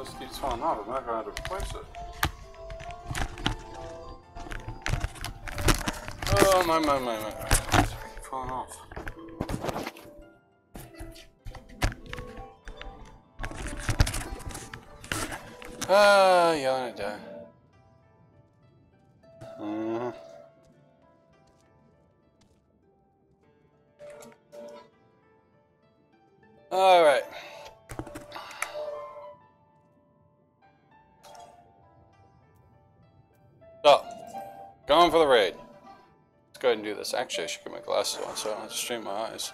This keeps falling off. I'm not going to replace it. Oh, my. It's falling off. Yelling at that. Alright. So, going for the raid. Let's go ahead and do this. Actually, I should get my glasses on so I don't have to strain my eyes.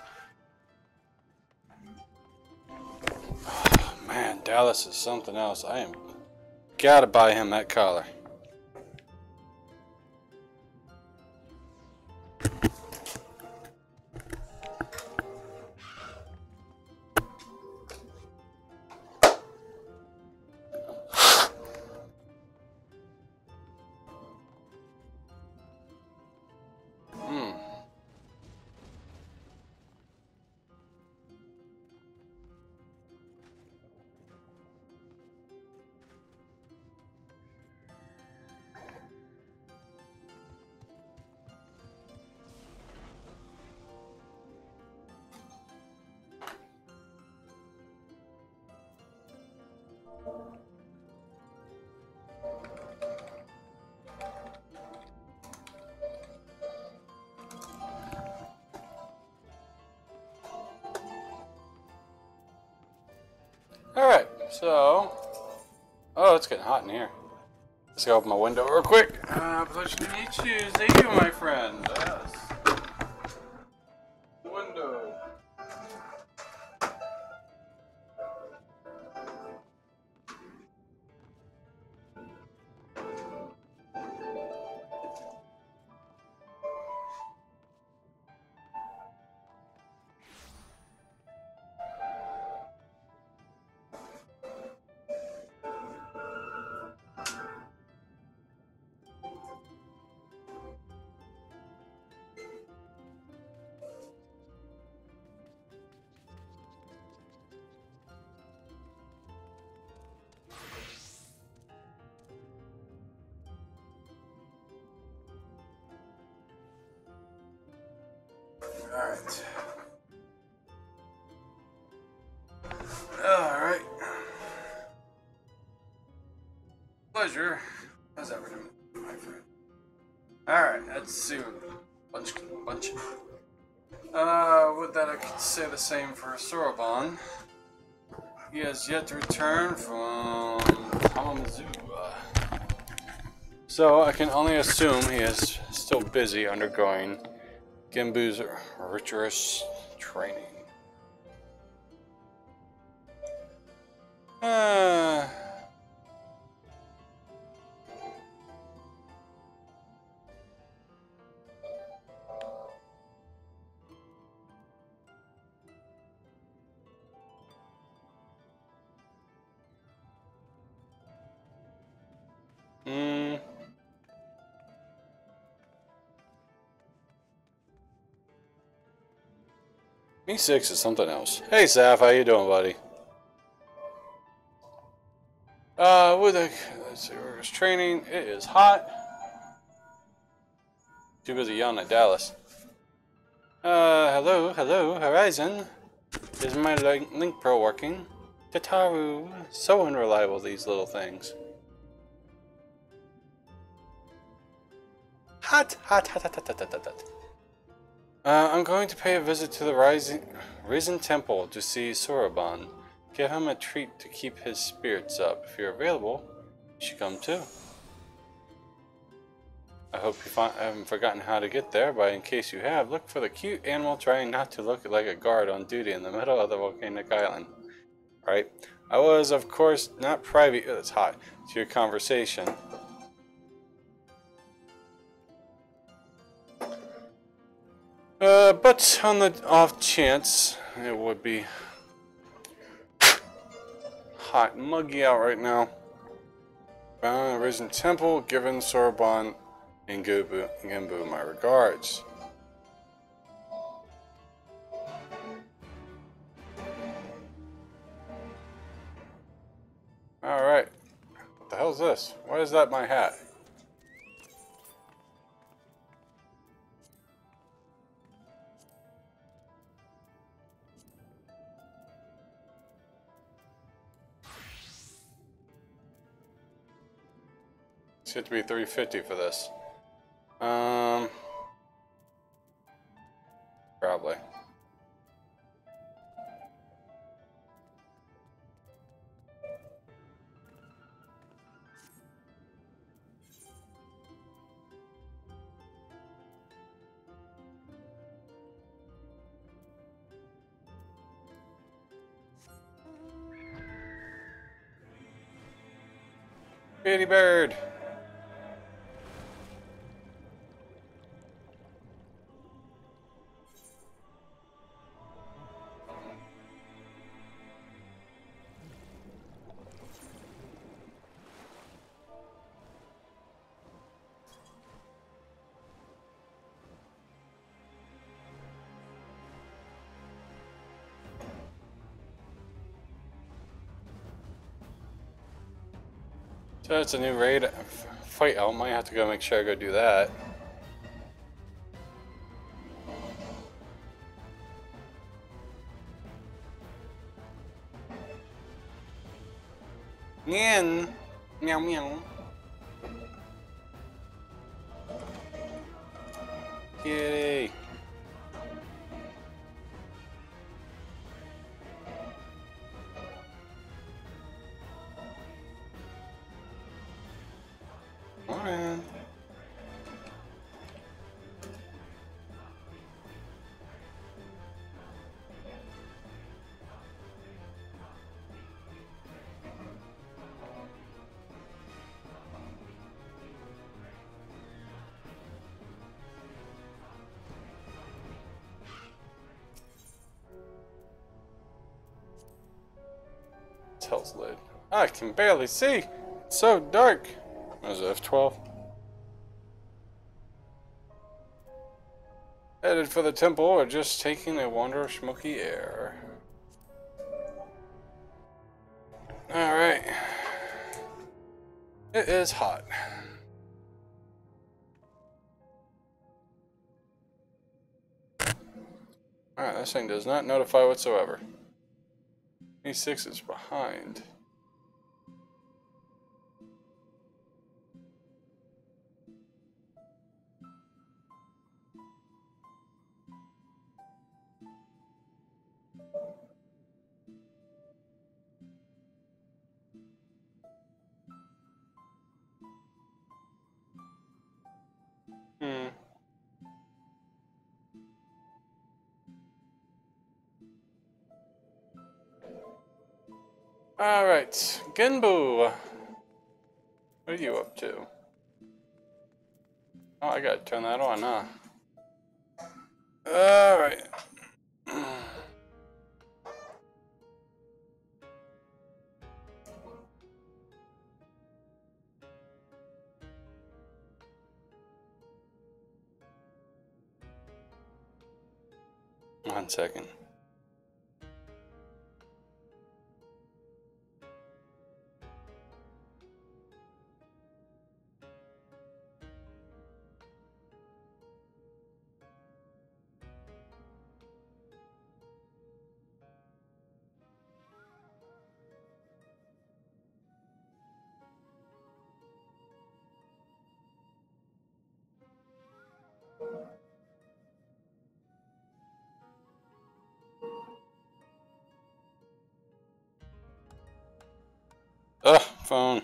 Oh, man, Dallas is something else. I am gotta buy him that collar. Alright, so... Oh, it's getting hot in here. Let's go open my window real quick. Pleasure to meet you. Thank you, my friend. Yes. Window. Alright. Alright. Pleasure. How's that doing, my friend? Alright, let's see. Bunch. With that, I could say the same for Soroban. He has yet to return from Hamamizu. So I can only assume he is still busy undergoing Genbu's rigorous training. Me6 is something else. Hey Saf, how you doing, buddy? Let's see, we're just training. It is hot. Too busy yelling at Dallas. Hello, Horizon. Is my Link Pro working? Tataru. So unreliable, these little things. Hot. I'm going to pay a visit to the Risen Temple to see Soroban. Give him a treat to keep his spirits up. If you're available, you should come too. I hope you haven't forgotten how to get there, but in case you have, look for the cute animal trying not to look like a guard on duty in the middle of the volcanic island. Right? I was, of course, not privy it's hot, to your conversation. But on the off chance it would be hot and muggy out right now. Found in the Risen Temple, given Soroban and Genbu my regards. Alright. is this? Why is that my hat? It's going to be $350 for this. Probably. Pretty bird. So that's a new raid fight. I might have to go make sure I go do that. Nyan. Meow meow. Kitty. Alright. Hell's lid. I can barely see. It's so dark. What is it, F12? Headed for the temple or just taking a wander of smoky air? Alright. It is hot. Alright, this thing does not notify whatsoever. E6 is behind. Alright, Genbu. What are you up to? Oh, I gotta turn that on, huh? Alright. 1 second. Ugh, phone.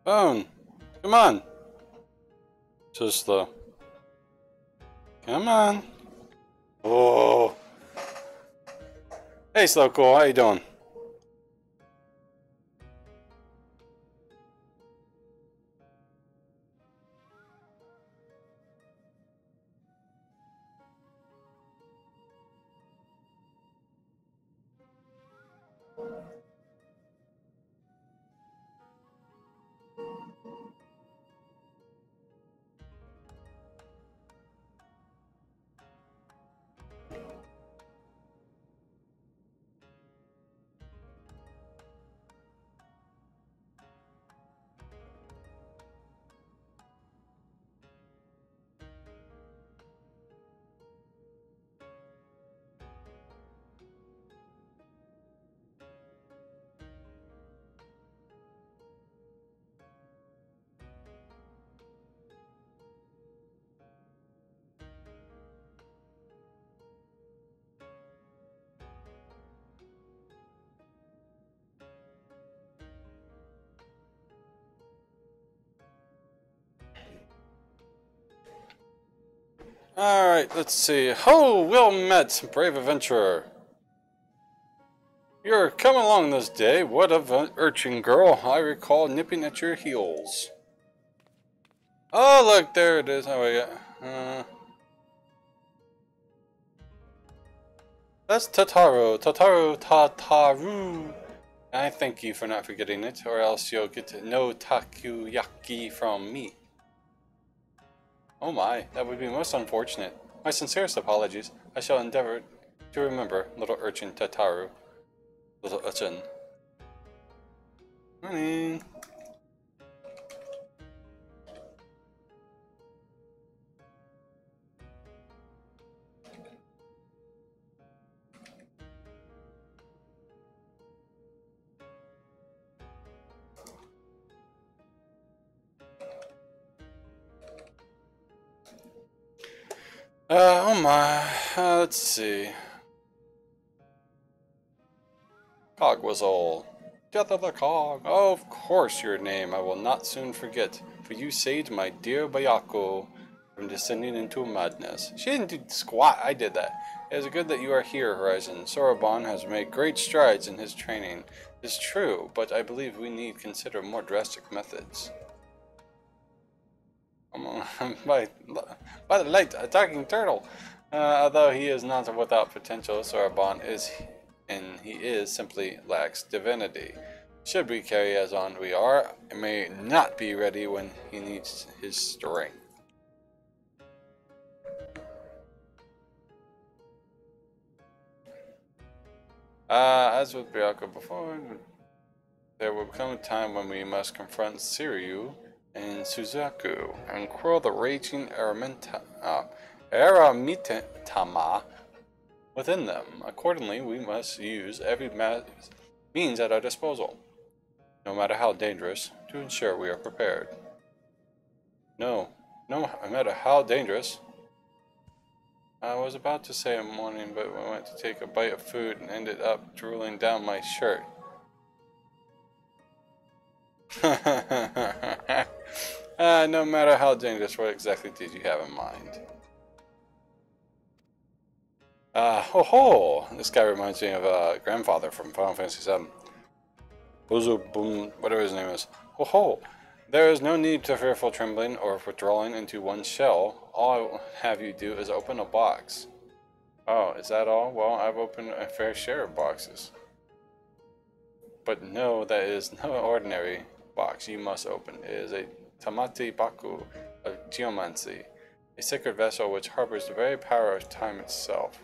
Phone. Come on. So slow. Come on. Oh. Hey, Slow Cool. How you doing? Alright, let's see. Oh, well met, brave adventurer. You're coming along this day. What of an urchin girl I recall nipping at your heels. Oh, look, there it is. Oh, yeah. That's Tataru. Tataru. I thank you for not forgetting it, or else you'll get no takoyaki from me. Oh my, that would be most unfortunate. My sincerest apologies. I shall endeavor to remember, little urchin Tataru. Little urchin. Morning. Oh my, let's see. Cog was all. Death of the Cog. Oh, of course your name I will not soon forget, for you saved my dear Bayako from descending into madness. She didn't do squat, I did that. It is good that you are here, Horizon. Soroban has made great strides in his training. It's true, but I believe we need to consider more drastic methods. by the light, a talking turtle. Although he is not without potential, Soroban is, and he is simply lacks divinity. Should we carry as on we are, it may not be ready when he needs his strength. As with Byako before, there will come a time when we must confront Siryu and Suzaku and quell the raging Eramitama within them. Accordingly, we must use every means at our disposal, no matter how dangerous, to ensure we are prepared. No matter how dangerous. I was about to say in the morning, but I went to take a bite of food and ended up drooling down my shirt. No matter how dangerous, what exactly did you have in mind? This guy reminds me of a grandfather from Final Fantasy VII. Boom, whatever his name is. There is no need to fearful trembling or withdrawing into one's shell. All I will have you do is open a box. Oh, is that all? Well, I've opened a fair share of boxes. But no, that is no ordinary box you must open. It is a Tamate Baku of geomancy, a sacred vessel which harbors the very power of time itself.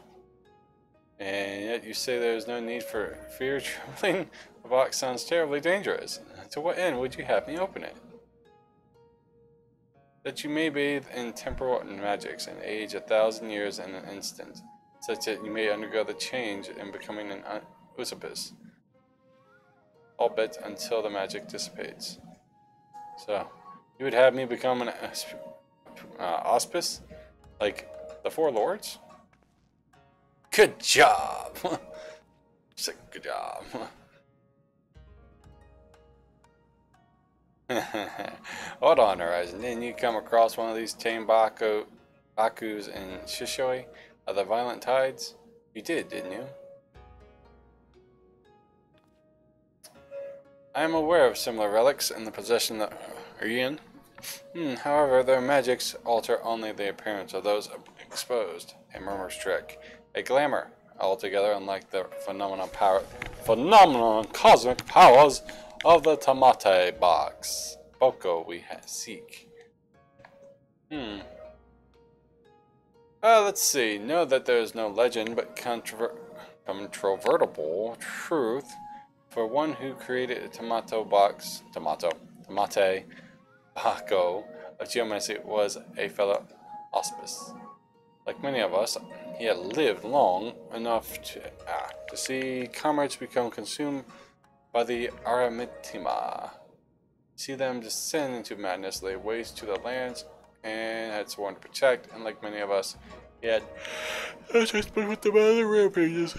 And yet you say there is no need for fear trembling? The box sounds terribly dangerous. To what end would you have me open it? That you may bathe in temporal magics and age 1,000 years in an instant, such that you may undergo the change in becoming an Usurpus, albeit until the magic dissipates. So, you would have me become an auspice? Like the Four Lords? Good job! Good job. Hold on, Horizon. Didn't you come across one of these tame Bakus in Shishoi of the Violent Tides? You did, didn't you? I am aware of similar relics in the possession of Urian. However, their magics alter only the appearance of those exposed. A murmur's trick. A glamour, altogether unlike the phenomenon cosmic powers of the Tamate box. Boko we seek. Let's see. Know that there is no legend, but controvertible truth. For one who created a Tamate Bako of geomancy was a fellow auspice. Like many of us, he had lived long enough to see comrades become consumed by the Aramitima, see them descend into madness, lay waste to the lands, and had sworn to protect. And like many of us, he had just been with the other rampages.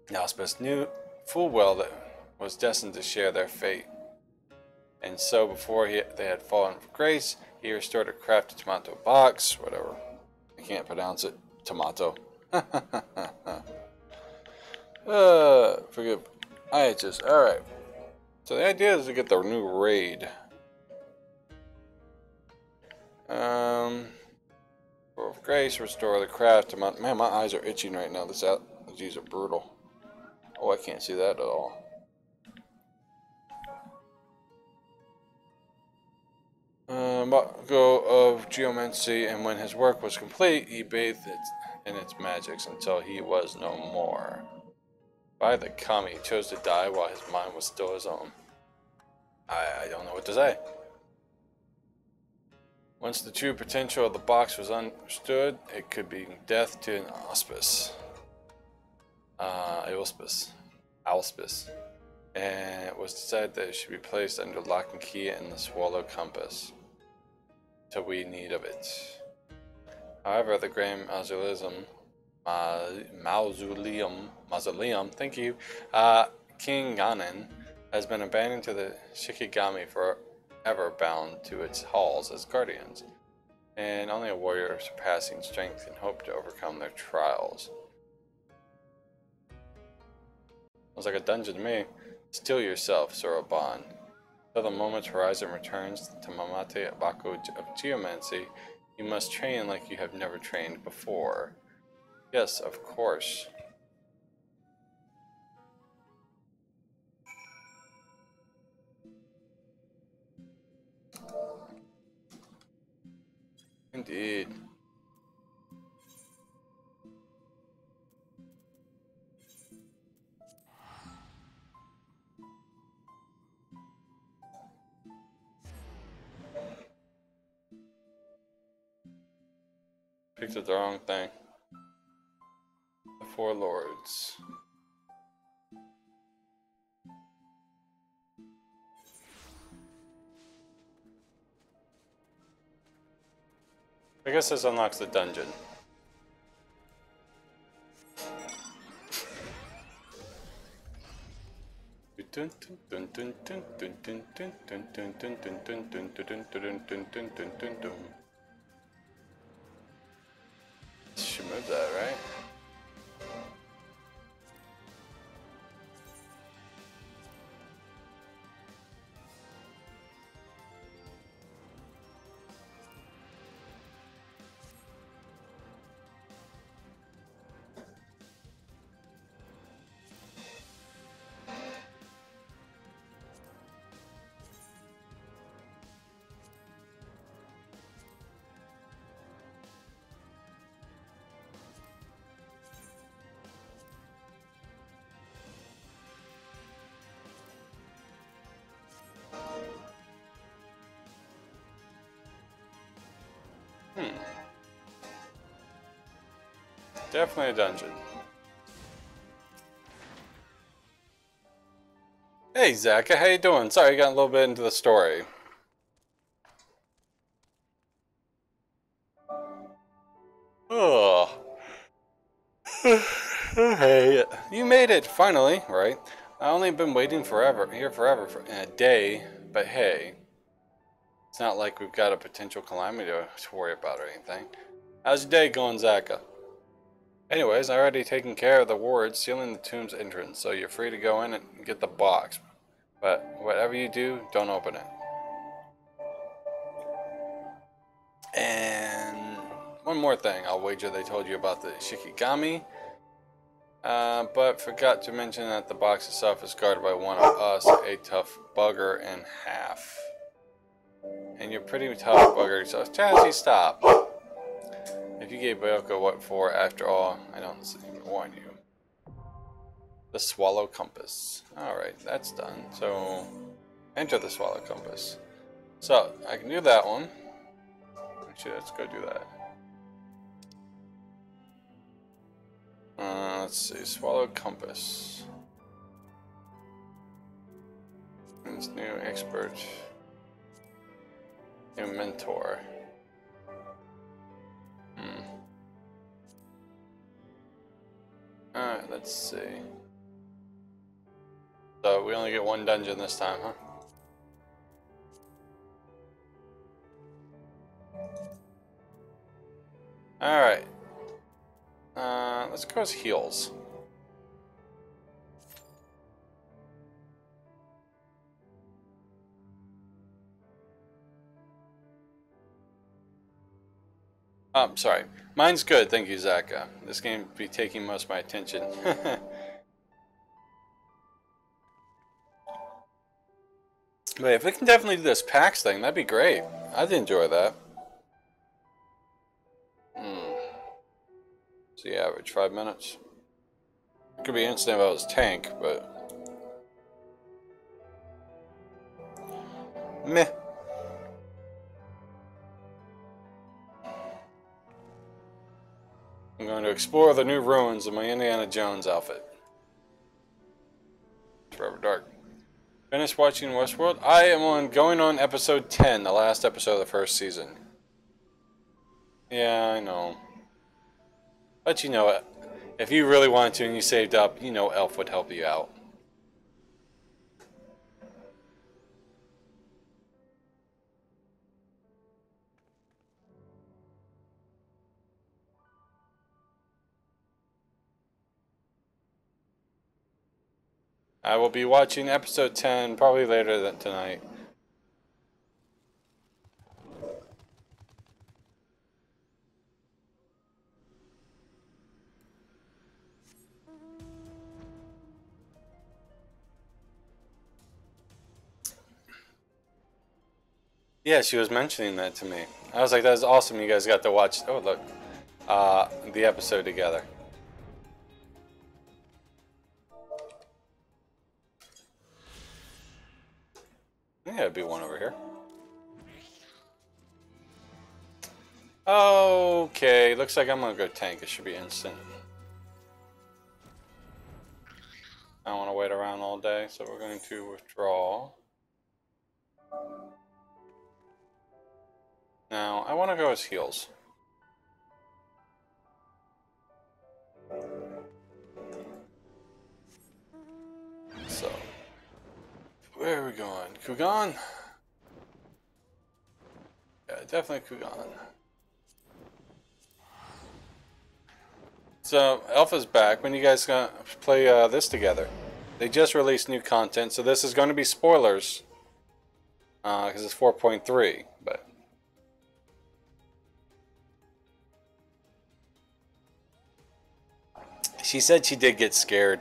The auspice knew full well that was destined to share their fate, and so before they had fallen from grace, he He restored a crafted tomato box, whatever. I can't pronounce it. Tomato. Forgive. Alright. So the idea is to get the new raid. Of grace, restore the craft. Man, my eyes are itching right now. These are brutal. Oh, I can't see that at all. Go of geomancy, and when his work was complete, he bathed it in its magics until he was no more. By the kami, he chose to die while his mind was still his own. I don't know what to say. Once the true potential of the box was understood, it could be death to an auspice. Auspice. And it was decided that it should be placed under lock and key in the swallow compass. Till we need of it. However, the Grand Mausoleum, thank you, King Ganon, has been abandoned to the Shikigami forever, bound to its halls as guardians, and only a warrior of surpassing strength can hope to overcome their trials. Looks like a dungeon to me. Steel yourself, Soroban. Till the moment's horizon returns to Mamate Baku of Geomancy, you must train like you have never trained before. Yes, of course. Indeed. Picked up the wrong thing. The Four Lords. I guess this unlocks the dungeon. Should move that, right? Definitely a dungeon. Hey Zach, how you doing? Sorry, I got a little bit into the story. Oh. Hey, you made it finally, right? I only been waiting forever for a day, but hey, it's not like we've got a potential calamity to worry about or anything. How's your day going, Zaka? Anyways, I already taken care of the wards sealing the tomb's entrance, so you're free to go in and get the box. But whatever you do, don't open it. And one more thing, I'll wager they told you about the Shikigami, but forgot to mention that the box itself is guarded by one of us, a tough bugger and half. And you're pretty tough bugger, so Chazzy, stop. If you gave Bayoko what for, after all, I don't even warn you. The Swallow Compass. Alright, that's done. So, enter the Swallow Compass. So, I can do that one. Actually, let's go do that. Let's see, Swallow Compass. It's new expert. New mentor. Alright, let's see. So we only get one dungeon this time, huh? Alright. Let's go as heals. Oh, sorry. Mine's good, thank you, Zaka. This game would be taking most of my attention. But if we can definitely do this PAX thing, that'd be great. I'd enjoy that. So the average 5 minutes. It could be instant if I was tank, but meh. I'm going to explore the new ruins of my Indiana Jones outfit. Forever dark. Finished watching Westworld? I am going on episode 10, the last episode of the first season. Yeah, I know. But you know it. If you really wanted to and you saved up, you know Elf would help you out. I will be watching episode 10 probably later than tonight. Yeah, she was mentioning that to me. I was like, that's awesome you guys got to watch, oh look, the episode together. Yeah, it'd be one over here. Okay, looks like I'm gonna go tank. It should be instant. I don't want to wait around all day, so we're going to withdraw. Now, I want to go as heals. So, where are we going? Kugan? Yeah, definitely Kugan. So, Alpha's back. When you guys gonna play this together? They just released new content, so this is going to be spoilers. Because it's 4.3, but... She said she did get scared.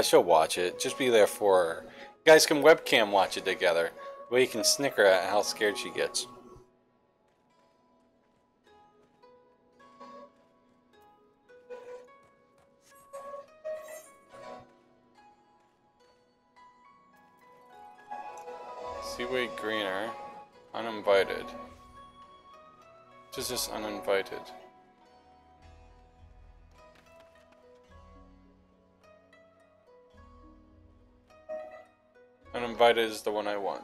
She'll watch it. Just be there for her. You guys can webcam watch it together. Where you can snicker at how scared she gets. Seaweed Greener. Uninvited. What is this uninvited? Uninvited is the one I want.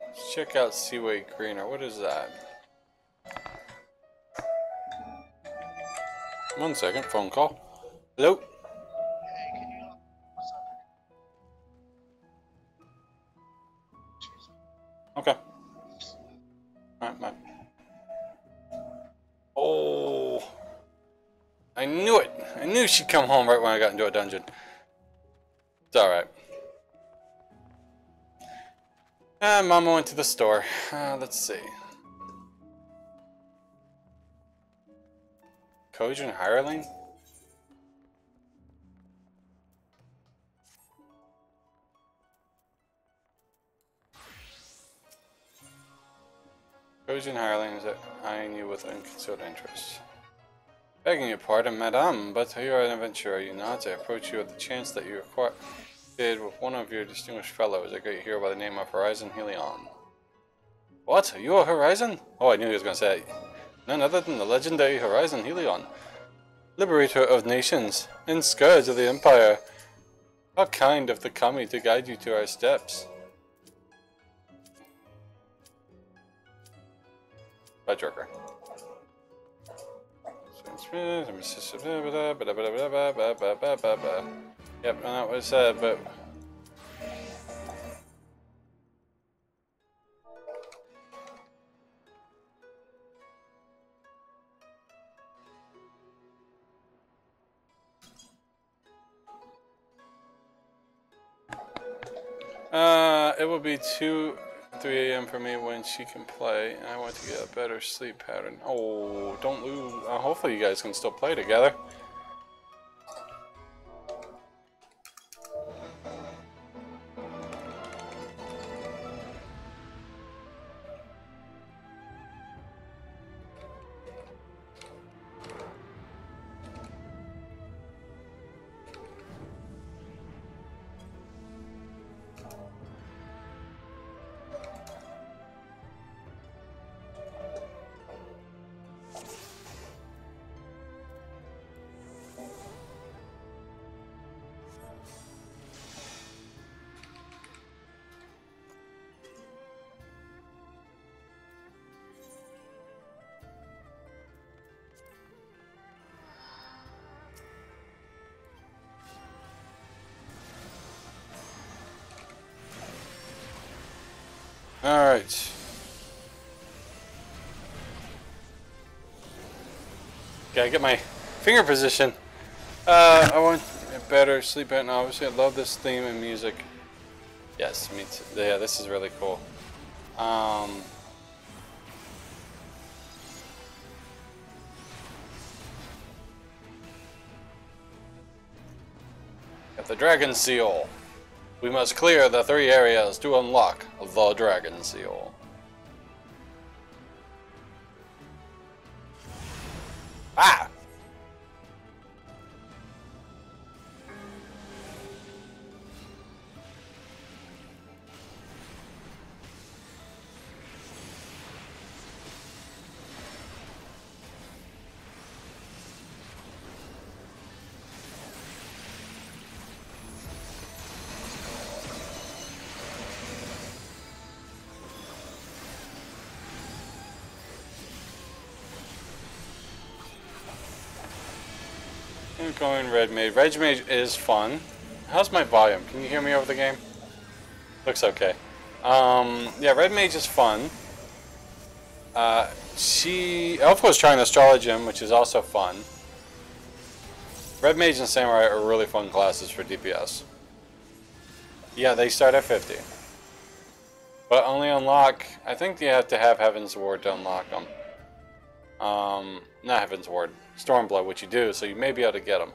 Let's check out Seaway Greener. What is that? 1 second, phone call. Hello? Okay. Alright, bye. Oh. I knew it! I knew she'd come home right when I got into a dungeon. It's alright. Mama went to the store. Let's see. Kojin Hireling? Kojin Hireling is eyeing you with unconcealed interest. Begging your pardon, madame, but you are an adventurer, are you not? I approach you with the chance that you acquainted with one of your distinguished fellows, a great hero by the name of Horizon Helion. What? Are you a Horizon? Oh, I knew he was going to say none other than the legendary Horizon Helion, liberator of nations and scourge of the Empire. How kind of the Kami to guide you to our steps. Bye, Joker. Yep, that was said, but It will be 2, 3 a.m. for me when she can play, and I want to get a better sleep pattern. Oh, don't lose. Hopefully you guys can still play together. Alright. Gotta get my finger position. I want a better sleep pattern. Obviously, I love this theme and music. Yes, me too. Yeah, this is really cool. Got the Dragon Seal. We must clear the 3 areas to unlock the Dragon Seal. Ah! I'm going Red Mage. Red Mage is fun. How's my volume? Can you hear me over the game? Looks okay. Yeah, Red Mage is fun. Elfa was trying Astrology, which is also fun. Red Mage and Samurai are really fun classes for DPS. Yeah, they start at 50. But only unlock, I think you have to have Heaven's Ward to unlock them. Not Heaven's Ward, Stormblood, which you do, so you may be able to get them.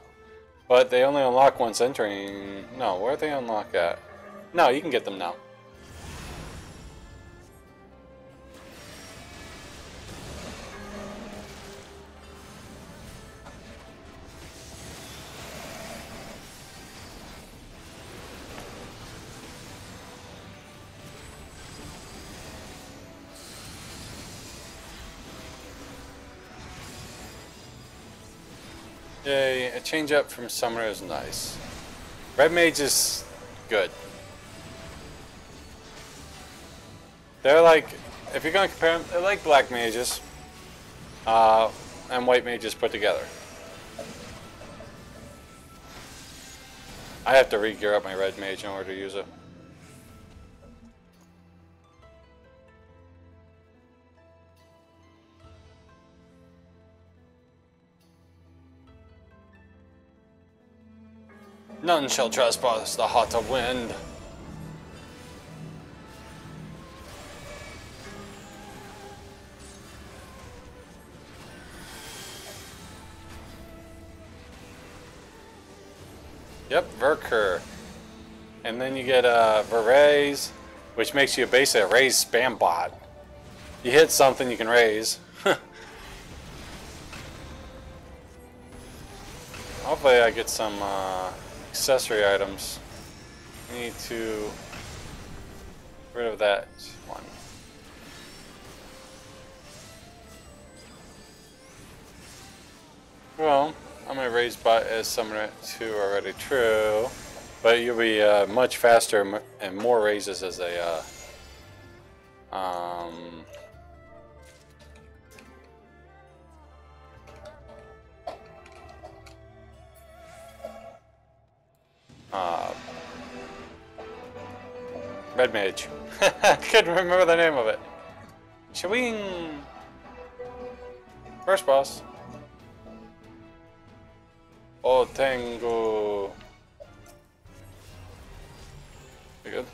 But they only unlock once entering. No, where they unlock at? No, you can get them now. Yay, a change up from Summoner is nice. Red Mage is good. They're like, if you're going to compare them, they're like Black Mages and White Mages put together. I have to re-gear up my Red Mage in order to use it. None shall trespass the hot of wind. Yep, Valkyrie. And then you get Valkyrie, which makes you basically a raise spam bot. You hit something you can raise. Hopefully I get some accessory items. I need to get rid of that one. Well, I'm going to raise bot as Summoner 2 already true, but you'll be much faster and more raises as a Red Mage. I couldn't remember the name of it. Shawing! First boss. Oh, Tengu. You good?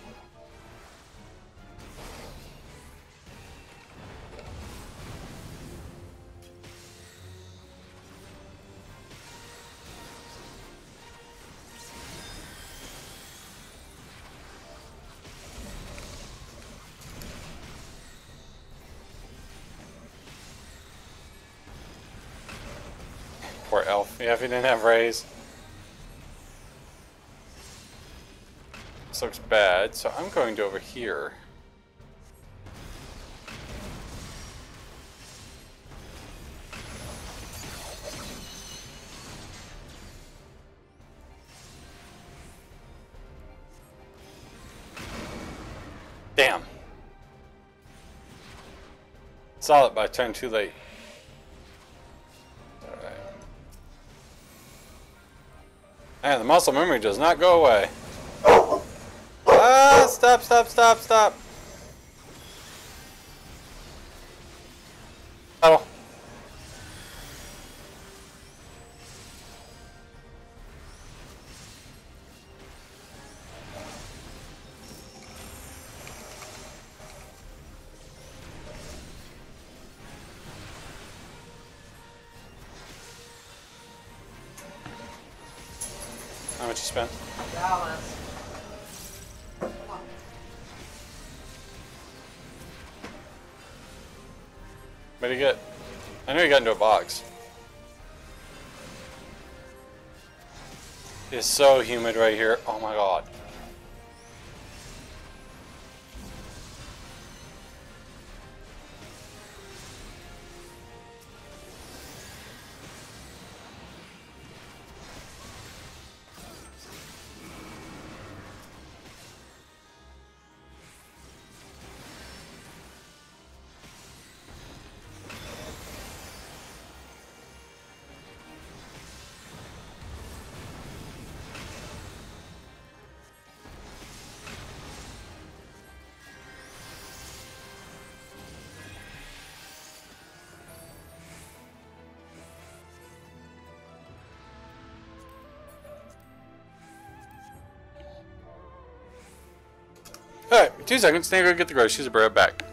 Poor elf. Yeah, if he didn't have rays. This looks bad, so I'm going to over here. Damn. Saw it, but I turned too late. Alright. And the muscle memory does not go away. Ah, stop, stop, stop, stop. Oh. How much you spent? $1. What'd you get? I know you got into a box. It's so humid right here. Oh my god. Alright, 2 seconds. Then go get the groceries. I'll be right back.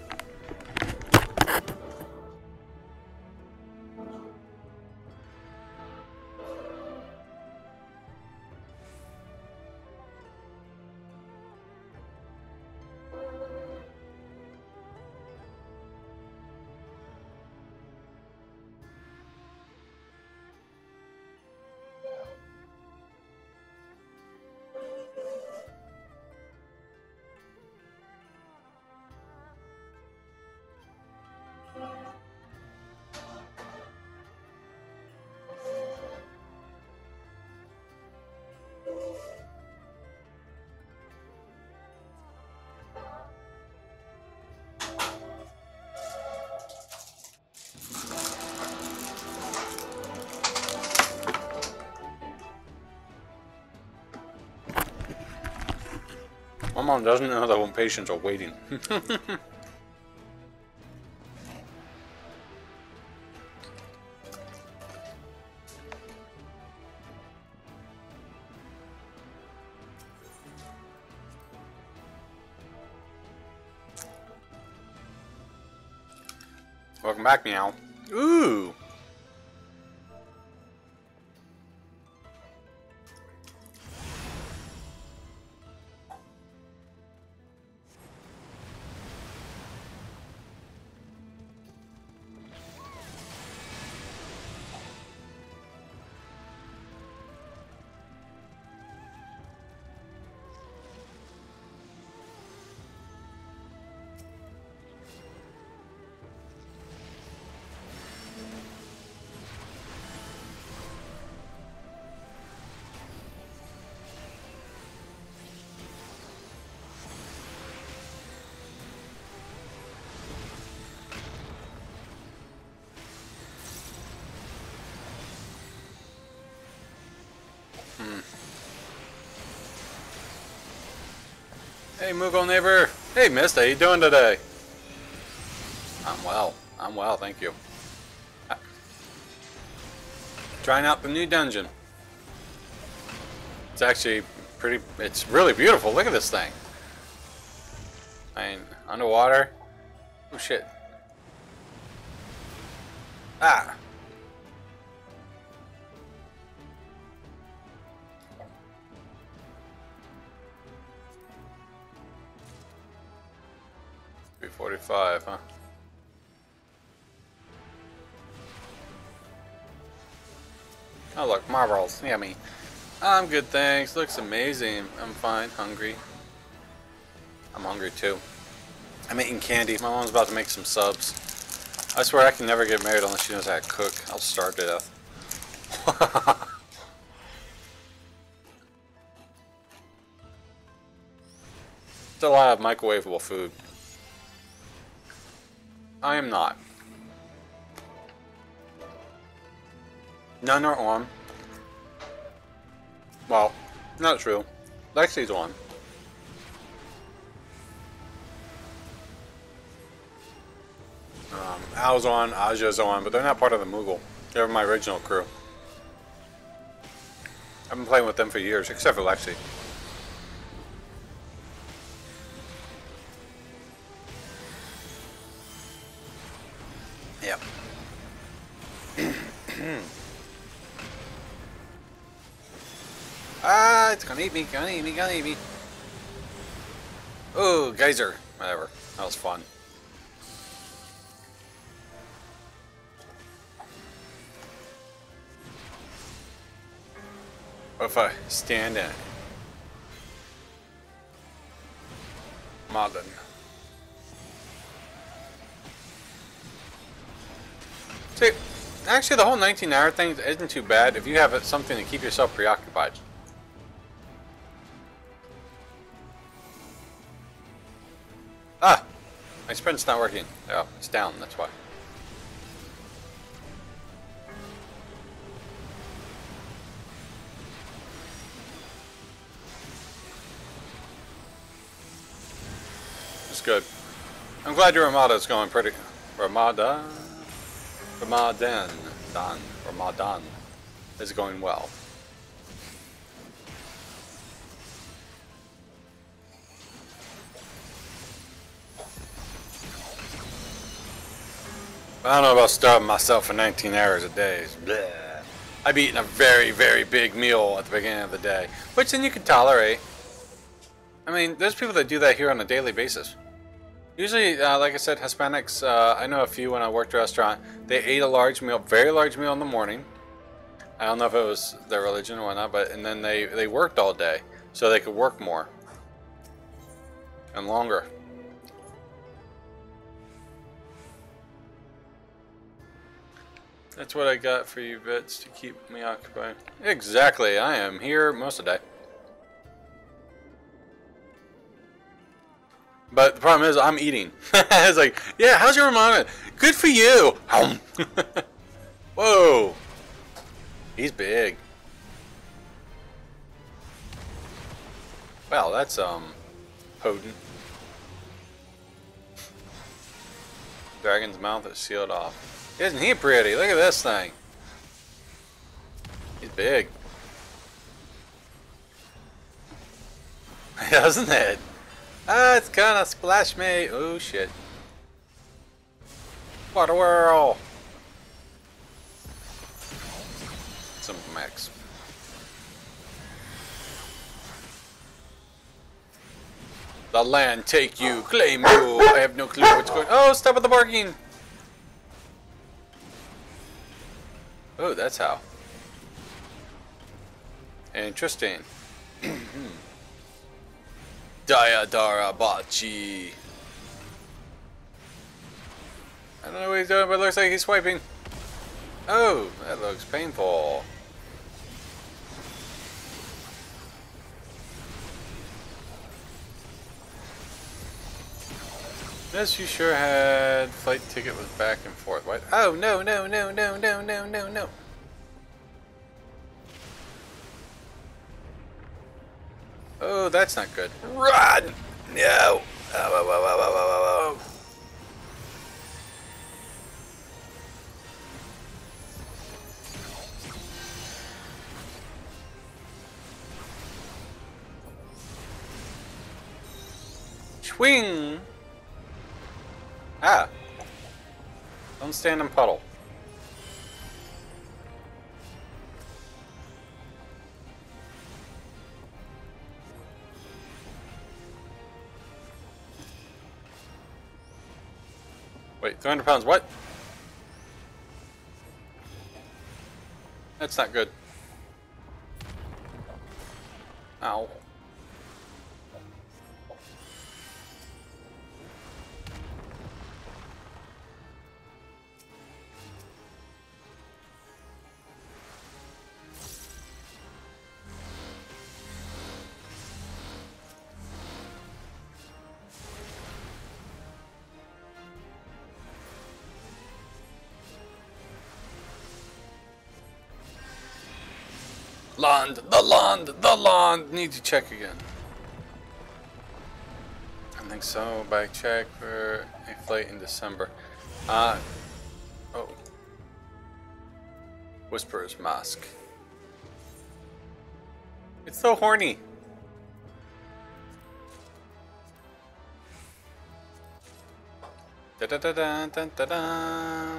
My mom doesn't know that when patients are waiting. Welcome back, meow. Ooh! Hey, Moogle neighbor. Hey, Mist, how you doing today? I'm well. I'm well, thank you. Trying out the new dungeon. It's actually pretty. It's really beautiful. Look at this thing. I mean, underwater. Oh shit. Ah. $345, huh? Oh look, marbles. Yummy. I'm good, thanks. Looks amazing. I'm fine. Hungry. I'm hungry too. I'm eating candy. My mom's about to make some subs. I swear I can never get married unless she knows how to cook. I'll starve to death. Still a lot of microwavable food. I am not. None are on. Well, not true. Lexi's on. Al's on, Aja's on, but they're not part of the Moogle. They're my original crew. I've been playing with them for years, except for Lexi. Yep. Ah, it's gonna eat me, gonna eat me, gonna eat me. Oh, geyser. Whatever. That was fun. What if I stand in it? Modern. See, actually the whole 19-hour thing isn't too bad if you have something to keep yourself preoccupied. Ah! My sprint's not working. Oh, it's down, that's why. It's good. I'm glad your Ramada's going pretty... Ramadan is going well. I don't know about starving myself for 19 hours a day. Bleh. I've eaten a very, very big meal at the beginning of the day, which then you can tolerate. I mean, there's people that do that here on a daily basis. Usually, like I said, Hispanics, I know a few when I worked at a restaurant, they ate a large meal, very large meal in the morning. I don't know if it was their religion or whatnot, but and then they worked all day so they could work more and longer. That's what I got for you, Bits, to keep me occupied. Exactly, I am here most of the day. But the problem is, I'm eating. It's like, yeah, how's your ramen? Good for you. Whoa. He's big. Wow, that's, potent. Dragon's mouth is sealed off. Isn't he pretty? Look at this thing. He's big. Doesn't it? Ah, it's gonna splash me. Oh shit. What a whirl. Some max. The land take you, claim you. I have no clue what's going on. Oh, stop at the barking. Oh, that's how. Interesting. Dayadara Bachi. I don't know what he's doing, but it looks like he's swiping. Oh, that looks painful. Yes, you sure had flight ticket with back and forth. What? Oh, no, no, no, no, no, no, no, no. Oh, that's not good. Run! No! Oh. Swing! Ah! Don't stand in puddle. Wait, 300 pounds, what? That's not good. Ow. The lawn. Need to check again. I think so. Back check for a flight in December. Oh. Whisperer's Mask. It's so horny. Da da da da da da da.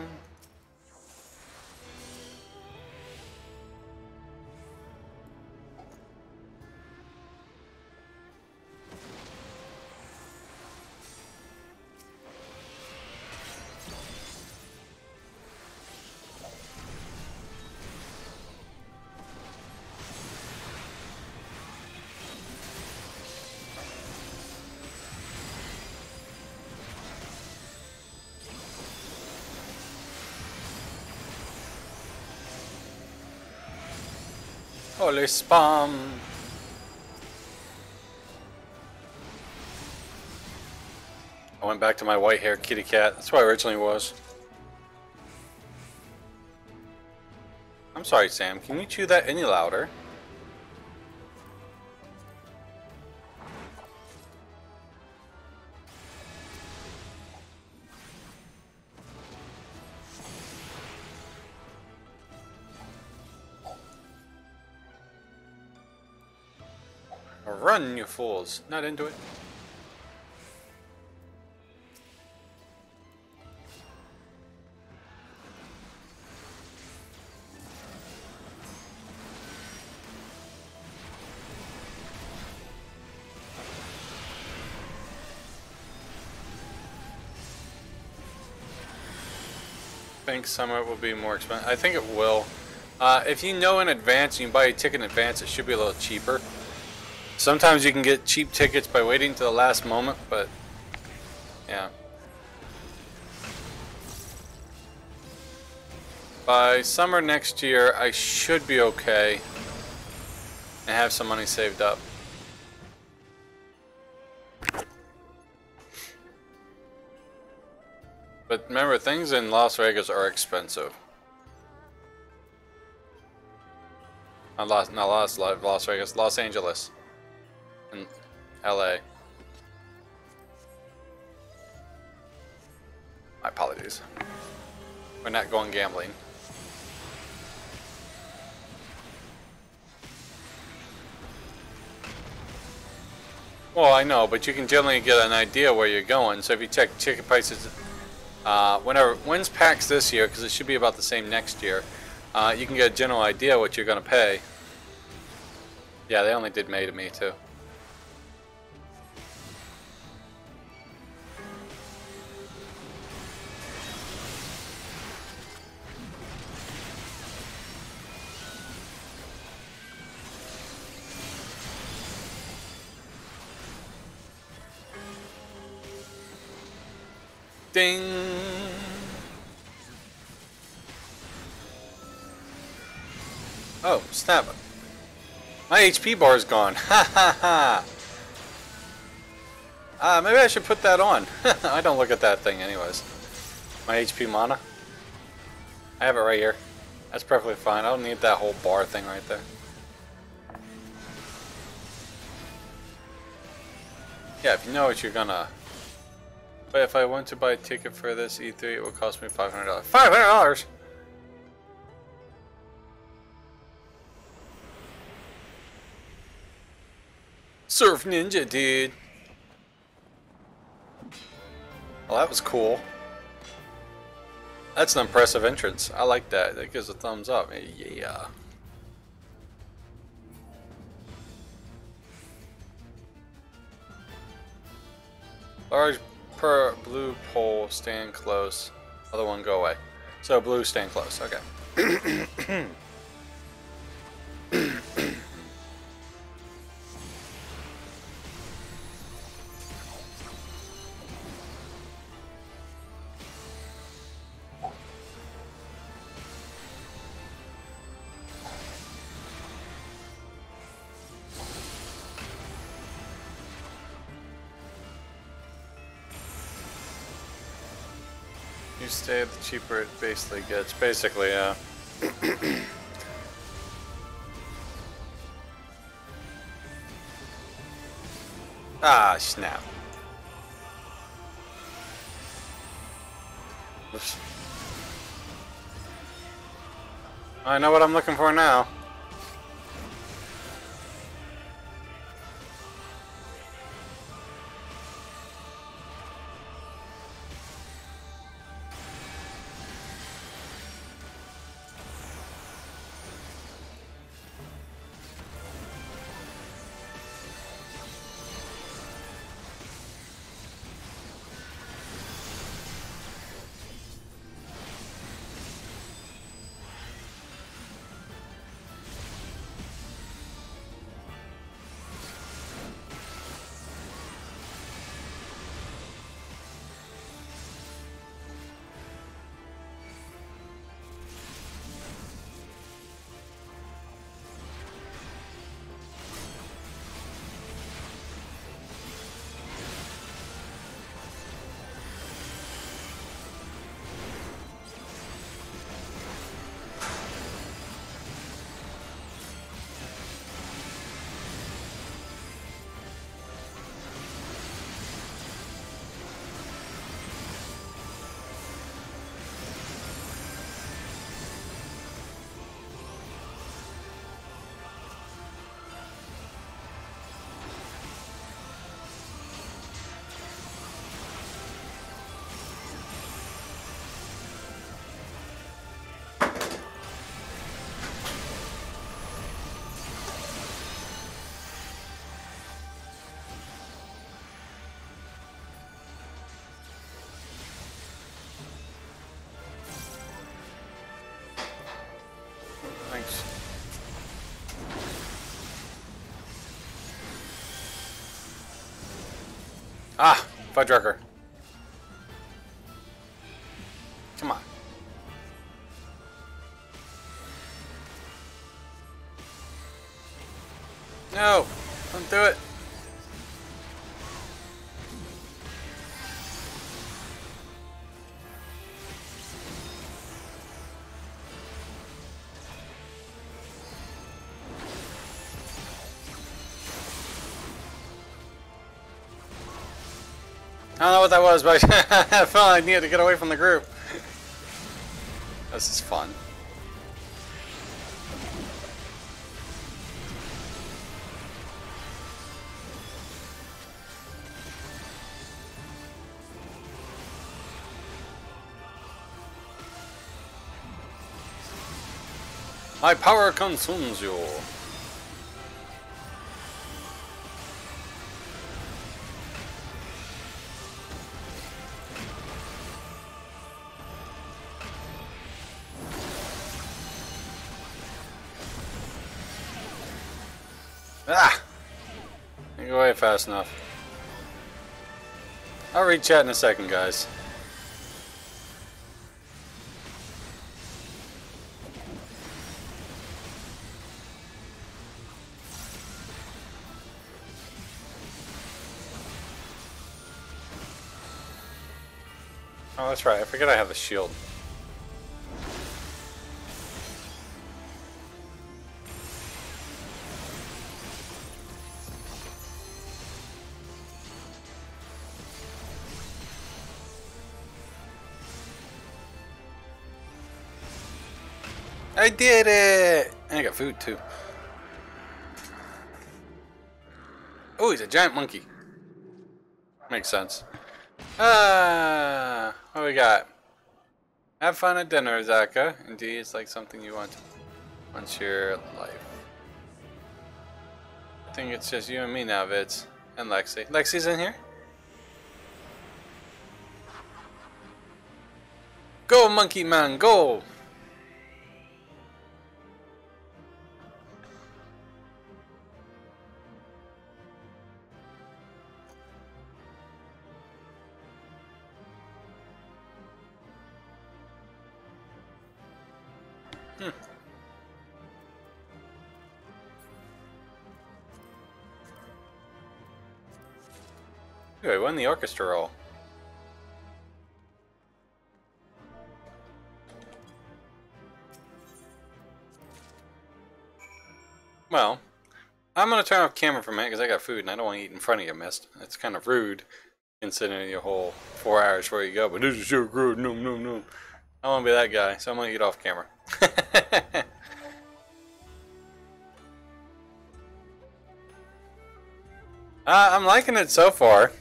Holy spam! I went back to my white-haired kitty cat. That's what I originally was. I'm sorry, Sam. Can you chew that any louder? Run, you fools. Not into it. I think summer will be more expensive. I think it will. If you know in advance, you can buy a ticket in advance, it should be a little cheaper. Sometimes you can get cheap tickets by waiting to the last moment, but yeah. By summer next year, I should be okay and have some money saved up. But remember, things in Las Vegas are expensive. Not Las Vegas, Los Angeles. In LA. My apologies. We're not going gambling. Well, I know, but you can generally get an idea where you're going. So if you check ticket prices, when's PAX this year, because it should be about the same next year, you can get a general idea what you're going to pay. Yeah, they only did May to me too. Ding! Oh, snap. My HP bar is gone. Ha ha ha! Maybe I should put that on. I don't look at that thing anyways. My HP mana. I have it right here. That's perfectly fine. I don't need that whole bar thing right there. Yeah, if you know what you're gonna... But if I want to buy a ticket for this E3, it would cost me $500. $500?! Surf Ninja, dude! Well, that was cool. That's an impressive entrance. I like that. That gives a thumbs up. Yeah. Large per blue pole, stand close. Other one, go away. So blue, stand close. Okay. you stay, the cheaper it basically gets. Basically, yeah. Ah, snap. Oops. I know what I'm looking for now. Thanks. Ah, Fudrucker. Come on. No, don't do it. I don't know what that was, but I felt I needed to get away from the group. This is fun. My power consumes you. Ah! Didn't go away fast enough. I'll read chat in a second, guys. Oh, that's right. I forget I have a shield. I did it! And I got food too. Oh, he's a giant monkey. Makes sense. What we got? Have fun at dinner, Zaka. Indeed, it's like something you want your life. I think it's just you and me now, Vids. And Lexi. Lexi's in here? Go, monkey man, go! Ooh, I won the orchestra role. Well, I'm gonna turn off camera for a minute because I got food and I don't want to eat in front of you, Mist. It's kind of rude considering your whole 4 hours before you go. But this is so good. No, no, no. I want to be that guy, so I'm gonna eat off camera. I'm liking it so far.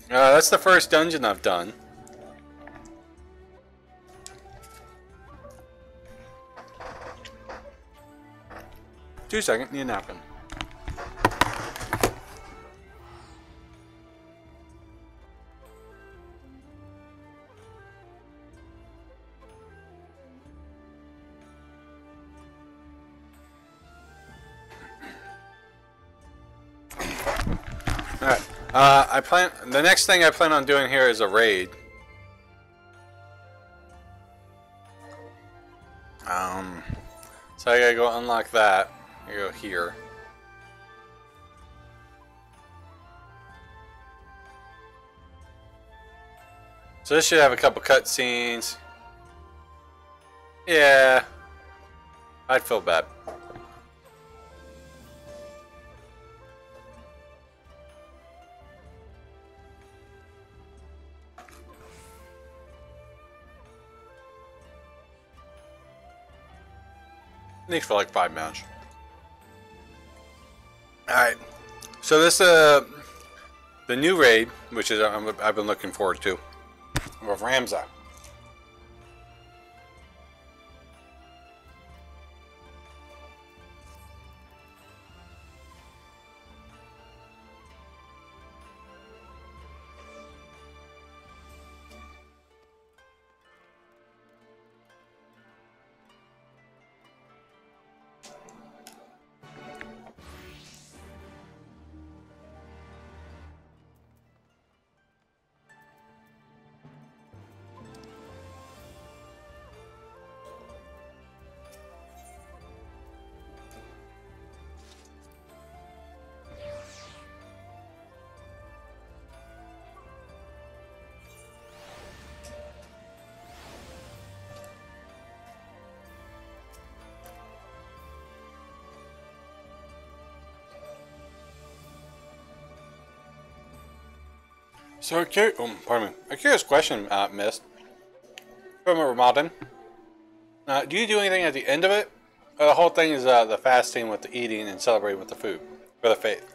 That's the first dungeon I've done. Need a napkin. Alright. The next thing I plan on doing here is a raid. So I gotta go unlock that. I go here. So this should have a couple cutscenes. Yeah. I'd feel bad. Needs for like 5 minutes. Alright. So this the new raid, which is I've been looking forward to, with Ramza. So, pardon me. A curious question, Mist. From Ramadan. Do you do anything at the end of it? Or the whole thing is the fasting with the eating and celebrating with the food for the faith.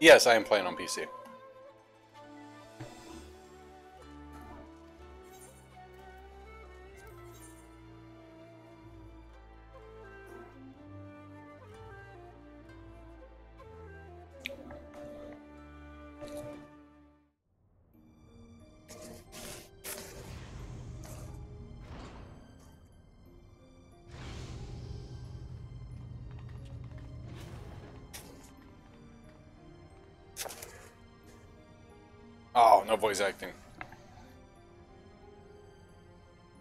Yes, I am playing on PC. Oh, no voice acting.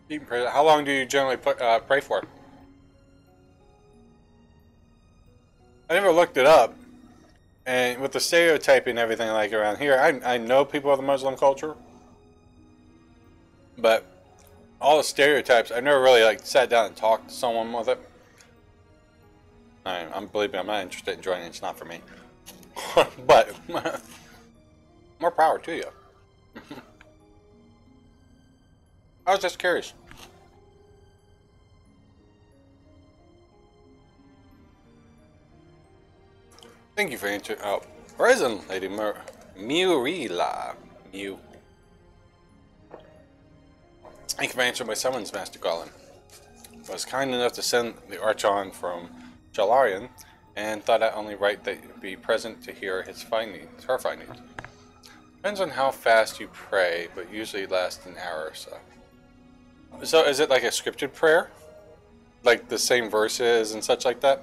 You can pray. How long do you generally pray for? I never looked it up. And with the stereotyping and everything like around here, I know people of the Muslim culture. But all the stereotypes, I've never really like sat down and talked to someone with it. Believe me, I'm not interested in joining. It's not for me. But more power to you. I was just curious. Thank you for answering. Oh, Horizon, Lady Murila. Mew. Thank you for answering my summons, Master Gollum. I was kind enough to send the Archon from Jalarian, and thought it only right that you be present to hear her findings. Depends on how fast you pray, but usually lasts an hour or so. So is it like a scripted prayer? Like the same verses and such like that?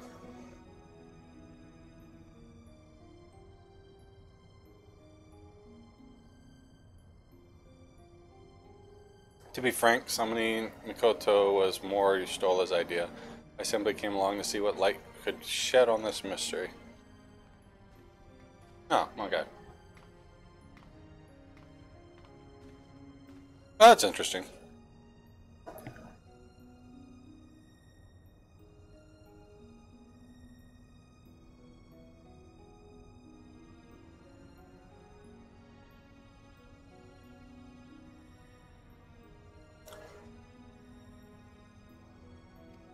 To be frank, summoning Mikoto was more Yustola's idea. I simply came along to see what light could shed on this mystery. Oh, okay. Oh, that's interesting.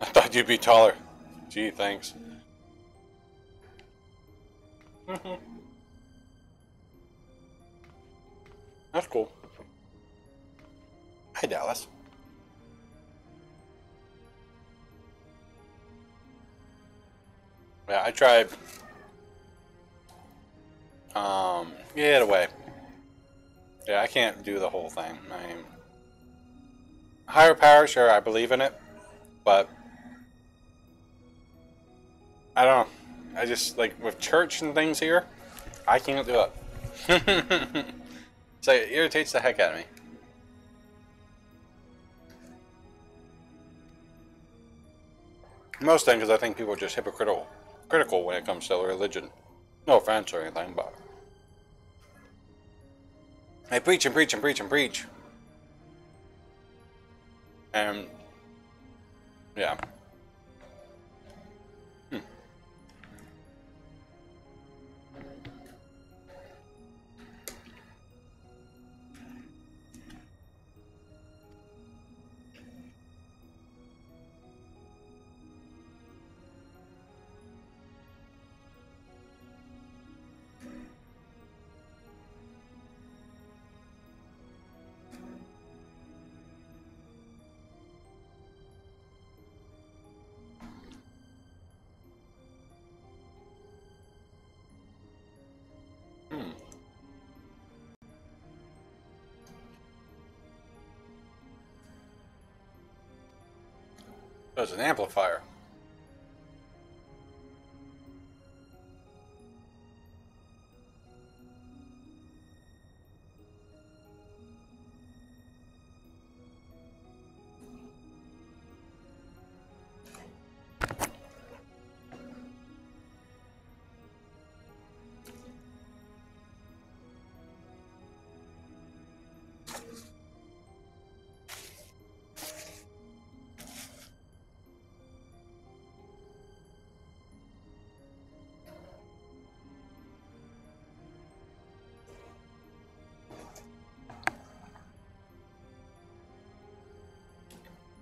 I thought you'd be taller. Gee, thanks. That's cool. Hi, Dallas. Yeah, I tried. Get away. Yeah, I can't do the whole thing. I mean, higher power, sure, I believe in it, but I don't know. I just, like, with church and things here, I can't do it. It's like, it irritates the heck out of me. Most things, because I think people are just critical when it comes to religion. No offense or anything, but they preach and preach and preach and preach. And, yeah. There's an amplifier.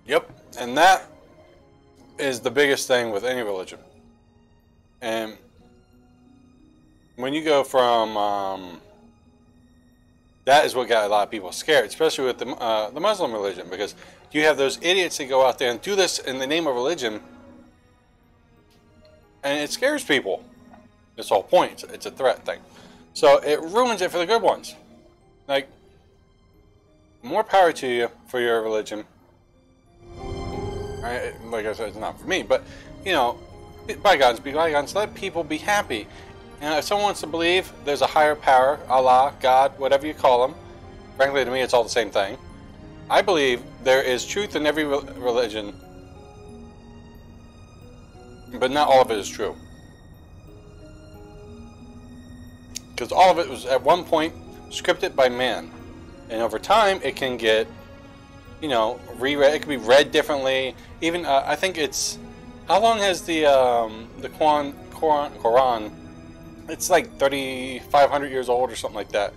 Yep, and that is the biggest thing with any religion. And when you go from that is what got a lot of people scared, especially with the Muslim religion, because you have those idiots that go out there and do this in the name of religion, and it scares people. It's the whole point. It's a threat thing, so it ruins it for the good ones. Like, more power to you for your religion. Like I said, it's not for me, but, you know, bygones be bygones. Let people be happy. You know, if someone wants to believe there's a higher power, Allah, God, whatever you call them, frankly, to me, it's all the same thing. I believe there is truth in every religion, but not all of it is true. Because all of it was, at one point, scripted by man. And over time, it can get, you know, reread. It can be read differently. Even I think it's, how long has the Quran? It's like 3,500 years old or something like that.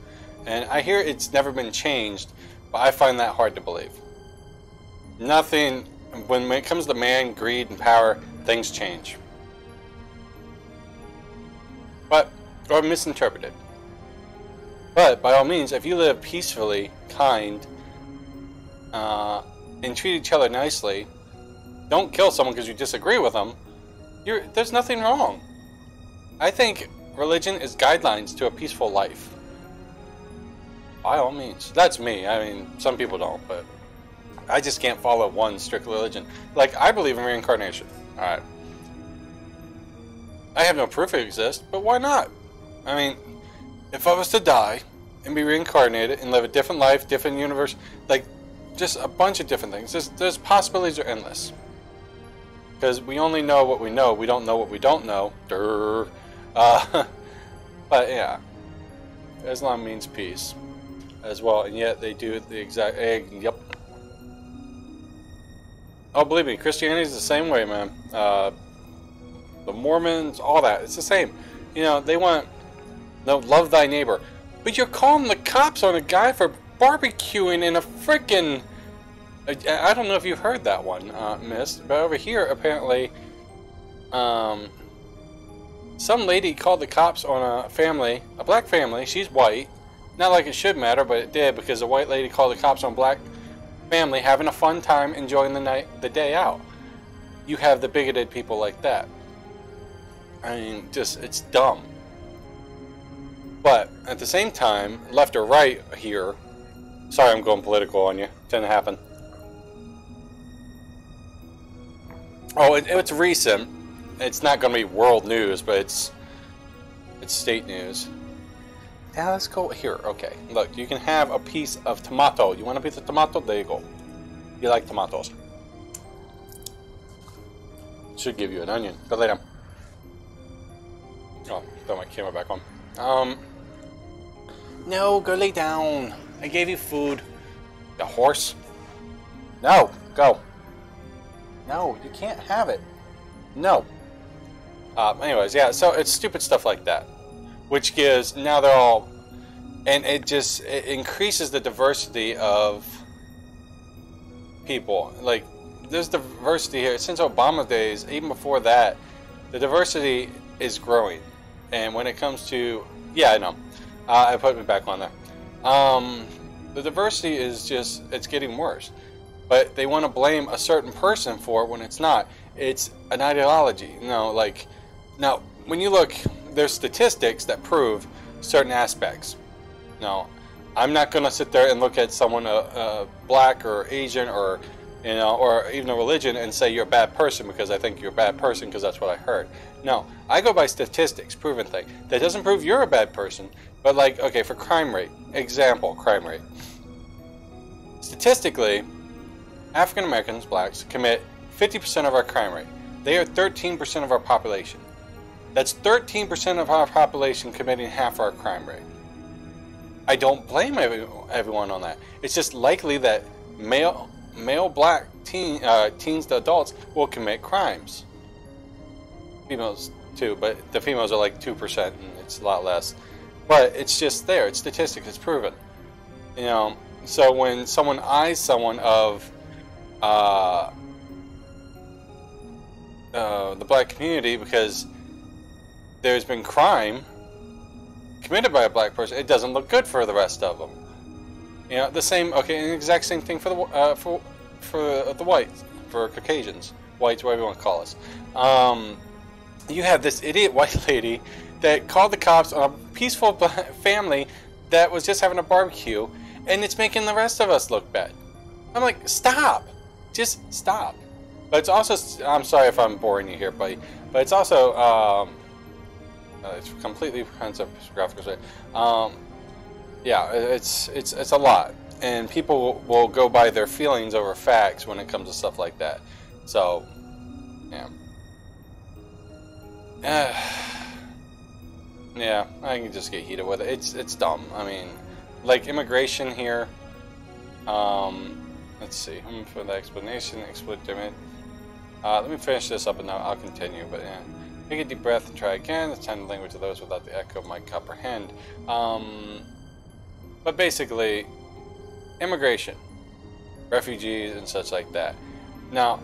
And I hear it's never been changed, but I find that hard to believe. Nothing, when it comes to man, greed, and power, things change. But, or misinterpreted. But by all means, if you live peacefully, kind, and treat each other nicely, don't kill someone because you disagree with them, there's nothing wrong. I think religion is guidelines to a peaceful life. By all means. That's me. I mean, some people don't, but I just can't follow one strict religion. Like, I believe in reincarnation. Alright. I have no proof it exists, but why not? I mean, if I was to die and be reincarnated and live a different life, different universe, like, just a bunch of different things. There's possibilities are endless. Because we only know what we know. We don't know what we don't know. Durr. But yeah, Islam means peace as well, and yet they do the exact yep. Oh, believe me, Christianity is the same way, man. The Mormons, all that, it's the same. You know, they want love thy neighbor, but you're calling the cops on a guy for barbecuing in a frickin' I don't know if you've heard that one, Miss, but over here, apparently, some lady called the cops on a family, a black family. She's white. Not like it should matter, but it did, because a white lady called the cops on a black family having a fun time enjoying the day out. You have the bigoted people like that. I mean, just, it's dumb. But at the same time, left or right here, sorry I'm going political on you, tend to happen. Oh, it's recent. It's not going to be world news, but it's state news. Yeah, let's go here. Okay, look, you can have a piece of tomato. You want a piece of tomato? There you go. You like tomatoes. Should give you an onion. Go lay down. Oh, throw my camera back on. No, go lay down. I gave you food. The horse. No, go. No, you can't have it. No. Anyways, yeah, so it's stupid stuff like that. Which gives, now they're all, and it increases the diversity of people. Like, there's diversity here. Since Obama days, even before that, the diversity is growing. And when it comes to, yeah, I know. I put me back on there. The diversity is just, it's getting worse. But they want to blame a certain person for it when it's not. It's an ideology. You know, like, now, when you look, there's statistics that prove certain aspects. Now, I'm not going to sit there and look at someone black or Asian or, you know, or even a religion and say you're a bad person because I think you're a bad person because that's what I heard. No, I go by statistics, proven thing. That doesn't prove you're a bad person, but like, okay, for crime rate, example, crime rate. Statistically, African Americans, blacks, commit 50% of our crime rate. They are 13% of our population. That's 13% of our population committing half our crime rate. I don't blame everyone on that. It's just likely that male black teens to adults will commit crimes. Females too, but the females are like 2% and it's a lot less. But it's just there. It's statistics. It's proven. You know, so when someone eyes someone of the black community because there's been crime committed by a black person, it doesn't look good for the rest of them. You know, the same, okay, the exact same thing for the whites, for Caucasians, whites, whatever you want to call us. You have this idiot white lady that called the cops on a peaceful family that was just having a barbecue, and it's making the rest of us look bad. I'm like, stop, just stop. But it's also, I'm sorry if I'm boring you here, buddy, but it's also, it's completely offensive, graphics. Yeah, it's a lot, and people will go by their feelings over facts when it comes to stuff like that. So, yeah, yeah, I can just get heated with it. It's dumb. I mean, like immigration here. Let's see. For the explanation, explicit. Let me finish this up and then I'll continue. But yeah. Take a deep breath and try again. It's time the language of those without the echo might comprehend. But basically, immigration, refugees, and such like that. Now,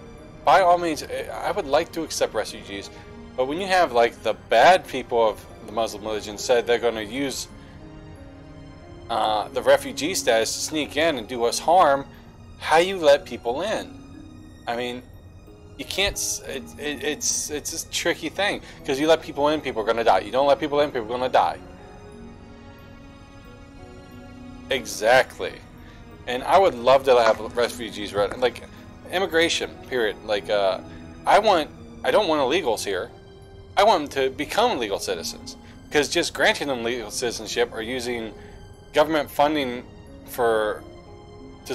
by all means, I would like to accept refugees, but when you have like the bad people of the Muslim religion said they're going to use the refugee status to sneak in and do us harm, how you let people in? I mean, you can't, it's a tricky thing, because you let people in, people are going to die. You don't let people in, people are going to die. Exactly. And I would love to have refugees, like, immigration, period. Like, I don't want illegals here. I want them to become legal citizens. Because just granting them legal citizenship or using government funding to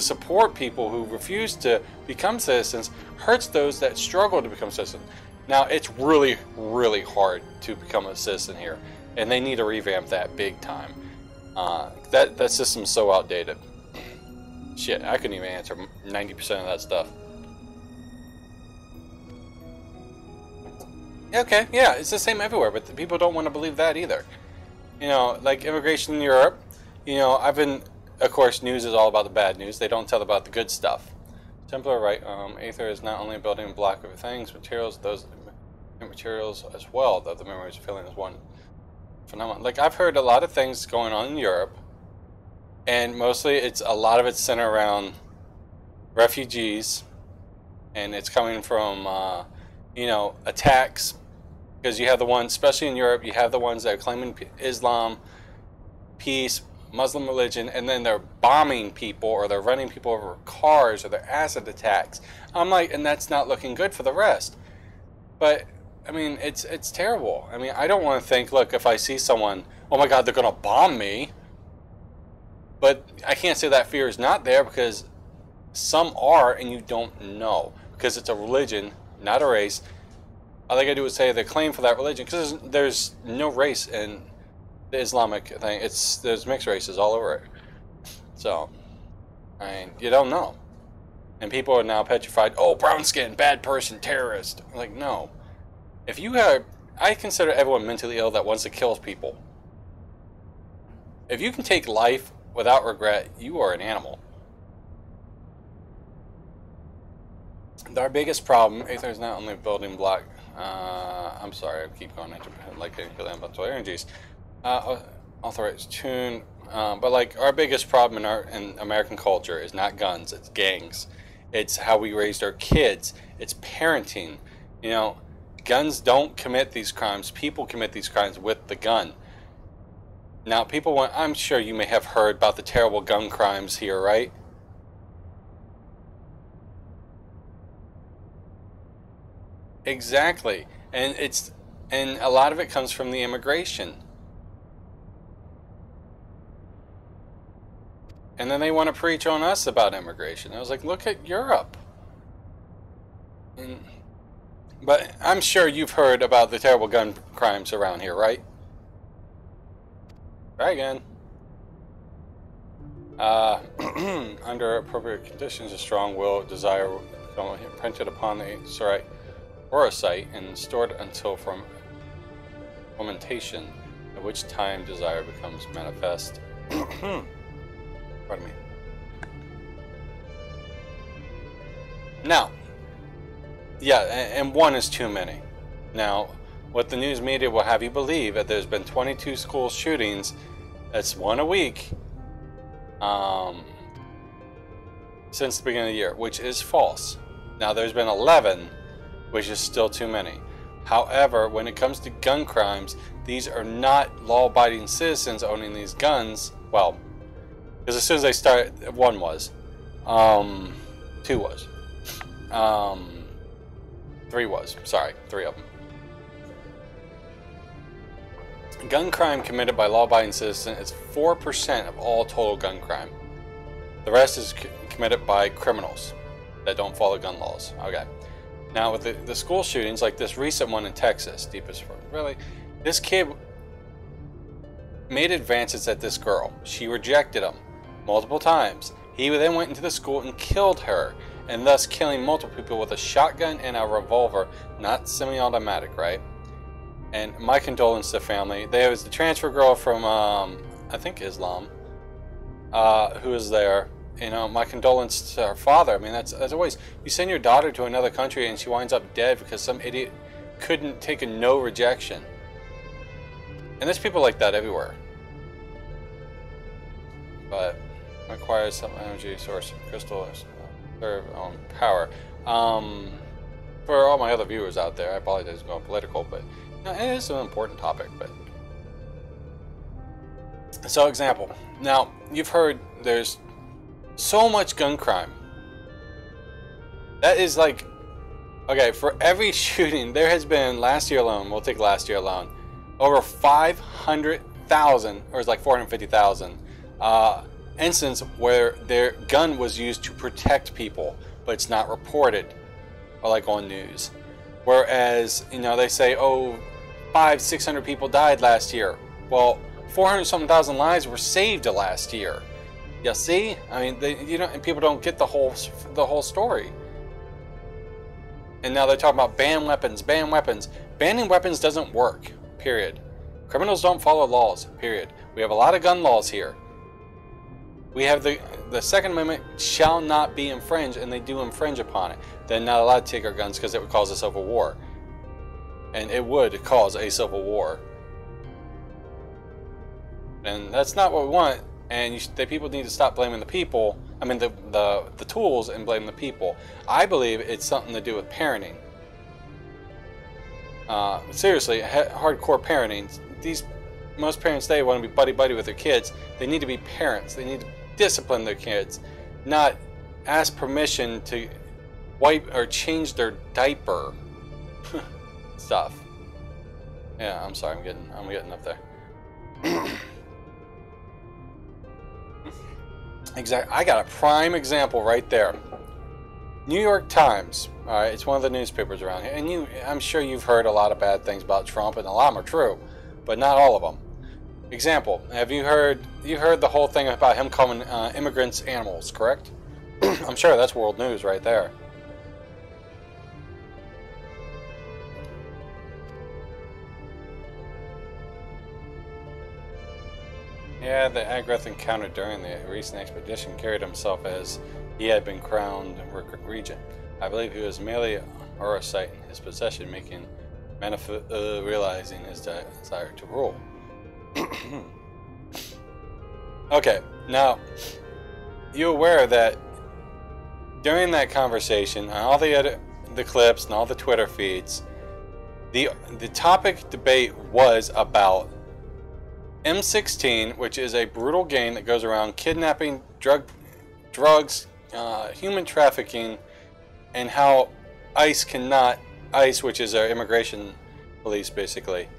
support people who refuse to become citizens hurts those that struggle to become citizens. Now, it's really, really hard to become a citizen here, and they need to revamp that big time. That system's so outdated. Shit, I couldn't even answer 90% of that stuff. Okay, yeah, it's the same everywhere, but the people don't want to believe that either. You know, like immigration in Europe, you know, of course, news is all about the bad news. They don't tell about the good stuff. Simpler, right? Aether is not only a building block of things, materials, those materials as well, that the memories feeling is one phenomenon. Like, I've heard a lot of things going on in Europe, and mostly a lot of it's centered around refugees, and it's coming from, you know, attacks, because you have the ones, especially in Europe, you have the ones that are claiming Islam, peace, Muslim religion, and then they're bombing people, or they're running people over cars, or they're acid attacks. I'm like, and that's not looking good for the rest. But I mean, it's terrible. I mean, I don't want to think, look, if I see someone, oh my God, they're gonna bomb me. But I can't say that fear is not there, because some are, and you don't know, because it's a religion, not a race. All they gotta do is say they claim for that religion, because there's no race in the Islamic thing. There's mixed races all over it. So, I mean, you don't know. And people are now petrified. Oh, brown skin, bad person, terrorist. I'm like, no. If you have, I consider everyone mentally ill that wants to kill people. If you can take life without regret, you are an animal. Our biggest problem, Aether is not only a building block. I'm sorry, I keep going into like elemental energies. Authorized tune, but like our biggest problem in American culture is not guns, it's gangs. It's how we raised our kids. It's parenting. You know, guns don't commit these crimes. People commit these crimes with the gun. Now, people want, I'm sure you may have heard about the terrible gun crimes here, right? Exactly. And a lot of it comes from the immigration. And then they want to preach on us about immigration. I was like, look at Europe. But I'm sure you've heard about the terrible gun crimes around here, right? Try again. Under appropriate conditions, a strong will, desire, printed upon the site and stored until from fermentation, at which time desire becomes manifest. Pardon me. Now, yeah, and one is too many. Now, what the news media will have you believe that there's been 22 school shootings, that's one a week, since the beginning of the year, which is false. Now, there's been 11, which is still too many. However, when it comes to gun crimes, these are not law-abiding citizens owning these guns. Well, because as soon as they started, one was, two was, three was, sorry, three of them. Gun crime committed by law-abiding citizens is 4% of all total gun crime. The rest is committed by criminals that don't follow gun laws. Okay. Now with the school shootings, like this recent one in Texas, deepest really, this kid made advances at this girl. She rejected him multiple times. He then went into the school and killed her, and thus killing multiple people with a shotgun and a revolver, not semi-automatic, right? And my condolences to the family. There was the transfer girl from, I think Islam, who was there. You know, my condolences to her father. I mean, that's always, you send your daughter to another country and she winds up dead because some idiot couldn't take a no rejection. And there's people like that everywhere. But requires some energy source, crystal, serve power. For all my other viewers out there, I apologize for going political, but you know, it is an important topic. But so, example. Now, you've heard there's so much gun crime. That is like, okay, for every shooting, there has been, last year alone, we'll take last year alone, over 500,000, or it's like 450,000, instances where their gun was used to protect people, but it's not reported, or like on news. Whereas, you know, they say, oh, 500-600 people died last year. Well, 400-something thousand lives were saved last year. You see? I mean, and people don't get the whole story. And now they're talking about ban weapons, ban weapons. Banning weapons doesn't work, period. Criminals don't follow laws, period. We have a lot of gun laws here. We have the Second Amendment shall not be infringed, and they do infringe upon it. They're not allowed to take our guns because it would cause a civil war. And it would cause a civil war. And that's not what we want. And the people need to stop blaming the people. I mean, the tools, and blame the people. I believe it's something to do with parenting. Seriously, hardcore parenting. Most parents today want to be buddy-buddy with their kids. They need to be parents. They need to discipline their kids, not ask permission to wipe or change their diaper. Stuff. Yeah, I'm sorry. I'm getting up there. Exactly. I got a prime example right there. New York Times. All right, it's one of the newspapers around here, and I'm sure you've heard a lot of bad things about Trump, and a lot of them are true, but not all of them. Example, have you heard the whole thing about him calling immigrants animals, correct? I'm sure that's world news right there. Yeah, the Agrath encounter during the recent expedition carried himself as he had been crowned regent. I believe he was merely a parasite in his possession, making realizing his desire to rule. Okay, now, you aware that during that conversation, and all the clips and all the Twitter feeds, the topic debate was about M16, which is a brutal game that goes around kidnapping, drugs, human trafficking, and how ICE, which is our immigration police basically,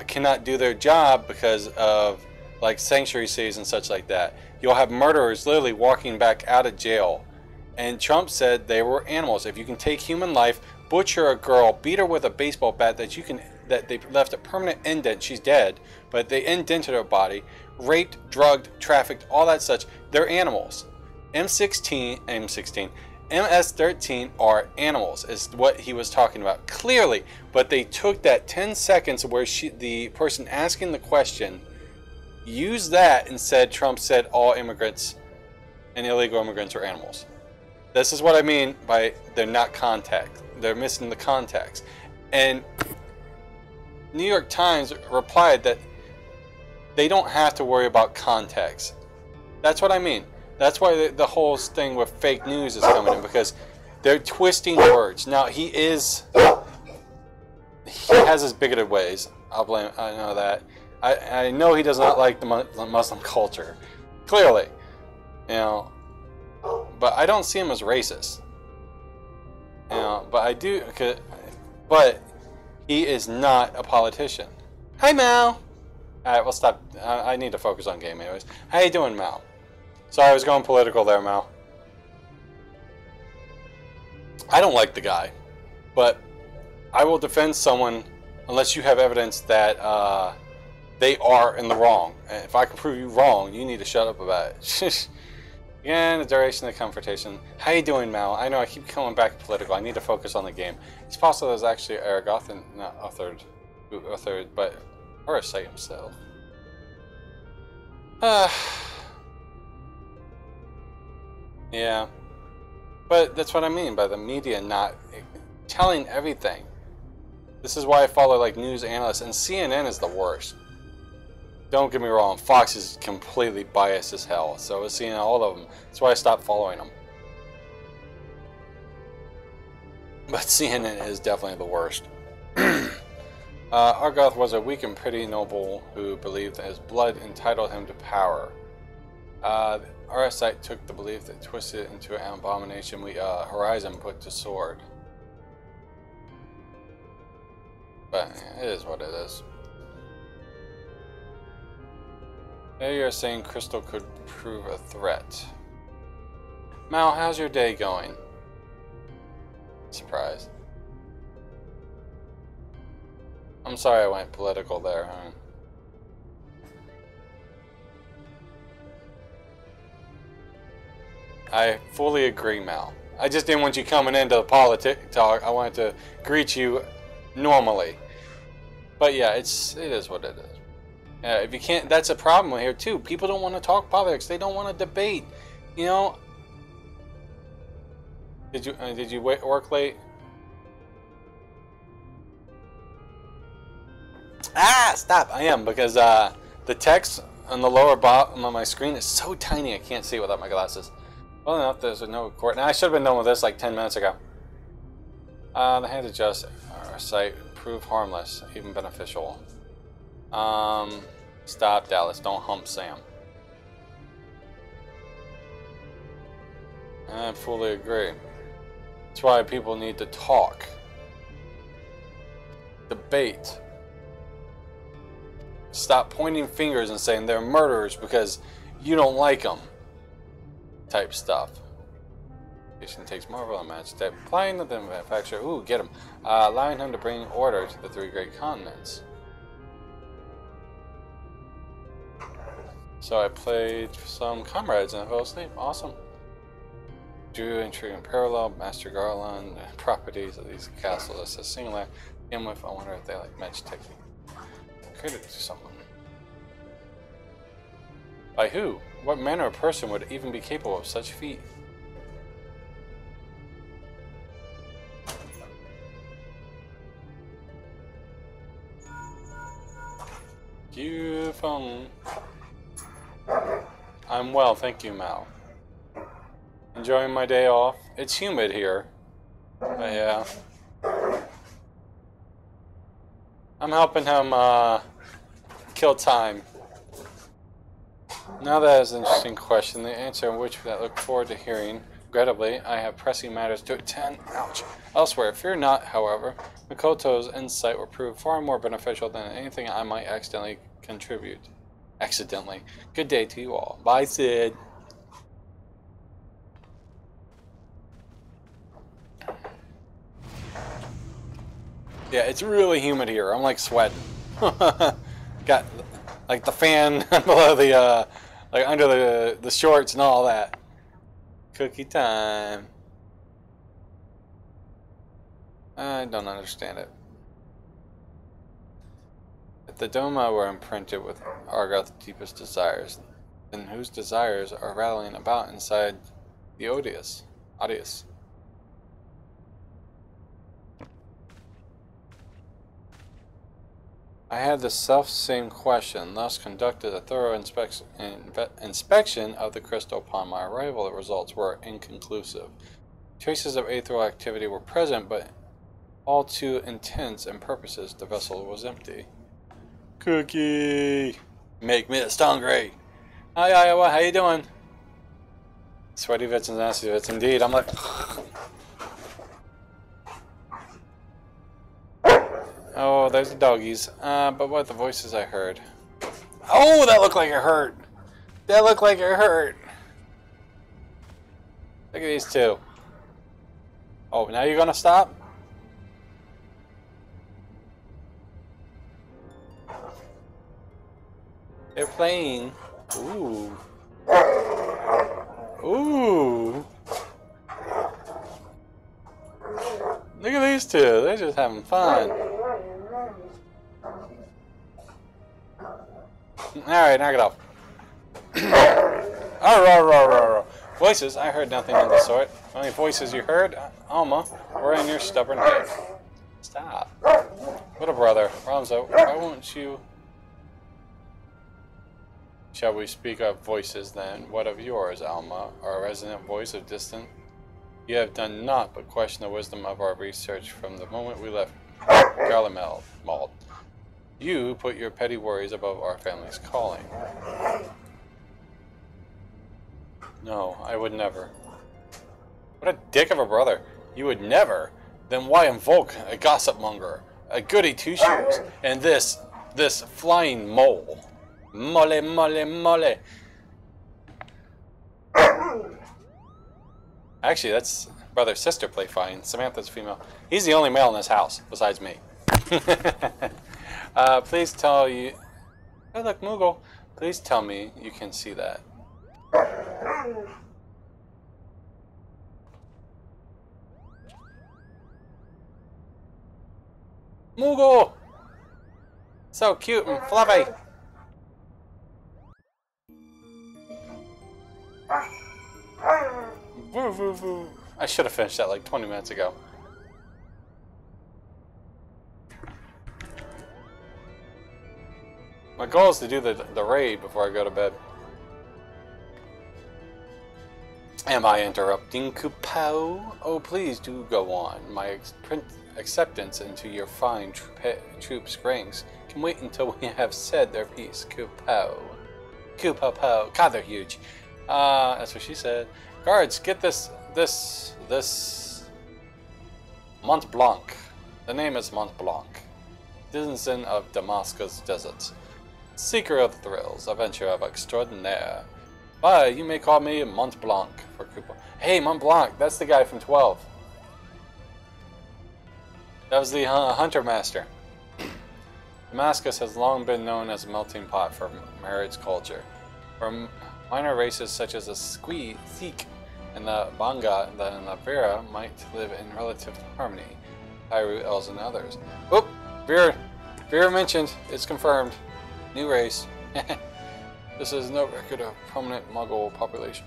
cannot do their job because of like sanctuary cities and such like that. You'll have murderers literally walking back out of jail, and Trump said they were animals. If you can take human life, butcher a girl, beat her with a baseball bat that they left a permanent indent, she's dead, but they indented her body, raped, drugged, trafficked, all that such, they're animals. MS-13 are animals, is what he was talking about, clearly. But they took that 10 seconds where the person asking the question used that and said Trump said all immigrants and illegal immigrants are animals. This is what I mean by they're not context. They're missing the context. And New York Times replied that they don't have to worry about context. That's what I mean. That's why the whole thing with fake news is coming in, because they're twisting words. Now he has his bigoted ways. I know that. I know he does not like the Muslim culture, clearly, you know. But I don't see him as racist, you know. But I do. But he is not a politician. Hi, Mal. All right, we'll stop. I need to focus on game, anyways. How you doing, Mal? Sorry, I was going political there, Mal. I don't like the guy, but I will defend someone unless you have evidence that they are in the wrong. And if I can prove you wrong, you need to shut up about it. Again, the duration of the confrontation. How you doing, Mal? I know I keep coming back to political. I need to focus on the game. It's possible there's actually Aragothan, not authored, but Parasite himself. Yeah, but that's what I mean by the media not telling everything. This is why I follow like news analysts, and CNN is the worst. Don't get me wrong, Fox is completely biased as hell, so is CNN, all of them. That's why I stopped following them. But CNN is definitely the worst. Argoth was a weak and pretty noble who believed that his blood entitled him to power. Arasite took the belief that twisted it into an abomination Horizon put to sword. But it is what it is. Now you're saying Crystal could prove a threat. Mal, how's your day going? Surprise. I'm sorry I went political there, huh? I fully agree, Mal. I just didn't want you coming into the politics talk. I wanted to greet you normally. But yeah, it is what it is. If you can't, that's a problem here too. People don't want to talk politics. They don't want to debate. You know. Did you work late? Ah, stop! I am because the text on the lower bottom of my screen is so tiny I can't see without my glasses. Well enough, there's no record. Now I should have been done with this like 10 minutes ago. The hand adjust our site prove harmless, even beneficial. Stop, Dallas. Don't hump Sam. I fully agree. That's why people need to talk. Debate. Stop pointing fingers and saying they're murderers because you don't like them. Type stuff. Patient takes Marvel and match step. Applying the manufacturer. Ooh, get him. Allowing him to bring order to the 3 great continents. So I played some comrades and I fell asleep. Awesome. Drew entry in parallel. Master Garland. Properties of these castles. It says singular. Begin with. I wonder if they like match technique. Created to something. By who? What manner of person would even be capable of such feat? You phone. I'm well, thank you, Mal. Enjoying my day off. It's humid here. But yeah. I'm helping him kill time. Now that is an interesting question. The answer in which I look forward to hearing. Regrettably, I have pressing matters to attend. Ouch. Elsewhere, fear not, however. Makoto's insight will prove far more beneficial than anything I might accidentally contribute. Accidentally. Good day to you all. Bye, Sid. Yeah, it's really humid here. I'm like sweating. Got like the fan below the like under the shorts and all that. Cookie time. I don't understand it. If the Doma were imprinted with Argoth's deepest desires, then whose desires are rattling about inside the Odious? I had the self-same question, thus conducted a thorough inspection of the crystal upon my arrival. The results were inconclusive. Traces of aetherial activity were present, but all to intents and purposes the vessel was empty. Cookie! Make me hungry! Hi Iowa, how you doing? Sweaty bits and nasty bits indeed. I'm like... Oh, there's the doggies. But what the voices I heard? Oh, that looked like it hurt. That looked like it hurt. Look at these two. Oh, now you're gonna stop? They're playing. Ooh. Ooh. Look at these two. They're just having fun. Alright, knock it off. Voices? I heard nothing of the sort. The only voices you heard, Alma, were in your stubborn head. Stop. What a brother. Ramzo, why won't you... Shall we speak of voices then? What of yours, Alma? Our resonant voice of distant? You have done naught but question the wisdom of our research from the moment we left Garlemald. You put your petty worries above our family's calling. No, I would never. What a dick of a brother. You would never? Then why invoke a gossip monger, a goody two-shoes, and this flying mole? Mole, mole, mole. Actually, that's brother-sister play fine. Samantha's female. He's the only male in this house, besides me. Please tell you... Oh, look, Moogle. Please tell me you can see that. Moogle! So cute and fluffy. Woo, woo, woo. I should have finished that like 20 minutes ago. My goal is to do the raid before I go to bed. Am I interrupting, Kupo? Oh, please do go on. My acceptance into your fine troops' ranks can wait until we have said their piece, Kupo. Kupo. God, they're huge. That's what she said. Guards, get this Mont Blanc. The name is Mont Blanc. Denizen of Damascus deserts. Seeker of thrills, adventurer extraordinaire. Bye, you may call me Mont Blanc for Kupo. Hey, Mont Blanc, that's the guy from 12. That was the Hunter Master. Damascus has long been known as a melting pot for marriage culture, where minor races such as the Sikh and the Banga and the Navira might live in relative harmony. Tyru, Els, and others. Oop! Vera mentioned. It's confirmed. New race. This is no record of permanent Muggle population.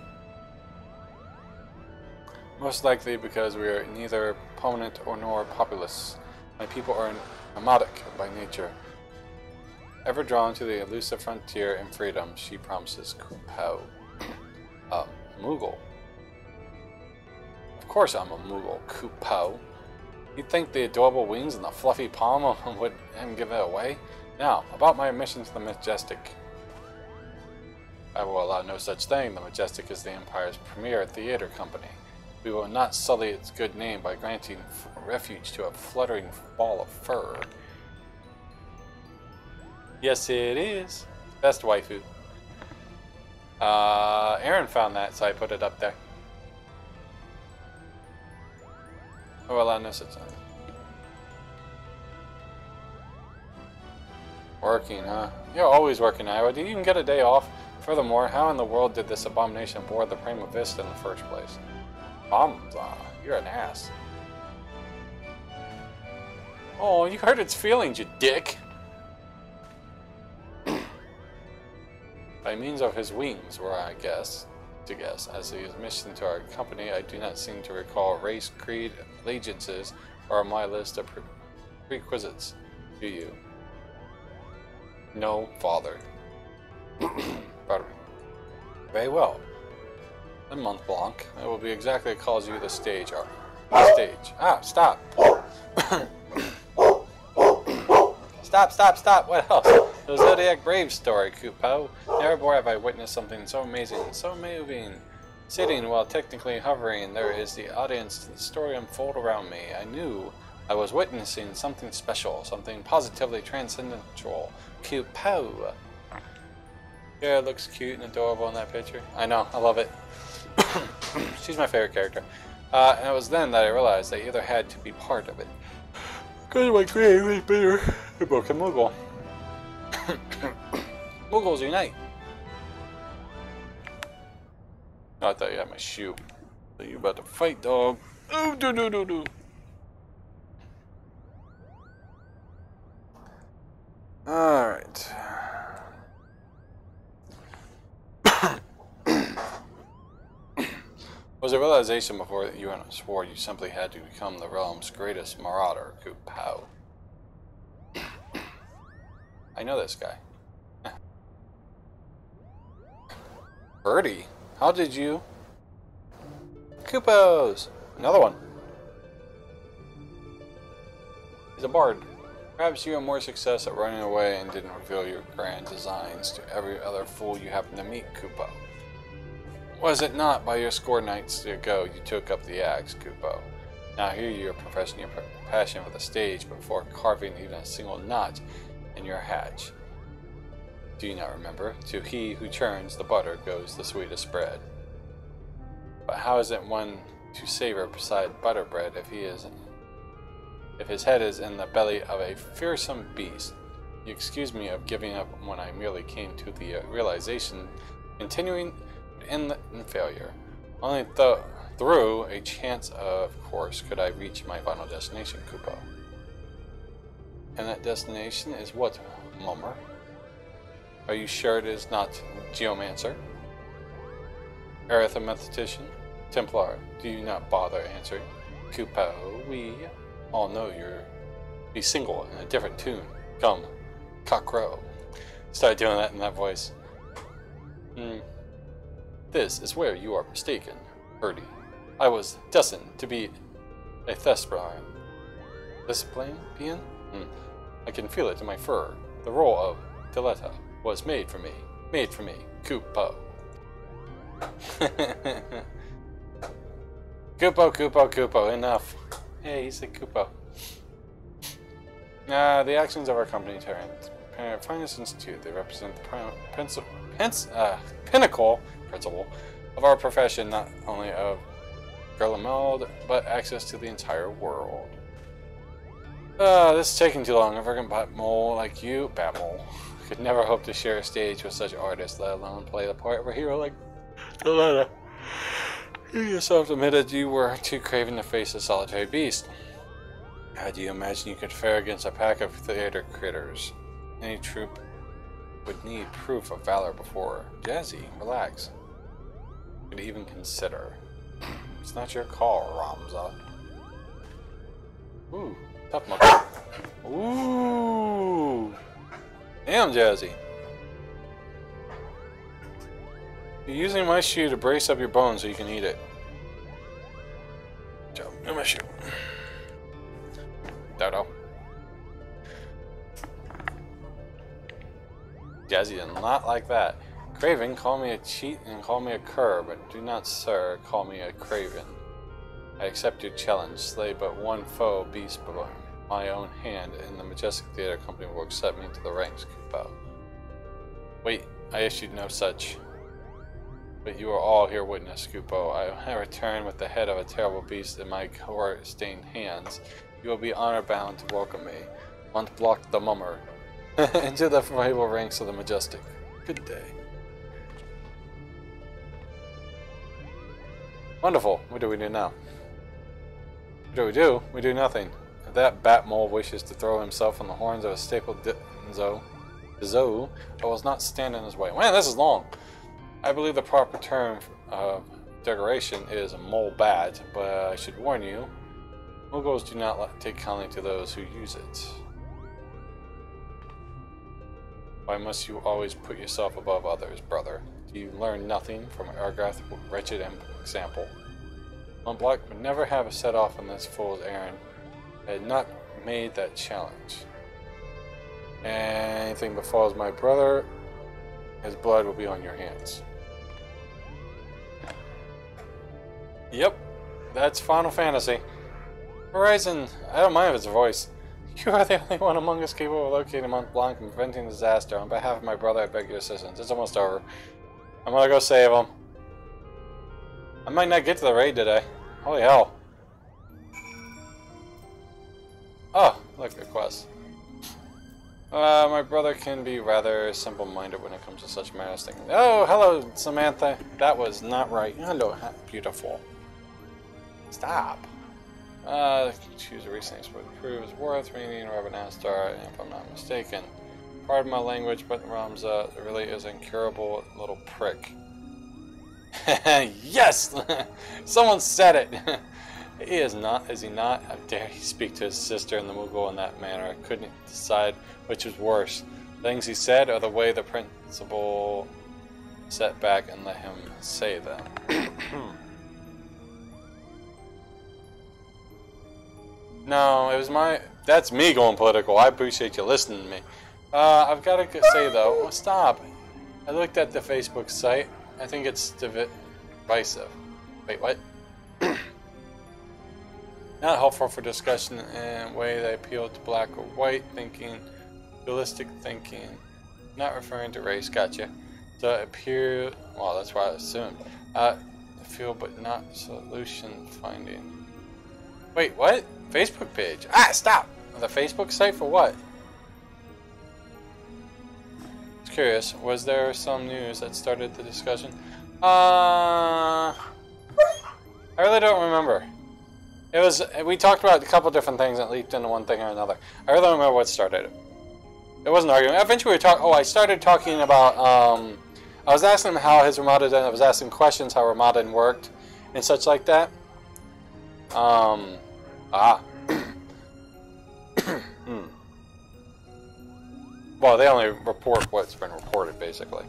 Most likely because we are neither permanent nor populous. My people are nomadic by nature. Ever drawn to the elusive frontier and freedom, she promises Kupo. Moogle. Of course I'm a Moogle, Kupo. You'd think the adorable wings and the fluffy palm would give it away? Now, about my mission to the Majestic. I will allow no such thing. The Majestic is the Empire's premier theater company. We will not sully its good name by granting refuge to a fluttering ball of fur. Yes, it is. Best waifu. Aaron found that, so I put it up there. Oh, well, I know such thing. Working, huh? You're always working, Iowa. Do you even get a day off? Furthermore, how in the world did this abomination board the Prima Vista in the first place? You're an ass. Oh, you hurt its feelings, you dick! By means of his wings, were I guess, as he is mission to our company, I do not seem to recall race, creed, allegiances, or my list of prerequisites. Do you? No, father. Pardon me. Very well. Then Mont Blanc, it will be exactly as calls you the stage. Ah, stop. Stop. What else? The Zodiac Brave story, Kupo. Never before have I witnessed something so amazing, so moving. Sitting while technically hovering, there is the audience to the story unfold around me. I knew I was witnessing something special, something positively transcendental. Kupo. Yeah, it looks cute and adorable in that picture. I know, I love it. She's my favorite character. And it was then that I realized I either had to be part of it. Because my grave was bitter. The broken Moogle. Moogles unite. Oh, I thought you had my shoe. So you about to fight, dog. Oh, do. Alright. Was a realization before you swore you simply had to become the realm's greatest marauder, Kupo. I know this guy. Birdie, how did you? Kupos! Another one. He's a bard. Perhaps you had more success at running away and didn't reveal your grand designs to every other fool you happened to meet, Kupo. Was it not by your score nights ago you took up the axe, Kupo? Now here you are professing your passion for the stage before carving even a single knot in your hatch. Do you not remember? To he who churns the butter goes the sweetest bread. But how is it one to savor beside butter bread if his head is in the belly of a fearsome beast? You excuse me of giving up when I merely came to the realization, continuing in failure. Only through a chance, of course, could I reach my final destination, Kupo. And that destination is what, Mummer? Are you sure it is not Geomancer? Arithmetician, Templar, do you not bother answering? Kupo, we all know you're be single in a different tune. Come, cockrow. Start doing that in that voice. This is where you are mistaken, Birdie. I was destined to be a thespian. Thespian? I can feel it in my fur. The role of Diletta was made for me. Made for me, Kupo. Kupo, enough. Hey, he's a Kupo. The actions of our company, Finance Institute, they represent the pinnacle principle of our profession, not only of Gerlameld, but access to the entire world. This is taking too long. A freaking Batmole like you, Batmole, could never hope to share a stage with such artists, let alone play the part of a hero like Diletta. You yourself admitted you were too craven to face a solitary beast. How do you imagine you could fare against a pack of theater critters? Any troop would need proof of valor before. Jazzy, relax. Could even consider. It's not your call, Ramza. Ooh, tough mucker. Ooh, damn, Jazzy. You're using my shoe to brace up your bones so you can eat it. Good job. In my shoe. Dodo. Jazzy did not like that. Craven, call me a cheat and call me a cur, but do not, sir, call me a craven. I accept your challenge. Slay but one foe beast by my own hand, and the Majestic Theater Company will accept me to the ranks, Kupo. Wait, I issued no such. But you are all here witness, Kupo. I return with the head of a terrible beast in my gore-stained hands. You will be honor-bound to welcome me. Montblock the Mummer. Into the rival ranks of the Majestic. Good day. Wonderful. What do we do now? What do we do? We do nothing. If that Batmole wishes to throw himself on the horns of a staple Zo, I will not stand in his way. Man, this is long. I believe the proper term of decoration is a mole bat, but I should warn you, Muggles do not take kindly to those who use it. Why must you always put yourself above others, brother? Do you learn nothing from Argath's wretched example? Montblanc would never have set off on this fool's errand had not made that challenge. Anything befalls my brother, his blood will be on your hands. Yep, that's Final Fantasy. Horizon, I don't mind if it's a voice. You are the only one among us capable of locating Mont Blanc and preventing disaster. On behalf of my brother, I beg your assistance. It's almost over. I'm gonna go save him. I might not get to the raid today. Holy hell. Oh, look, a quest. My brother can be rather simple-minded when it comes to such matters. Oh, hello, Samantha. That was not right. Hello, beautiful. Stop. Choose a recent exploit to prove his worth. Reading Robin Astar, if I'm not mistaken. Pardon my language, but Ramza really is an incurable little prick. Yes! Someone said it! He is not, is he not? How dare he speak to his sister in the Moogle in that manner? I couldn't decide which was worse. The things he said or the way the principal sat back and let him say them. No, it was my... That's me going political. I appreciate you listening to me. I've got to say, though... Oh, stop. I looked at the Facebook site. I think it's divisive. Wait, what? Not helpful for discussion in a way that appealed to black or white thinking, dualistic thinking, not referring to race, gotcha. So appear, well, that's what I assumed. Feel but not solution finding. Wait, what? Facebook page? Ah, stop! The Facebook site for what? Just curious, was there some news that started the discussion? I really don't remember. It was, we talked about a couple different things that leaped into one thing or another. I really don't remember what started it. It wasn't arguing. Eventually we were talking, I started talking about, I was asking him how his Ramadan, I was asking questions how Ramadan worked and such like that. Well, they only report what's been reported, basically.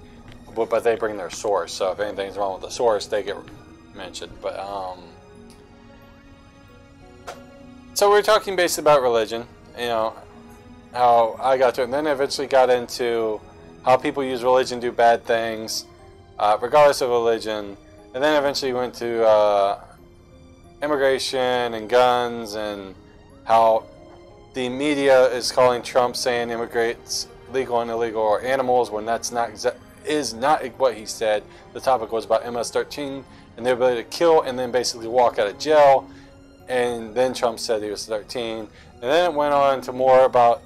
But they bring their source, so if anything's wrong with the source, they get mentioned. But, so we were talking basically about religion, you know, how I got to it, and then eventually got into how people use religion to do bad things, regardless of religion, and then eventually went to immigration and guns, and how the media is calling Trump saying immigrants legal and illegal are animals when that's not is not what he said. The topic was about MS-13 and their ability to kill and then basically walk out of jail. And then Trump said he was 13. And then it went on to more about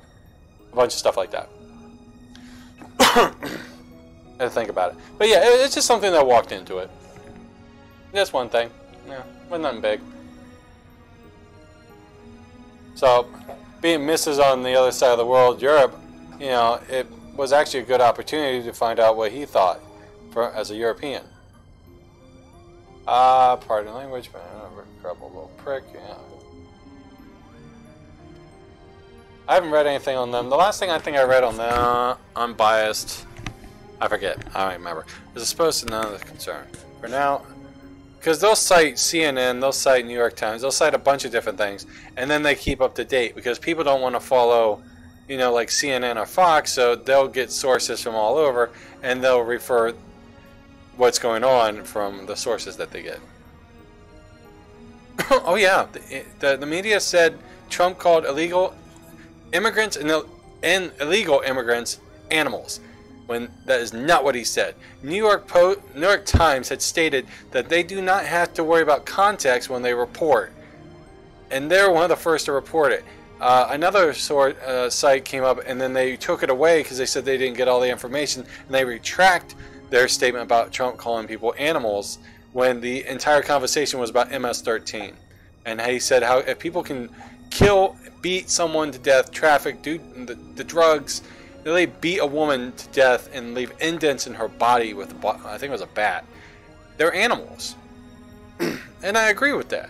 a bunch of stuff like that. I had to think about it. But yeah, it's just something that walked into it. That's one thing. Yeah, but nothing big. So, being Mrs. on the other side of the world, Europe, you know, it was actually a good opportunity to find out what he thought as a European. Pardon the language, but I'm a crumble little prick, yeah. I haven't read anything on them. The last thing I think I read on them, unbiased, I forget, I don't remember. Is it supposed to none of the concern? For now, because they'll cite CNN, they'll cite New York Times, they'll cite a bunch of different things, and then they keep up to date because people don't want to follow, you know, like CNN or Fox, so they'll get sources from all over, and they'll refer what's going on from the sources that they get. Oh yeah, the media said Trump called illegal immigrants and illegal immigrants animals, when that is not what he said. New York Times had stated that they do not have to worry about context when they report, and they're one of the first to report it. Another site came up, and then they took it away because they said they didn't get all the information, and they retract their statement about Trump calling people animals when the entire conversation was about MS-13. And he said how if people can kill, beat someone to death, traffic, do the drugs, they beat a woman to death and leave indents in her body with, I think it was a bat, they're animals. And I agree with that.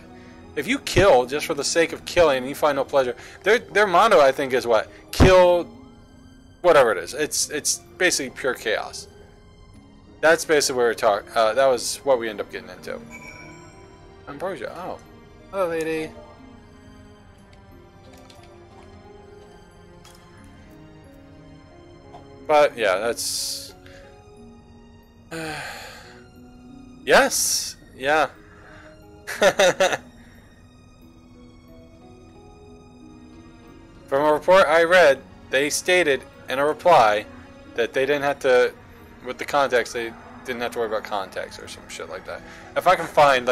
If you kill just for the sake of killing and you find no pleasure, their motto, I think, is what? Kill whatever it is. It's basically pure chaos. That's basically where we're talking. That was what we end up getting into. Ambrosia. Oh. Hello, lady. But, yeah, that's... yes! Yeah. From a report I read, they stated in a reply that they didn't have to, with the context, they didn't have to worry about context or some shit like that. If I can find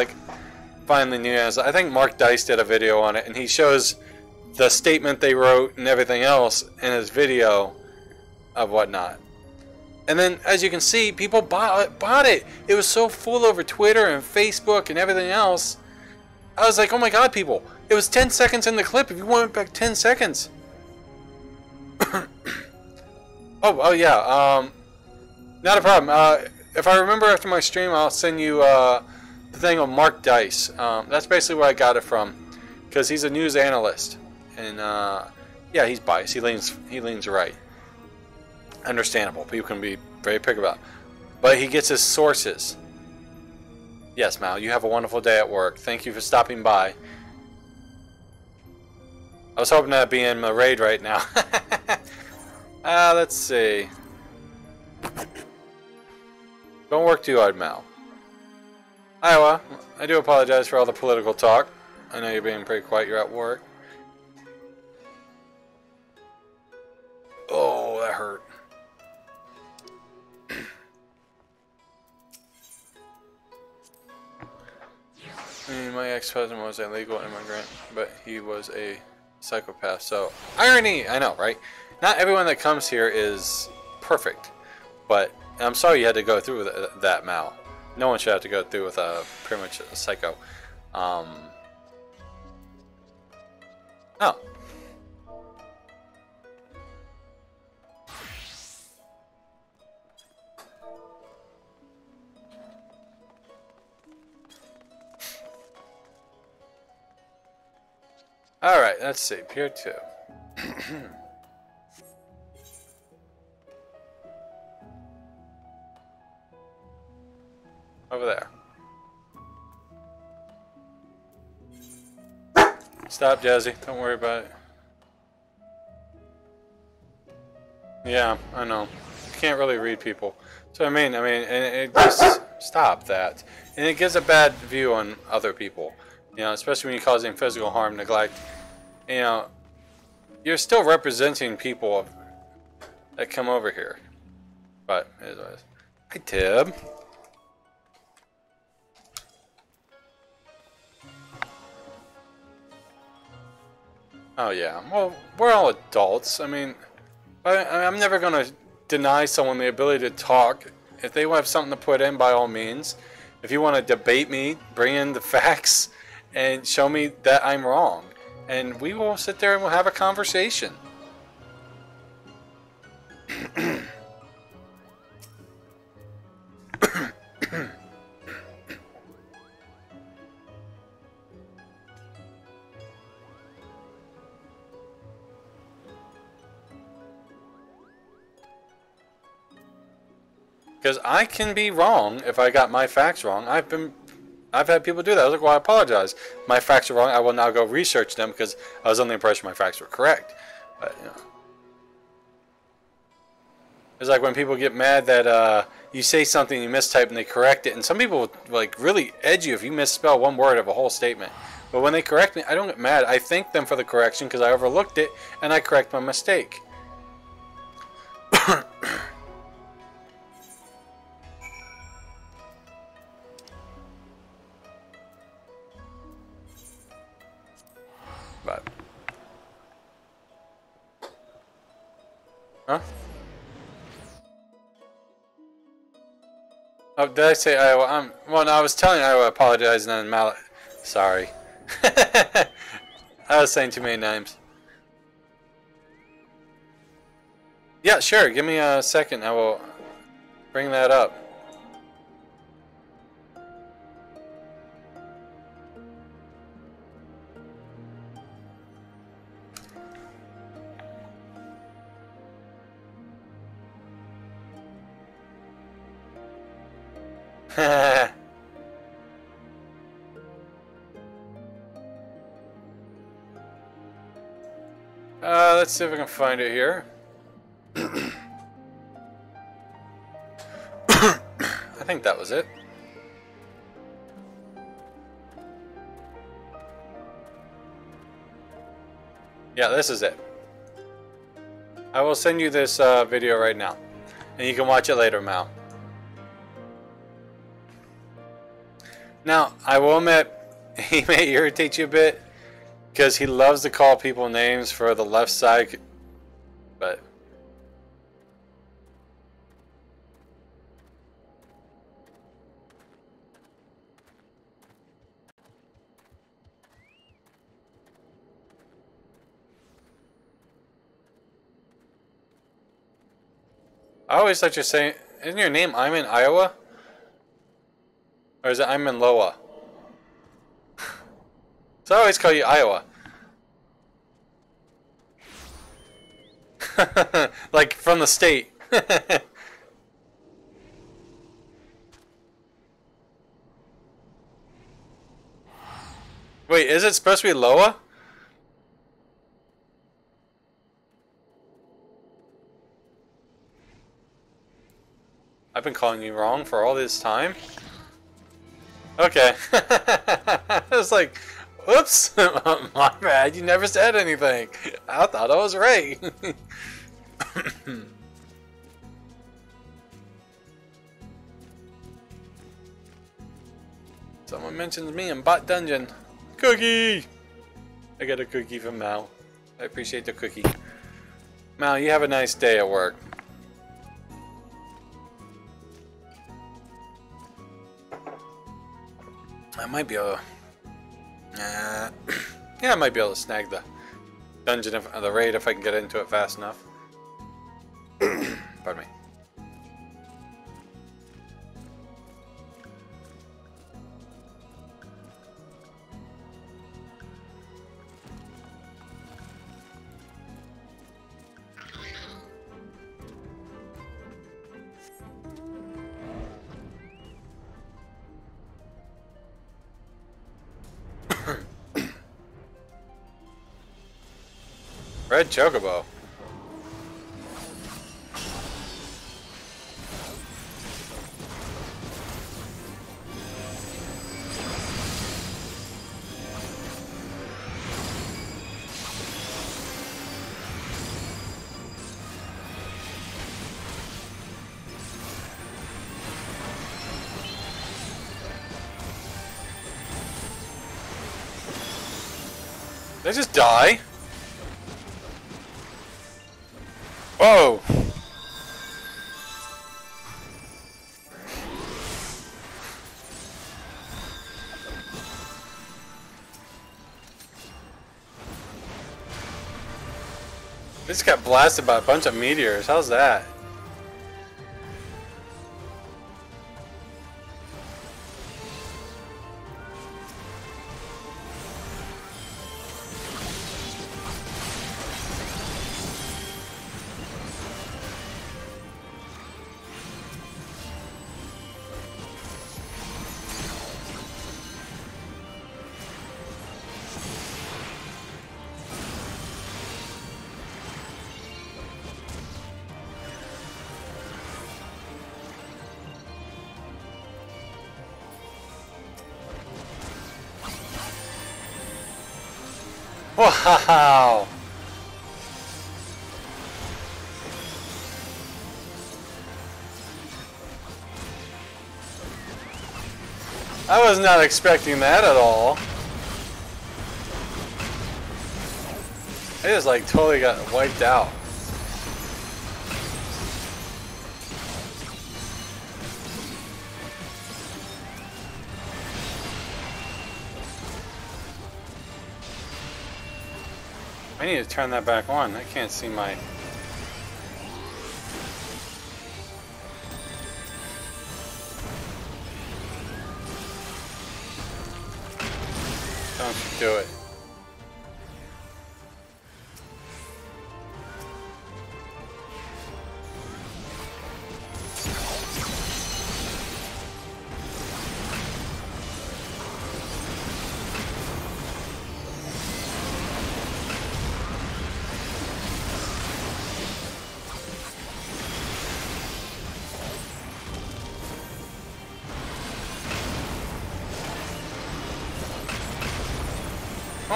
the news, I think Mark Dice did a video on it, and he shows the statement they wrote and everything else in his video of whatnot. And then, as you can see, people bought it. It was so full over Twitter and Facebook and everything else. I was like, oh my god, people. It was 10 seconds in the clip. If you went back 10 seconds. oh yeah. Not a problem. If I remember after my stream, I'll send you the thing on Mark Dice. That's basically where I got it from. Because he's a news analyst. And, yeah, he's biased. He leans right. Understandable. People can be very picky about it. But he gets his sources. Yes, Mal, you have a wonderful day at work. Thank you for stopping by. I was hoping to be in the raid right now. Let's see. Don't work too hard, Mal. Iowa, I do apologize for all the political talk. I know you're being pretty quiet. You're at work. Oh, that hurt. My ex-husband was a legal immigrant, but he was a psychopath. So, irony! I know, right? Not everyone that comes here is perfect. But I'm sorry you had to go through with that, Mal. No one should have to go through with pretty much a psycho. Oh. Alright, let's see. Pier 2. Over there. Stop, Jazzy. Don't worry about it. Yeah, I know. You can't really read people. So and it just stop that. And it gives a bad view on other people. You know, especially when you're causing physical harm, neglect. You know, you're still representing people that come over here. But, anyways. Hi, Tib. Oh, yeah. Well, we're all adults. I mean, I'm never going to deny someone the ability to talk. If they have something to put in, by all means. If you want to debate me, bring in the facts and show me that I'm wrong. And we will sit there and we'll have a conversation. Because I can be wrong if I got my facts wrong. I've had people do that. I was like, well, I apologize. My facts are wrong. I will now go research them because I was under the impression my facts were correct. But, you know. It's like when people get mad that you say something, you mistype, and they correct it. And some people like really edge you if you misspell one word of a whole statement. But when they correct me, I don't get mad. I thank them for the correction because I overlooked it, and I correct my mistake. But, huh? Oh, did I say Iowa? Well, no, I was telling Iowa, apologize, and then sorry. I was saying too many names. Yeah, sure. Give me a second. I will bring that up. Let's see if I can find it here. I think that was it. Yeah, this is it. I will send you this video right now. And you can watch it later, Mal. Now, I will admit, he may irritate you a bit. Because he loves to call people names for the left side. But... I always thought you're saying... Isn't your name I'm in Iowa? Or is it I'm in Loa? So I always call you Iowa. Like from the state. Wait, is it supposed to be Loa? I've been calling you wrong for all this time. Okay. I was like, oops, my bad, you never said anything. I thought I was right. Someone mentions me in Bot Dungeon. Cookie! I got a cookie from Mal. I appreciate the cookie. Mal, you have a nice day at work. I might be able to... yeah, I might be able to snag the dungeon, the raid, if I can get into it fast enough. Pardon me. Red Chocobo. They just die? Whoa! They just got blasted by a bunch of meteors. How's that? Wow! I was not expecting that at all. I just like totally got wiped out. I need to turn that back on. I can't see my... Don't you do it.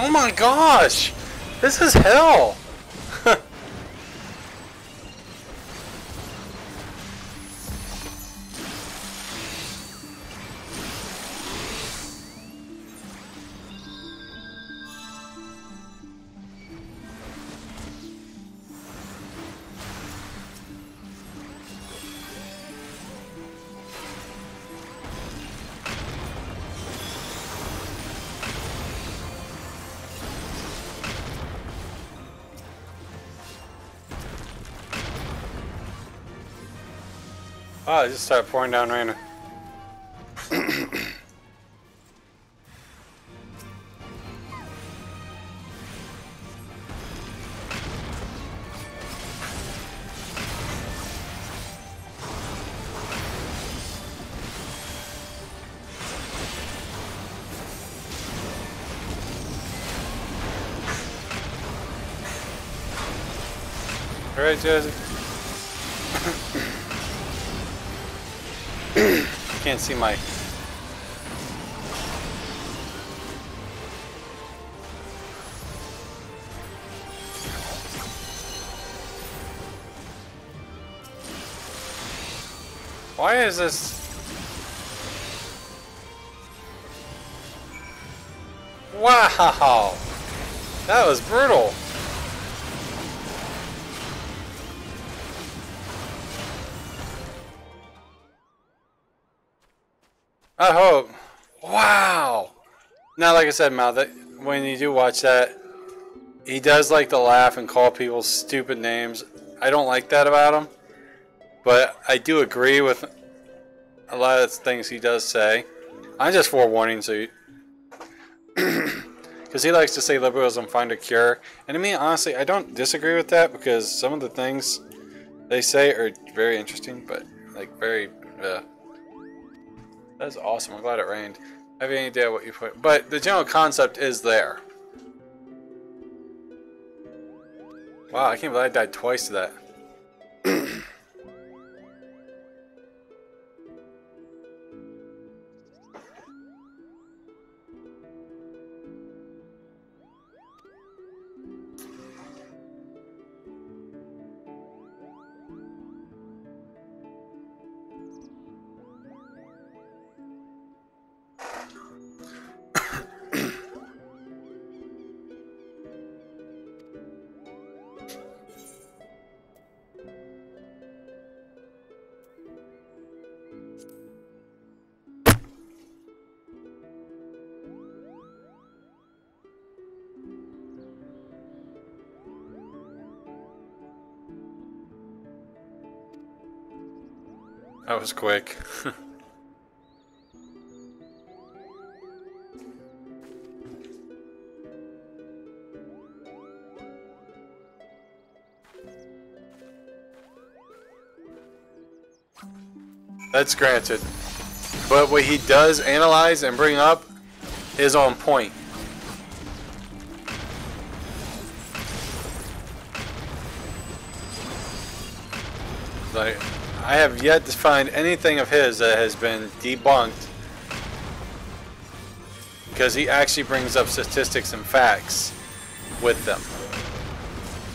Oh my gosh! This is hell! Oh, it just started pouring down rain. Alright, Jesse. Can't see my... Why is this... Wow! That was brutal! I hope. Wow! Now, like I said, Mal, that when you do watch that, he does like to laugh and call people stupid names. I don't like that about him, but I do agree with a lot of things he does say. I'm just forewarning, so because he likes to say liberalism find a cure, and I mean, honestly, I don't disagree with that because some of the things they say are very interesting, but like very. That's awesome. I'm glad it rained. I have any idea what you put, but the general concept is there. Wow, I can't believe I died twice to that. That was quick. That's granted. But what he does analyze and bring up is on point. Like, I have yet to find anything of his that has been debunked, because he actually brings up statistics and facts with them.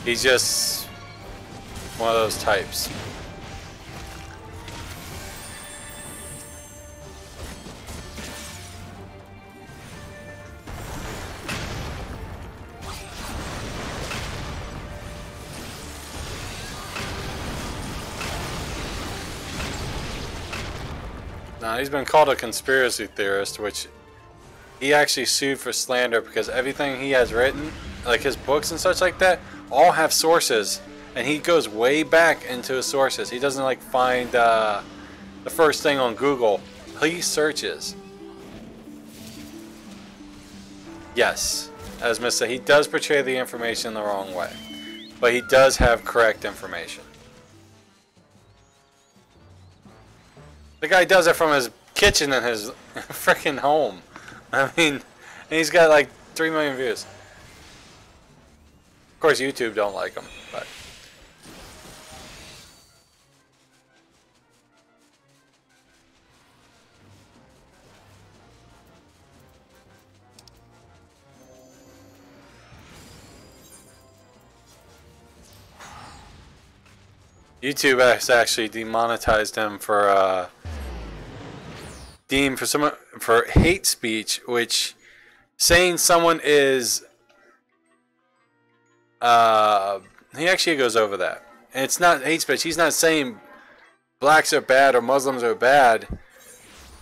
He's just one of those types. Now, he's been called a conspiracy theorist, which he actually sued for slander because everything he has written, like his books and such like that, all have sources, and he goes way back into his sources. He doesn't like find the first thing on Google. He searches. Yes, as Miss said, he does portray the information the wrong way, but he does have correct information. The guy does it from his kitchen in his freaking home. I mean, and he's got like 3 million views. Of course, YouTube don't like him, but YouTube has actually demonetized him for deemed for hate speech, which saying someone is he actually goes over that. And it's not hate speech. He's not saying blacks are bad or Muslims are bad,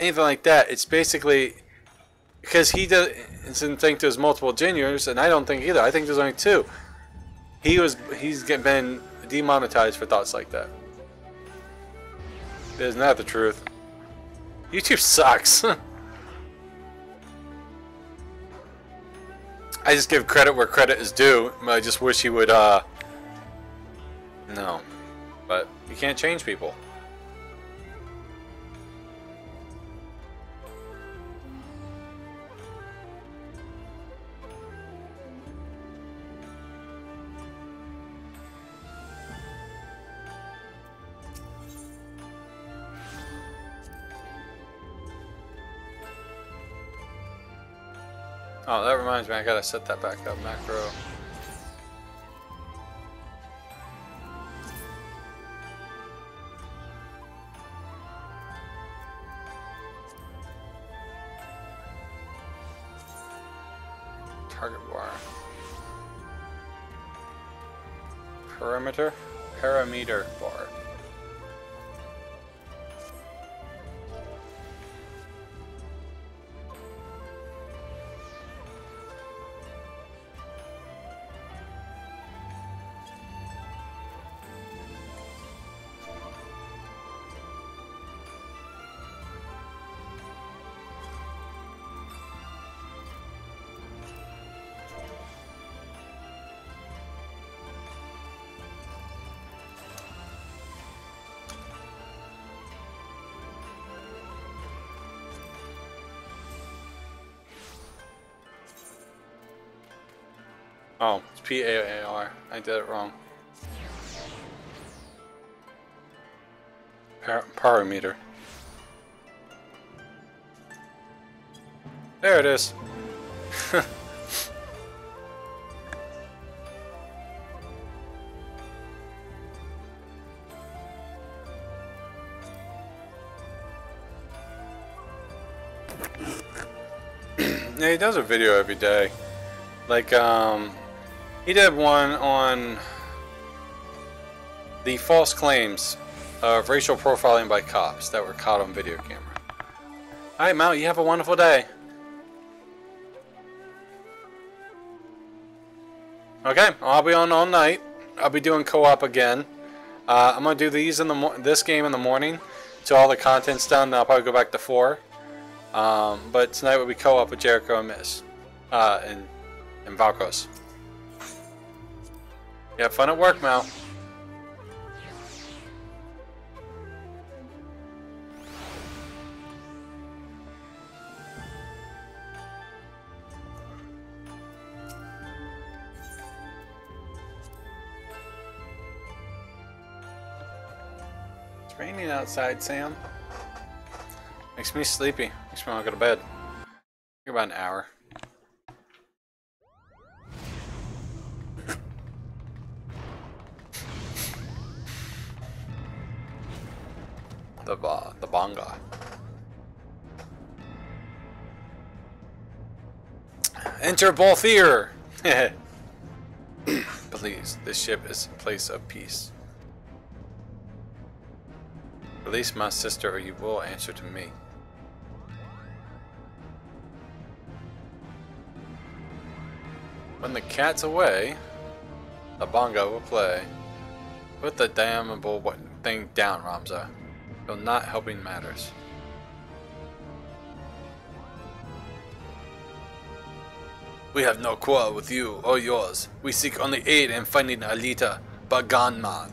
anything like that. It's basically because he doesn't think there's multiple genders, and I don't think either. I think there's only 2. He's been demonetized for thoughts like that. Isn't that the truth? YouTube sucks. I just give credit where credit is due. I just wish he would, no. But you can't change people. Oh, that reminds me, I gotta set that back up, macro. Target bar. Parameter bar. Oh, it's PAAR. I did it wrong. power meter. There it is. Yeah, he does a video every day. Like, he did one on the false claims of racial profiling by cops that were caught on video camera. Alright, Mal, you have a wonderful day. Okay, I'll be on all night. I'll be doing co-op again. I'm gonna do these in this game in the morning, till all the content's done. Then I'll probably go back to 4. But tonight will be co-op with Jericho and Miss, and Valkos. You have fun at work, Mal. It's raining outside, Sam. Makes me sleepy. Makes me want to go to bed. About an hour. The bonga. Enter Balthier! Please, this ship is a place of peace. Release my sister or you will answer to me. When the cat's away, the bongo will play. Put the damnable thing down, Ramza. You're not helping matters. We have no quarrel with you or yours. We seek only aid in finding Alita Baganman.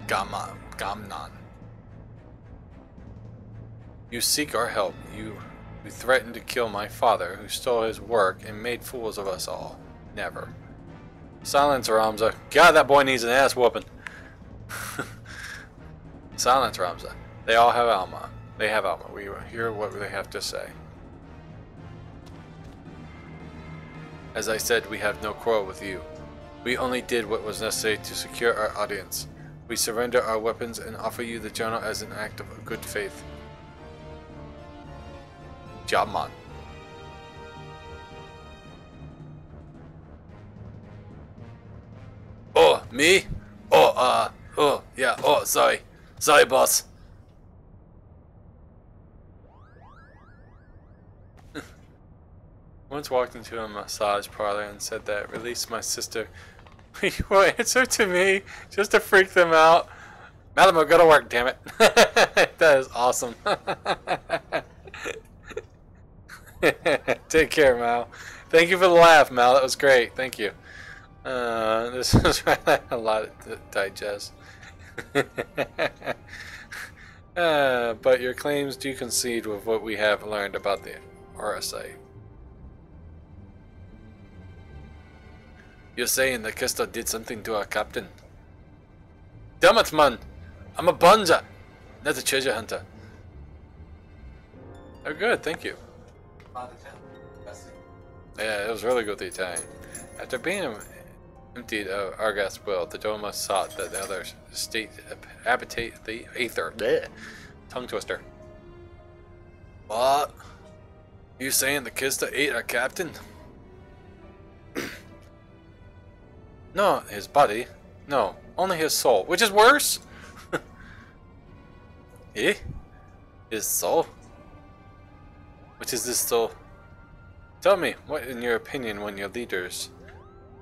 Gamnan. You seek our help. You threatened to kill my father, who stole his work and made fools of us all. Never. Silence, Ramza. God, that boy needs an ass whooping. Silence, Ramza. They all have Alma. They have Alma. We hear what they have to say. As I said, we have no quarrel with you. We only did what was necessary to secure our audience. We surrender our weapons and offer you the journal as an act of good faith. Jobman. Oh, me? Oh, yeah, oh, sorry. Sorry, boss. Once walked into a massage parlor and said that, release my sister. You will answer to me just to freak them out. Malamo, go to work, damn it. That is awesome. Take care, Mal. Thank you for the laugh, Mal. That was great. Thank you. This is a lot to digest. But your claims do concede with what we have learned about the RSA. You're saying the Kista did something to our captain? Damn it, man! I'm a banja, not a treasure hunter. Oh, good, thank you. Yeah, it was really good, the Italian. After being emptied of Argas' will, the Doma sought that the other state habitate the Aether. Blech. Tongue twister. What? You saying the Kista ate our captain? No, his body. No, only his soul, which is worse. Eh? His soul? Which is this soul? Tell me, what in your opinion when your leader's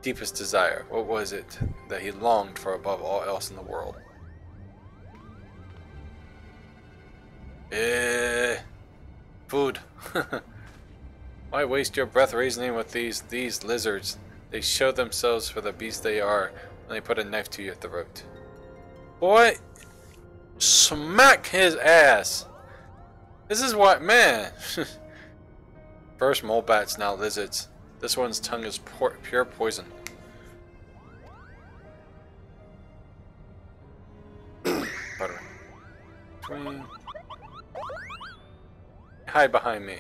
deepest desire, what was it that he longed for above all else in the world? Food. Why waste your breath reasoning with these lizards? They show themselves for the beast they are when they put a knife to your throat. Boy, smack his ass. This is what, man. First mole bats, now lizards. This one's tongue is pure poison. Butter. Come hide behind me.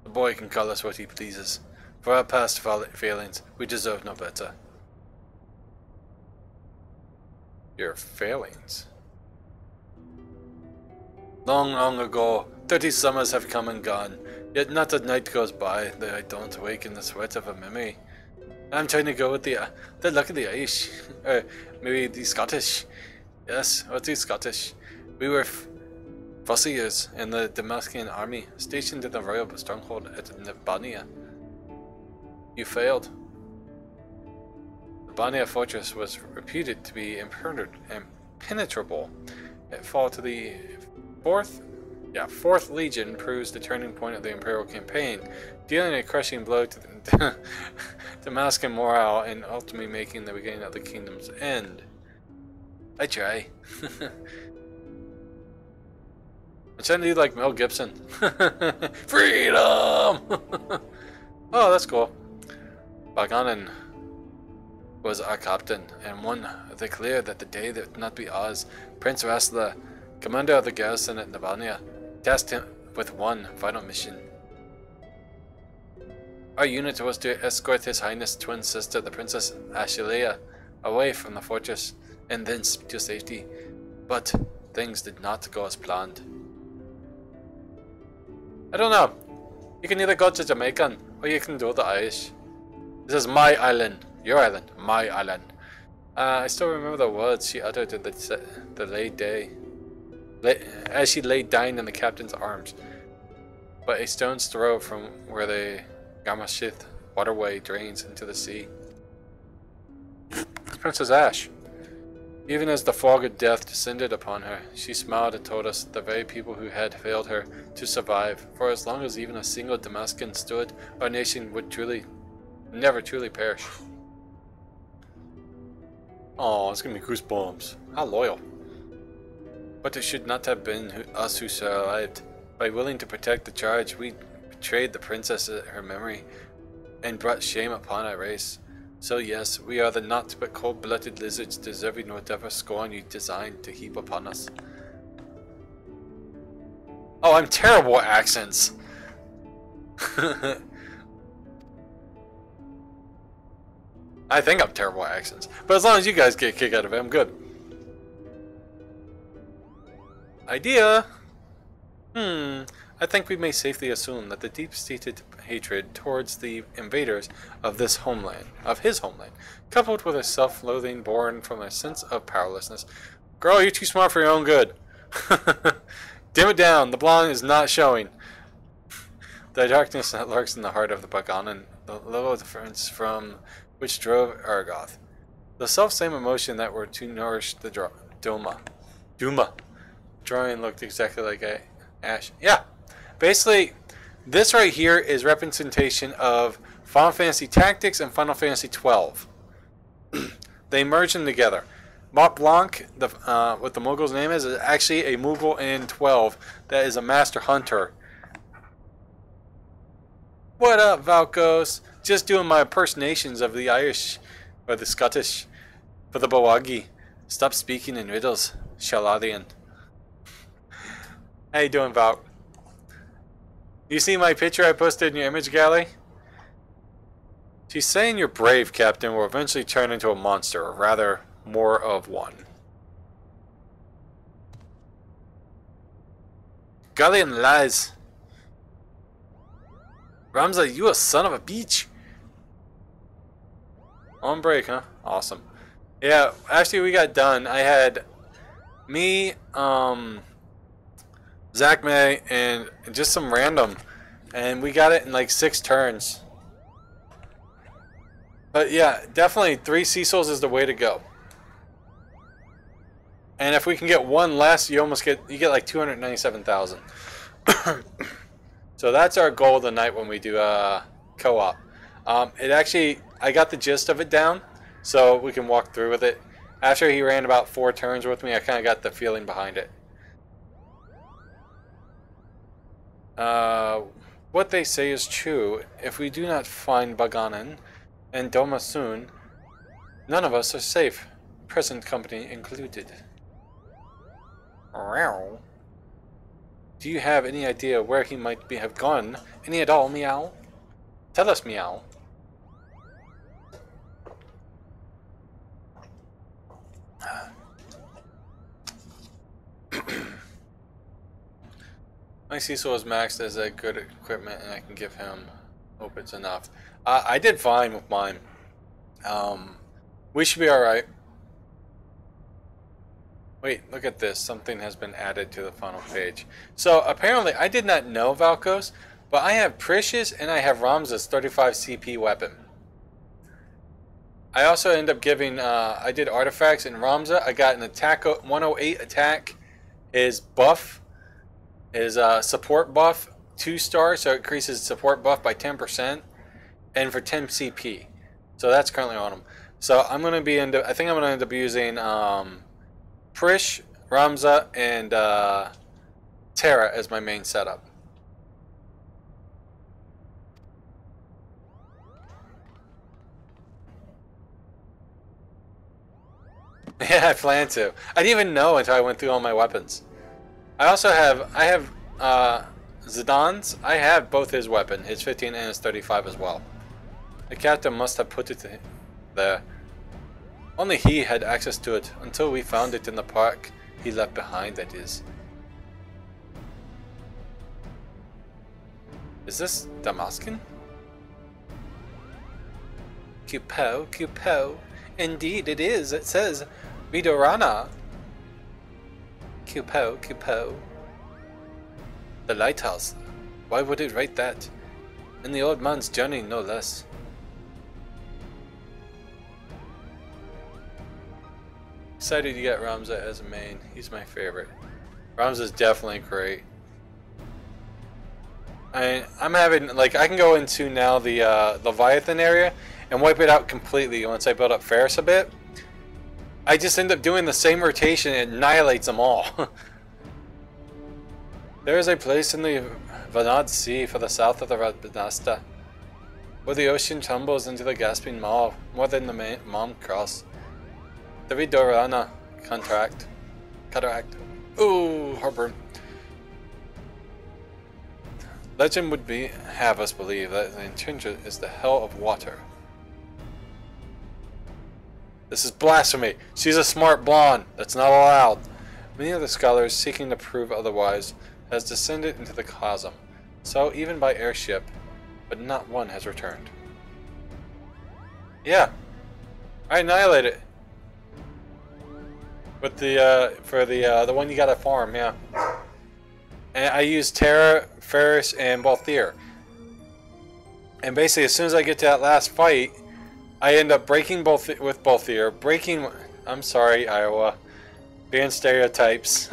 The boy can call us what he pleases. For our past failings, we deserve no better. Your failings? Long, long ago, 30 summers have come and gone, yet not a night goes by that I don't awake in the sweat of a memory. I'm trying to go with the luck of the Irish, or maybe the Scottish. Yes, or the Scottish. We were fusiliers in the Damascus army, stationed in the royal stronghold at Omnia. You failed. The Omnia fortress was reputed to be impenetrable. It fell to the Fourth Legion proves the turning point of the Imperial campaign, dealing a crushing blow to the Damascus morale and ultimately making the beginning of the kingdom's end. I try. I'm trying to do like Mel Gibson. Freedom! Oh, that's cool. Baganan was our captain, and one declared that the day that would not be ours. Prince Rasla, commander of the garrison at Nabania, tasked him with one final mission. Our unit was to escort His Highness' twin sister, the Princess Ashilea, away from the fortress and thence to safety, but things did not go as planned. I don't know. You can either go to Jamaican or you can do the Irish. This is my island. Your island. My island. I still remember the words she uttered in the late day. As she lay dying in the captain's arms. But a stone's throw from where the Gamashith waterway drains into the sea. Princess Ash. Even as the fog of death descended upon her, she smiled and told us the very people who had failed her to survive. For as long as even a single Damascus stood, our nation would never truly perish. Oh, it's gonna be goosebumps. How loyal. But it should not have been us who survived. By willing to protect the charge, we betrayed the princess at her memory and brought shame upon our race. So yes, we are the naught but cold-blooded lizards deserving whatever scorn you designed to heap upon us. Oh, I'm terrible at accents! I think I'm terrible at accents, but as long as you guys get a kick out of it, I'm good. Idea? I think we may safely assume that the deep-seated hatred towards the invaders of his homeland, coupled with a self-loathing born from a sense of powerlessness. Girl, you're too smart for your own good. Dim it down. The blonde is not showing. The darkness that lurks in the heart of the Baganan, the little difference from which drove Argoth. The self-same emotion that were to nourish the Duma. Drawing looked exactly like Ash. Yeah. Basically, this right here is representation of Final Fantasy Tactics and Final Fantasy 12. They merge them together. Mont Blanc, what the Moogle's name is actually a Moogle in 12 that is a master hunter. What up, Valkos? Just doing my impersonations of the Irish or the Scottish for the Bawagi. Stop speaking in riddles, Shaladian. How you doing, Valk? You see my picture I posted in your image gallery? She's saying your brave captain will eventually turn into a monster, or rather, more of one. Galleon lies. Ramza, you a son of a bitch. On break, huh? Awesome. Yeah, after we got done, I had me, Zach May, and just some random, and we got it in like 6 turns. But yeah, definitely 3 Cecils is the way to go. And if we can get one less, you get like 297,000. So that's our goal tonight when we do co-op. I got the gist of it down, so we can walk through with it. After he ran about 4 turns with me, I kind of got the feeling behind it. What they say is true. If we do not find Baganan and Doma soon, none of us are safe, present company included. Do you have any idea where he might have gone? Any at all, meow? Tell us, meow. My Cecil is maxed as a good equipment, and I can give him. Hope it's enough. I did fine with mine. We should be alright. Wait, look at this. Something has been added to the final page. So, apparently, I did not know Valkos, but I have Precious and I have Ramza's 35 CP weapon. I also end up giving, I did artifacts in Ramza. I got an attack, 108 attack. His buff, his support buff, 2-star, so it increases support buff by 10%, and for 10 CP. So that's currently on him. So I'm going to be I think I'm going to end up using Prish, Ramza, and Terra as my main setup. Yeah, I plan to. I didn't even know until I went through all my weapons. I have Zidane's. I have both his weapon, his 15 and his 35 as well. The captain must have put it there. Only he had access to it until we found it in the park he left behind, that is. Is this Damascus? Cupo, Cupo. Indeed it is. It says Vidorana. Cupo, Cupo. The lighthouse. Why would it write that? In the old man's journey, no less. Excited to get Ramza as a main. He's my favorite. Ramza's definitely great. I'm having, like, I can go into now the Leviathan area and wipe it out completely once I build up Ferris a bit. I just end up doing the same rotation and it annihilates them all. There is a place in the Vanad Sea for the south of the Radbanasta, where the ocean tumbles into the gasping maw more than the Mom Cross. The Vidorana cataract. Ooh, heartburn. Legend would have us believe that the Intrinsic is the hell of water. This is blasphemy. She's a smart blonde. That's not allowed. Many of the scholars seeking to prove otherwise has descended into the chasm. So even by airship, but not one has returned. Yeah, I annihilated it. With the for the one you gotta farm, yeah. And I use Terra, Ferris, and Balthier. And basically, as soon as I get to that last fight, I end up breaking with Balthier, I'm sorry, Iowa. Being stereotypes.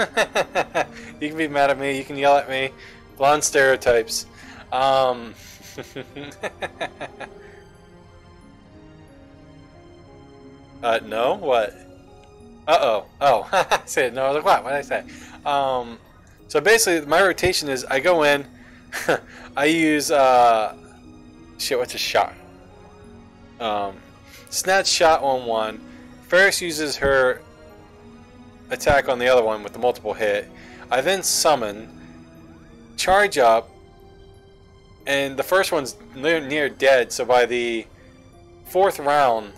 You can be mad at me, you can yell at me. Blonde stereotypes. No, what? Uh-oh. Oh, I said no, I was like, what? What did I say? So basically, my rotation is, I go in, I use, shit, what's a shot? Snatch shot on one. Ferris uses her attack on the other one with the multiple hit. I then summon, charge up, and the first one's near dead, so by the fourth round,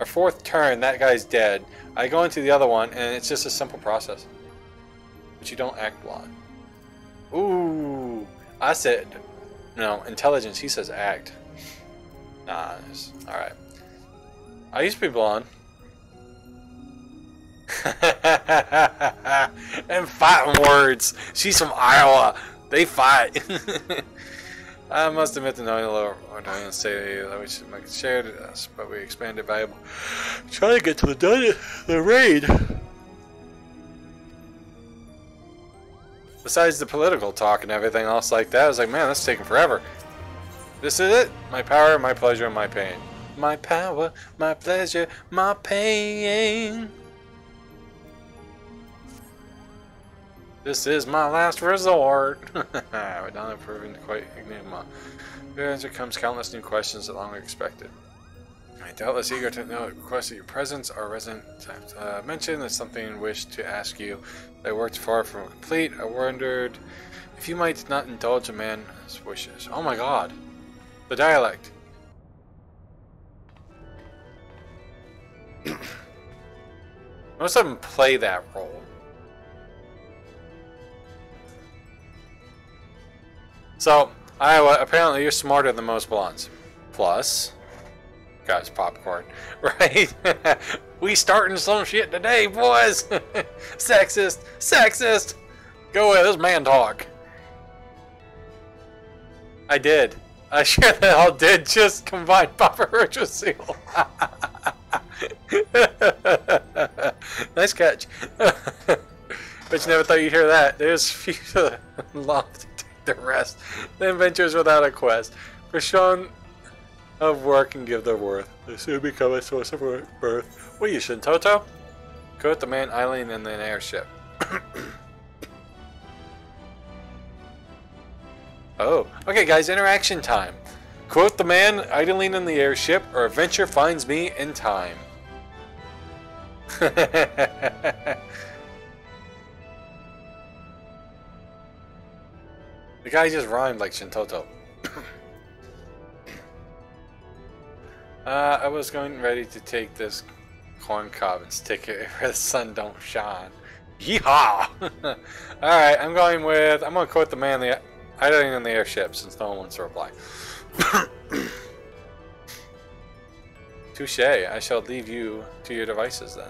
or fourth turn, that guy's dead. I go into the other one, and it's just a simple process. But you don't act blonde. Ooh, I said, no, intelligence, he says act. Nah, alright. I used to be blonde. And fighting words. She's from Iowa. They fight. I must admit to knowing a little more than I say that we should make it shared us, but we expanded valuable. Try to get to the raid. Besides the political talk and everything else like that, I was like, man, that's taking forever. This is it. My power, my pleasure, and my pain. My power, my pleasure, my pain. This is my last resort. We're not improving quite enigma. Here comes countless new questions that long expected. Right. doubtless eager to know requested your presence. Our resident mentioned that something wished to ask you. I worked far from complete. I wondered if you might not indulge a man's wishes. Oh my god. The dialect. Most of them play that role. So, Iowa, apparently you're smarter than most blondes. Plus, guys, popcorn, right? We starting some shit today, boys. Sexist, sexist. Go away, this man talk. I did. I sure the hell did just combine Papa Roach with Seal. Nice catch. But you never thought you'd hear that. There's few love to take the rest. The adventures without a quest. For shown of work and give their worth. They soon become a source of birth. What are you, Shintoto? Quote the man idling in an airship. Oh, okay guys, interaction time. Quote the man idling in the airship, or adventure finds me in time. The guy just rhymed like Shintoto. I was going ready to take this corn cob and stick it where the sun don't shine. Yeehaw! Alright, I'm gonna quote the man idling in the airship since no one wants to reply. Touche, I shall leave you to your devices then.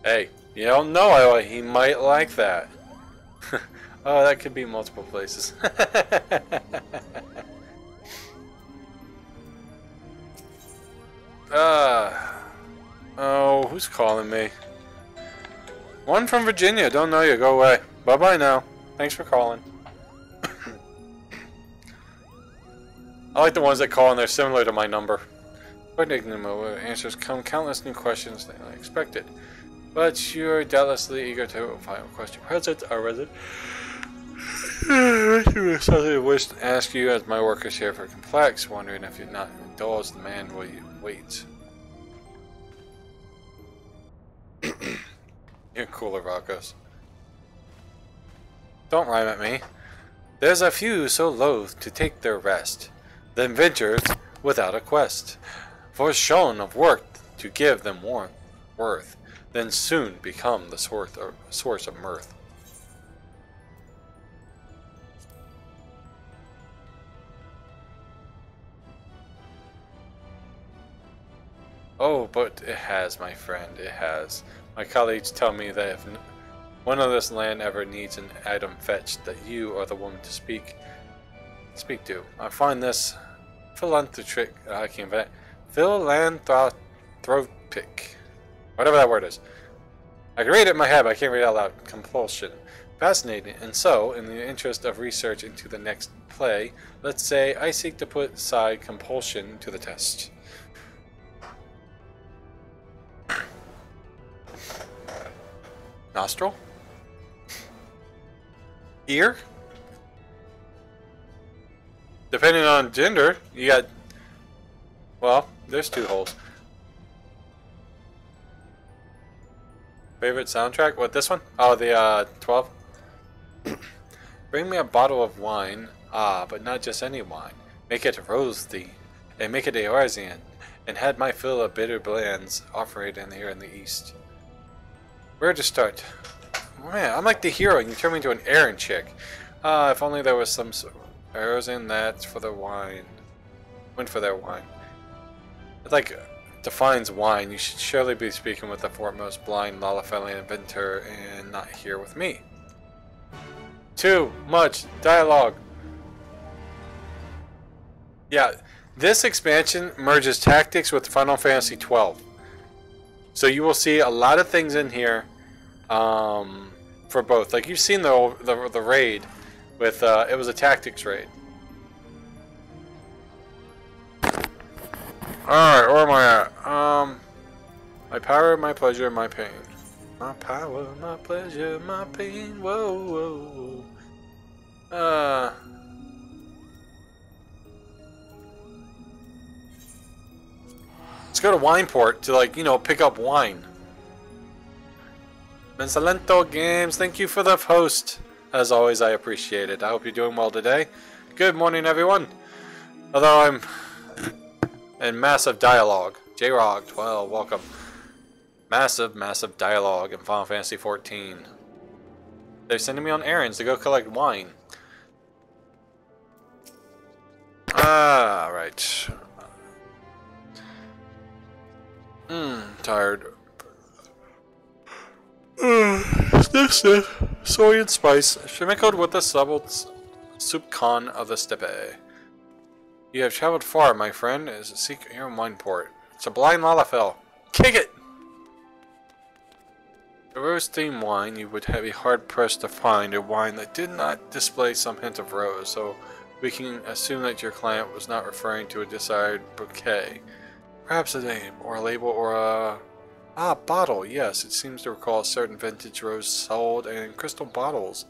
Hey, you don't know he might like that. Oh, that could be multiple places. Oh, who's calling me? One from Virginia, don't know you, go away. Bye-bye now. Thanks for calling. I like the ones that call and they're similar to my number. Answers come countless new questions than I expected. But you're doubtlessly eager to find a question present, our resident. I wish to ask you, as my work is here for complex, wondering if you're not indulged the man will you wait. You're cooler, Rocos. Don't rhyme at me. There's a few so loath to take their rest, the adventures without a quest, for shown of work to give them worth, then soon become the source of mirth. Oh, but it has, my friend, it has. My colleagues tell me that if one of this land ever needs an item fetched, that you are the woman to speak to. I find this philanthropic, philanthropic, whatever that word is. I can read it in my head, but I can't read it out loud. Compulsion. Fascinating. And so, in the interest of research into the next play, let's say I seek to put aside compulsion to the test. Nostril? Ear? Depending on gender, you got... Well, there's two holes. Favorite soundtrack? What, this one? Oh, the 12? Bring me a bottle of wine. Ah, but not just any wine. Make it rosy, and make it Eorzean, and had my fill of bitter blends operating here in the east. Where to start? Man, I'm like the hero, and you turn me into an errand chick. If only there was some arrows in that for the wine. Went for their wine. It like defines wine. You should surely be speaking with the foremost blind Lalafelian inventor and not here with me. Too much dialogue. Yeah, this expansion merges tactics with Final Fantasy 12. So you will see a lot of things in here for both. Like you've seen the raid with it was a tactics raid. Alright, where am I at? My power, my pleasure, my pain. My power, my pleasure, my pain. Whoa, whoa, whoa. Let's go to Wineport to, like, you know, pick up wine. Mensalento Games, thank you for the host. As always, I appreciate it. I hope you're doing well today. Good morning, everyone. Although I'm in massive dialogue. J-Rog 12, welcome. Massive dialogue in Final Fantasy 14. They're sending me on errands to go collect wine. Ah, right. Tired. This is soy and spice, schmickled with the subtle soup con of the steppe. You have traveled far, my friend, as a seek here in Wineport. It's a blind Lalafell. Kick it! A rose-themed wine, you would be hard-pressed to find a wine that did not display some hint of rose, so we can assume that your client was not referring to a desired bouquet. Perhaps a name, or a label, or a... Ah, bottle, yes. It seems to recall a certain vintage rose sold in crystal bottles,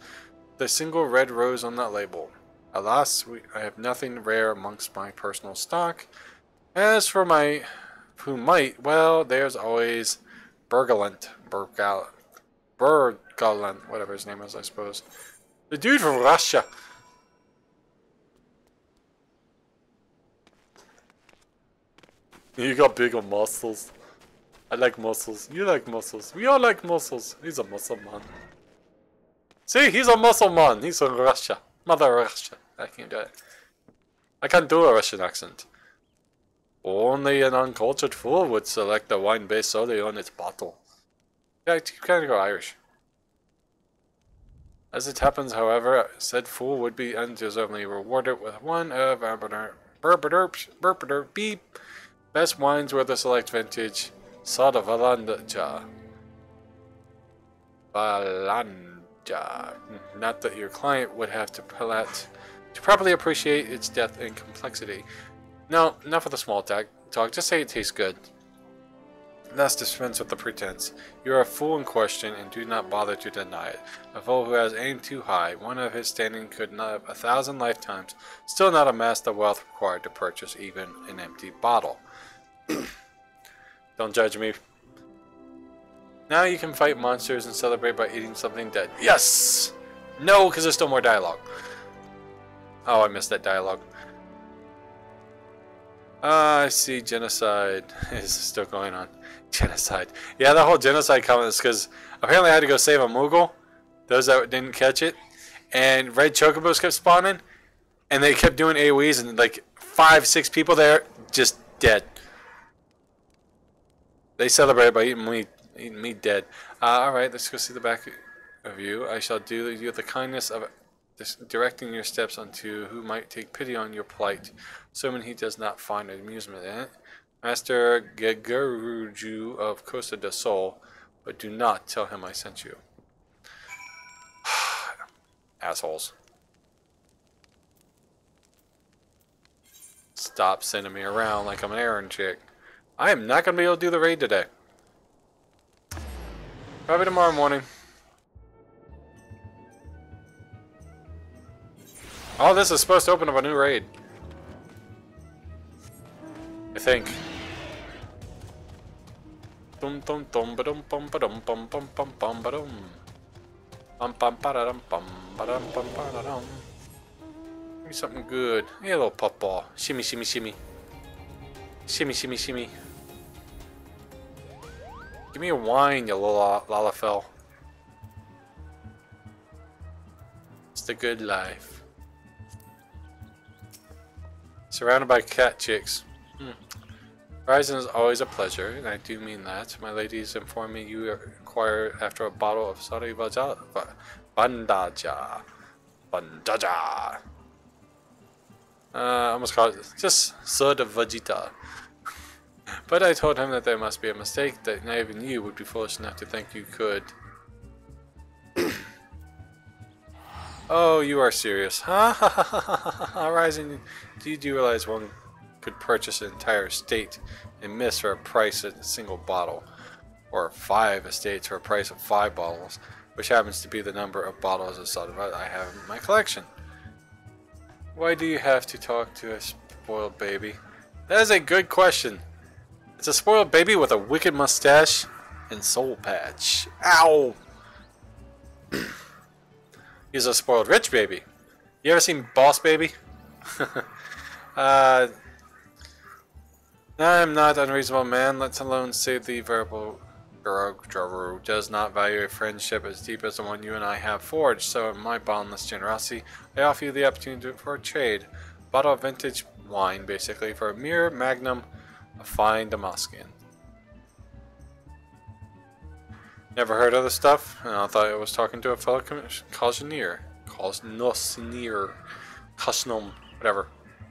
with a single red rose on that label. Alas, I have nothing rare amongst my personal stock. As for my... who might, well, there's always Bergalant, whatever his name is, I suppose. The dude from Russia. You got bigger muscles. I like muscles. You like muscles. We all like muscles. He's a muscle man. See, he's a muscle man. He's from Russia. Mother Russia. I can't do it. I can't do a Russian accent. Only an uncultured fool would select the wine-based soda on its bottle. Yeah, you kind of go Irish. As it happens, however, said fool would be undeservedly rewarded with one of burp beep. Best wines were the select vintage Soda Valanja. Not that your client would have to palate to properly appreciate its depth and complexity. No, enough of the small talk. Just say it tastes good. Thus dispense with the pretense. You are a fool in question, and do not bother to deny it. A fool who has aimed too high, one of his standing could live 1,000 lifetimes, still not amass the wealth required to purchase even an empty bottle. Don't judge me. Now you can fight monsters and celebrate by eating something dead. Yes! No, because there's still more dialogue. Oh, I missed that dialogue. I see genocide is still going on. Genocide. Yeah, the whole genocide comment is because apparently I had to go save a Moogle. Those that didn't catch it. And red chocobos kept spawning. And they kept doing AoEs and like 5-6 people there just dead. They celebrated by eating me dead. Alright, let's go see the back of you. I shall do you the kindness of directing your steps unto who might take pity on your plight, assuming he does not find amusement in it. Master Geguruju of Costa del Sol, but do not tell him I sent you. Assholes. Stop sending me around like I'm an errand chick. I am not going to be able to do the raid today. Probably tomorrow morning. Oh, this is supposed to open up a new raid. I think. Dum dum dum ba dum bum ba dum bum bum bum bum ba dum. Bum bum ba da dum bum ba dum bum ba da dum. Give me something good. Hey, a little puffball. Shimmy, shimmy, shimmy. Shimmy, shimmy, shimmy. Give me a wine, you little Lalafell. It's the good life. Surrounded by cat chicks. Horizon is always a pleasure, and I do mean that. My ladies inform me you inquire after a bottle of Soda Bandaja. Bandaja. I almost called it just Soda Vegeta. But I told him that there must be a mistake, that not even you would be foolish enough to think you could. Oh, you are serious. Ha ha ha ha ha. Horizon, do you realize one could purchase an entire estate and miss for a price of a single bottle? Or 5 estates for a price of 5 bottles, which happens to be the number of bottles of soda I have in my collection. Why do you have to talk to a spoiled baby? That is a good question. It's a spoiled baby with a wicked mustache and soul patch. Ow! He's a spoiled rich baby. You ever seen Boss Baby? I'm not an unreasonable man, let alone say the verbal Guru does not value a friendship as deep as the one you and I have forged, so in my boundless generosity, I offer you the opportunity for a trade. A bottle of vintage wine, basically, for a mere magnum of fine Damascus. Never heard of this stuff? And I thought I was talking to a fellow Cosnier. Cosnom, whatever.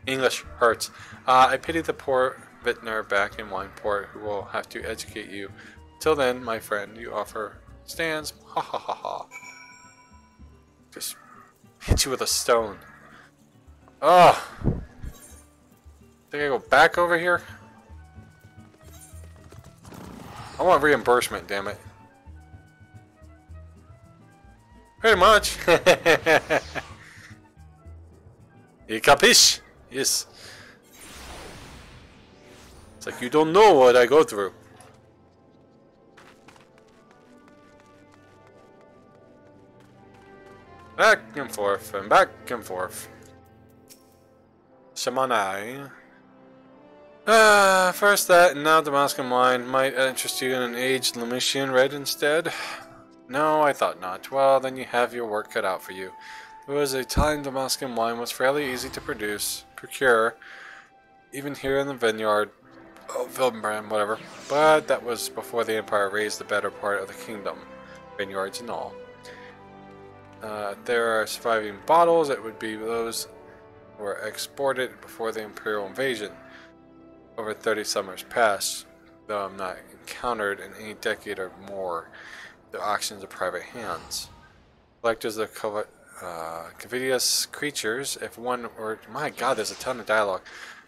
English hurts. I pity the poor vintner back in Wineport who will have to educate you. Till then, my friend, you offer stands. Ha ha ha ha. Just hit you with a stone. Ugh. Think I go back over here? I want reimbursement, damn it. Pretty much. You capiche? Yes. It's like you don't know what I go through. Back and forth and back and forth. Shamanai. First that, and now Damascus wine might interest you in an aged Lemetian red instead. No, I thought not. Well, then you have your work cut out for you. It was a time Damascus wine was fairly easy to procure, even here in the vineyard. Oh, Vildenbrand, whatever. But that was before the Empire raised the better part of the kingdom, vineyards and all. There are surviving bottles. It would be those who were exported before the Imperial invasion. Over 30 summers past, though I'm not encountered in any decade or more. The auctions of private hands. Collectors of covetous creatures, if one or my god, there's a ton of dialogue.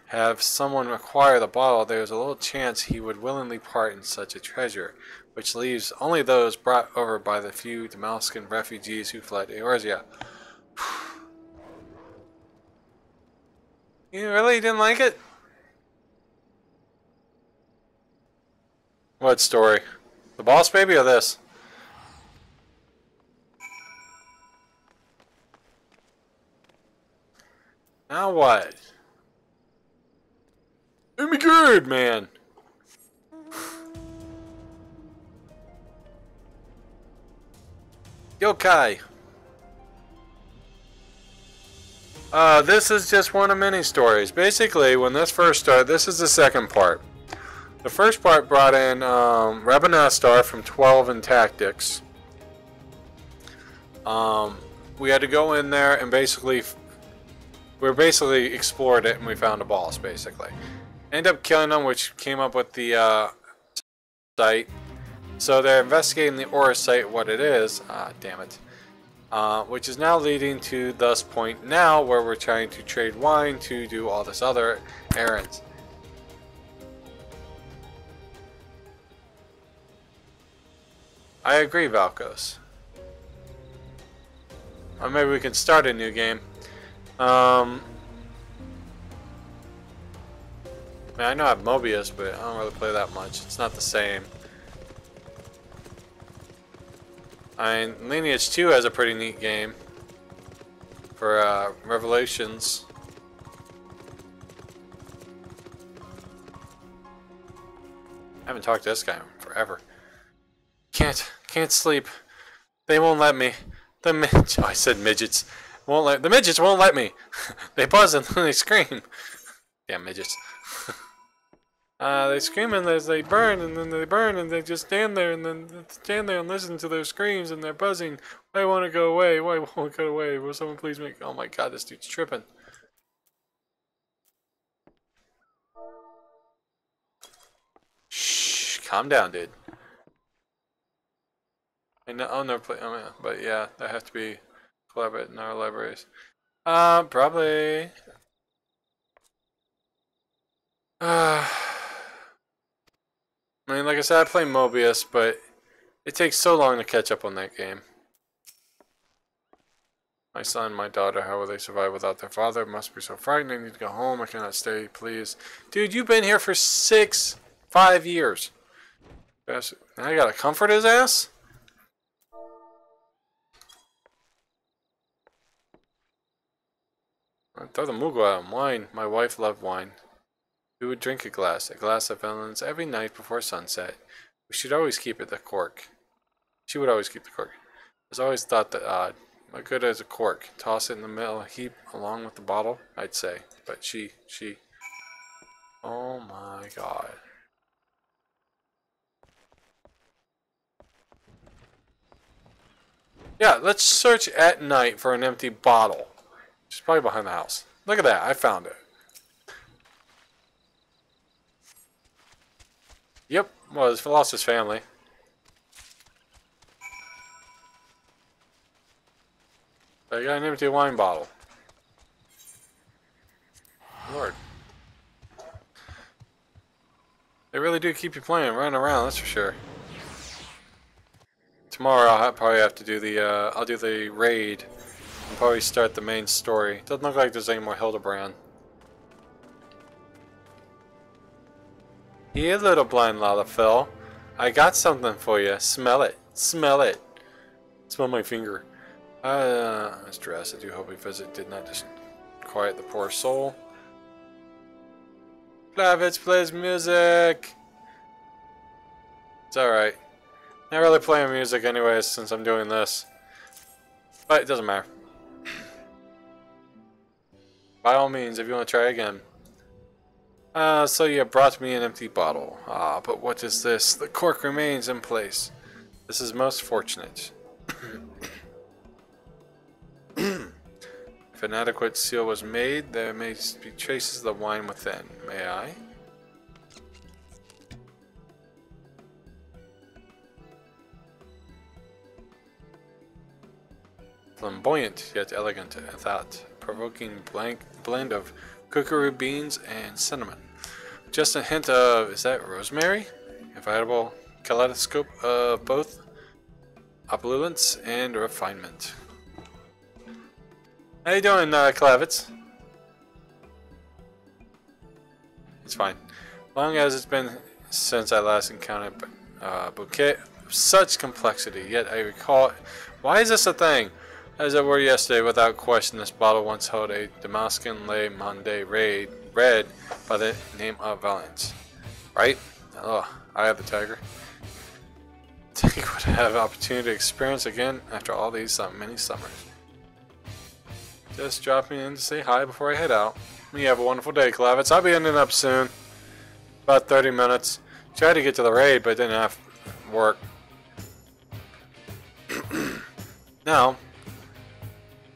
Have someone acquire the bottle, there's a little chance he would willingly part in such a treasure, which leaves only those brought over by the few Damascus refugees who fled Eorzea. You really didn't like it? What story? The Boss Baby or this? Now what? Oh my god, man! Yokai! This is just one of many stories. Basically, when this first started, this is the second part. The first part brought in Rabanastar from 12 in Tactics. We had to go in there and basically explored it and we found a boss, basically. End up killing them, which came up with the site. So they're investigating the Aura site, what it is. Damn it. Which is now leading to this point now where we're trying to trade wine to do all this other errands. I agree, Valkos. Or maybe we can start a new game. Man, I know I have Mobius, but I don't really play that much. It's not the same. I mean, Lineage 2 has a pretty neat game for Revelations. I haven't talked to this guy in forever. Can't sleep. They won't let me. I said midgets. The midgets won't let me. They buzz and then they scream. Damn midgets. They scream and they burn and then they burn and they just stand there and then stand there and listen to their screams and they're buzzing. Why won't it go away? Why won't it go away? Will someone please make... Oh my god, this dude's tripping. Shh, calm down, dude. I'll never play, but yeah, that has to be collaborate in our libraries. Probably. I mean, like I said, I play Mobius, but it takes so long to catch up on that game. My son, my daughter, how will they survive without their father? It must be so frightening. I need to go home. I cannot stay, please. Dude, you've been here for 6 5 years. Now I gotta comfort his ass? I'd throw the Mughal at him. Wine. My wife loved wine. We would drink a glass of Ellen's every night before sunset. We should always keep it the cork. She would always keep the cork. I always thought that odd. What good as a cork? Toss it in the middle of a heap along with the bottle, I'd say. But she... Oh my god. Yeah, let's search at night for an empty bottle. She's probably behind the house. Look at that, I found it. Yep, well, he's lost his family. I got an empty wine bottle. Lord. They really do keep you playing, running around, that's for sure. Tomorrow I'll probably have to do the, I'll do the raid. And probably start the main story. Doesn't look like there's any more Hildebrand. Here, little blind Lalafell. I got something for you. Smell it. Smell it. Smell my finger. Mr. S, I do hope your visit did not disquiet the poor soul. Klavitz plays music. It's alright. Not really playing music anyways since I'm doing this. But it doesn't matter. By all means, if you want to try again. So you brought me an empty bottle. Ah, but what is this? The cork remains in place. This is most fortunate. If an adequate seal was made, there may be traces of the wine within. May I? Flamboyant yet elegant, a thought-provoking blend of kookaroo beans and cinnamon. Just a hint of, is that rosemary? A viable kaleidoscope of both opulence and refinement. How you doing, Klavitz? It's fine. Long as it's been since I last encountered a bouquet of such complexity, yet I recall... Why is this a thing? As it were yesterday, without question, this bottle once held a Damascus Le Monde raid, read by the name of Valence. Right? Oh, I have the tiger. I think would have the opportunity to experience again after all these many summers. Just dropping in to say hi before I head out. You have a wonderful day, Klavitz. I'll be ending up soon. About 30 minutes. Tried to get to the raid, but didn't have work. Now,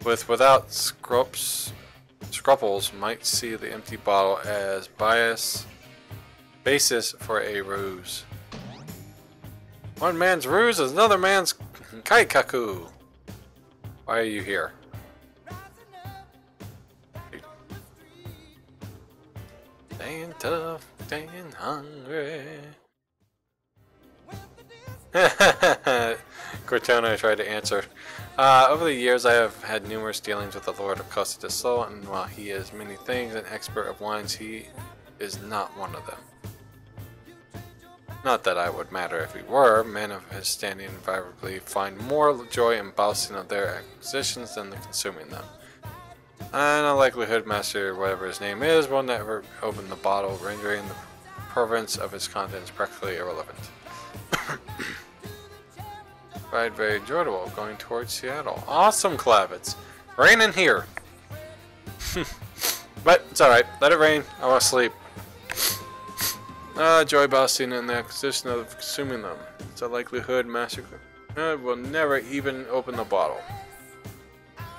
without scruples, might see the empty bottle as basis for a ruse. One man's ruse is another man's kaikaku. Why are you here? Staying tough, staying hungry. Cortona tried to answer. Over the years I have had numerous dealings with the Lord of Costa del Sol, and while he is many things an expert of wines, he is not one of them. Not that I would matter if he were. Men of his standing invariably find more joy in boasting of their acquisitions than in consuming them. And a likelihood master, whatever his name is, will never open the bottle, rendering the provenance of its contents practically irrelevant. Ride very enjoyable, going towards Seattle. Awesome, Klavitz. Raining here. But it's alright. Let it rain. I want to sleep. Joy boasting in the acquisition of consuming them. It's a likelihood master will never even open the bottle.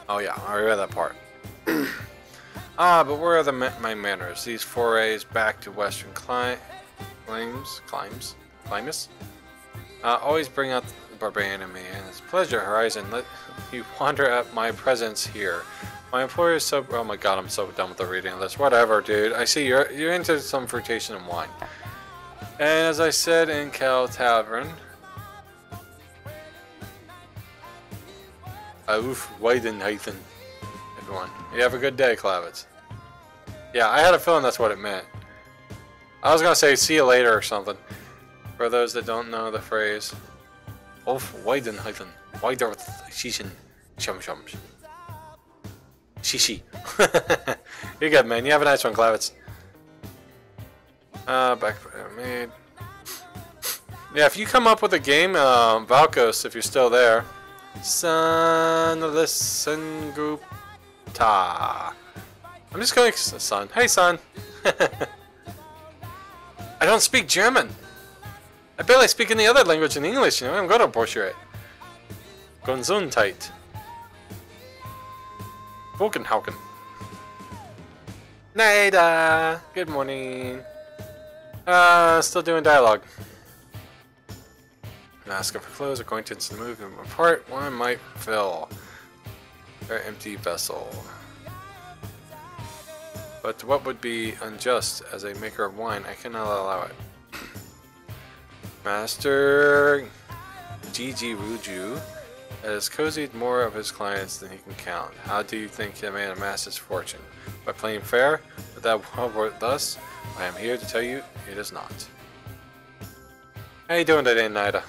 Oh yeah, I read that part. But where are my manners? These forays back to Western climes. Always bring out the barbarian in me, and it's a pleasure, Horizon. Let you wander at my presence here. My employer is so... Oh my god, I'm so done with the reading of this. Whatever, dude. I see you're into some flirtation and wine. And as I said in Cal Tavern... Auf Weidenheithen, everyone. You have a good day, Klavitz. Yeah, I had a feeling that's what it meant. I was gonna say see you later or something. For those that don't know the phrase. Auf Weidenheiten. Weider Shishin. Chum chums. Shishi. You're good, man. You have a nice one, Klavitz. Back made. Yeah, if you come up with a game, Valkos, if you're still there. Listen group ta. I'm just going, son. Hey, son. I don't speak German. I barely speak any other language in English, you know. I'm going to butcher it. Gesundheit. Wokenhauken. Nada. Good morning. Still doing dialogue. Asking for clothes, acquaintance to move them apart. One might fill their empty vessel. But what would be unjust as a maker of wine? I cannot allow it. Master Gigi Ruju has cozied more of his clients than he can count. How do you think the man amassed his fortune? By playing fair? But that well worth thus? I am here to tell you it is not. How you doing today, Nida?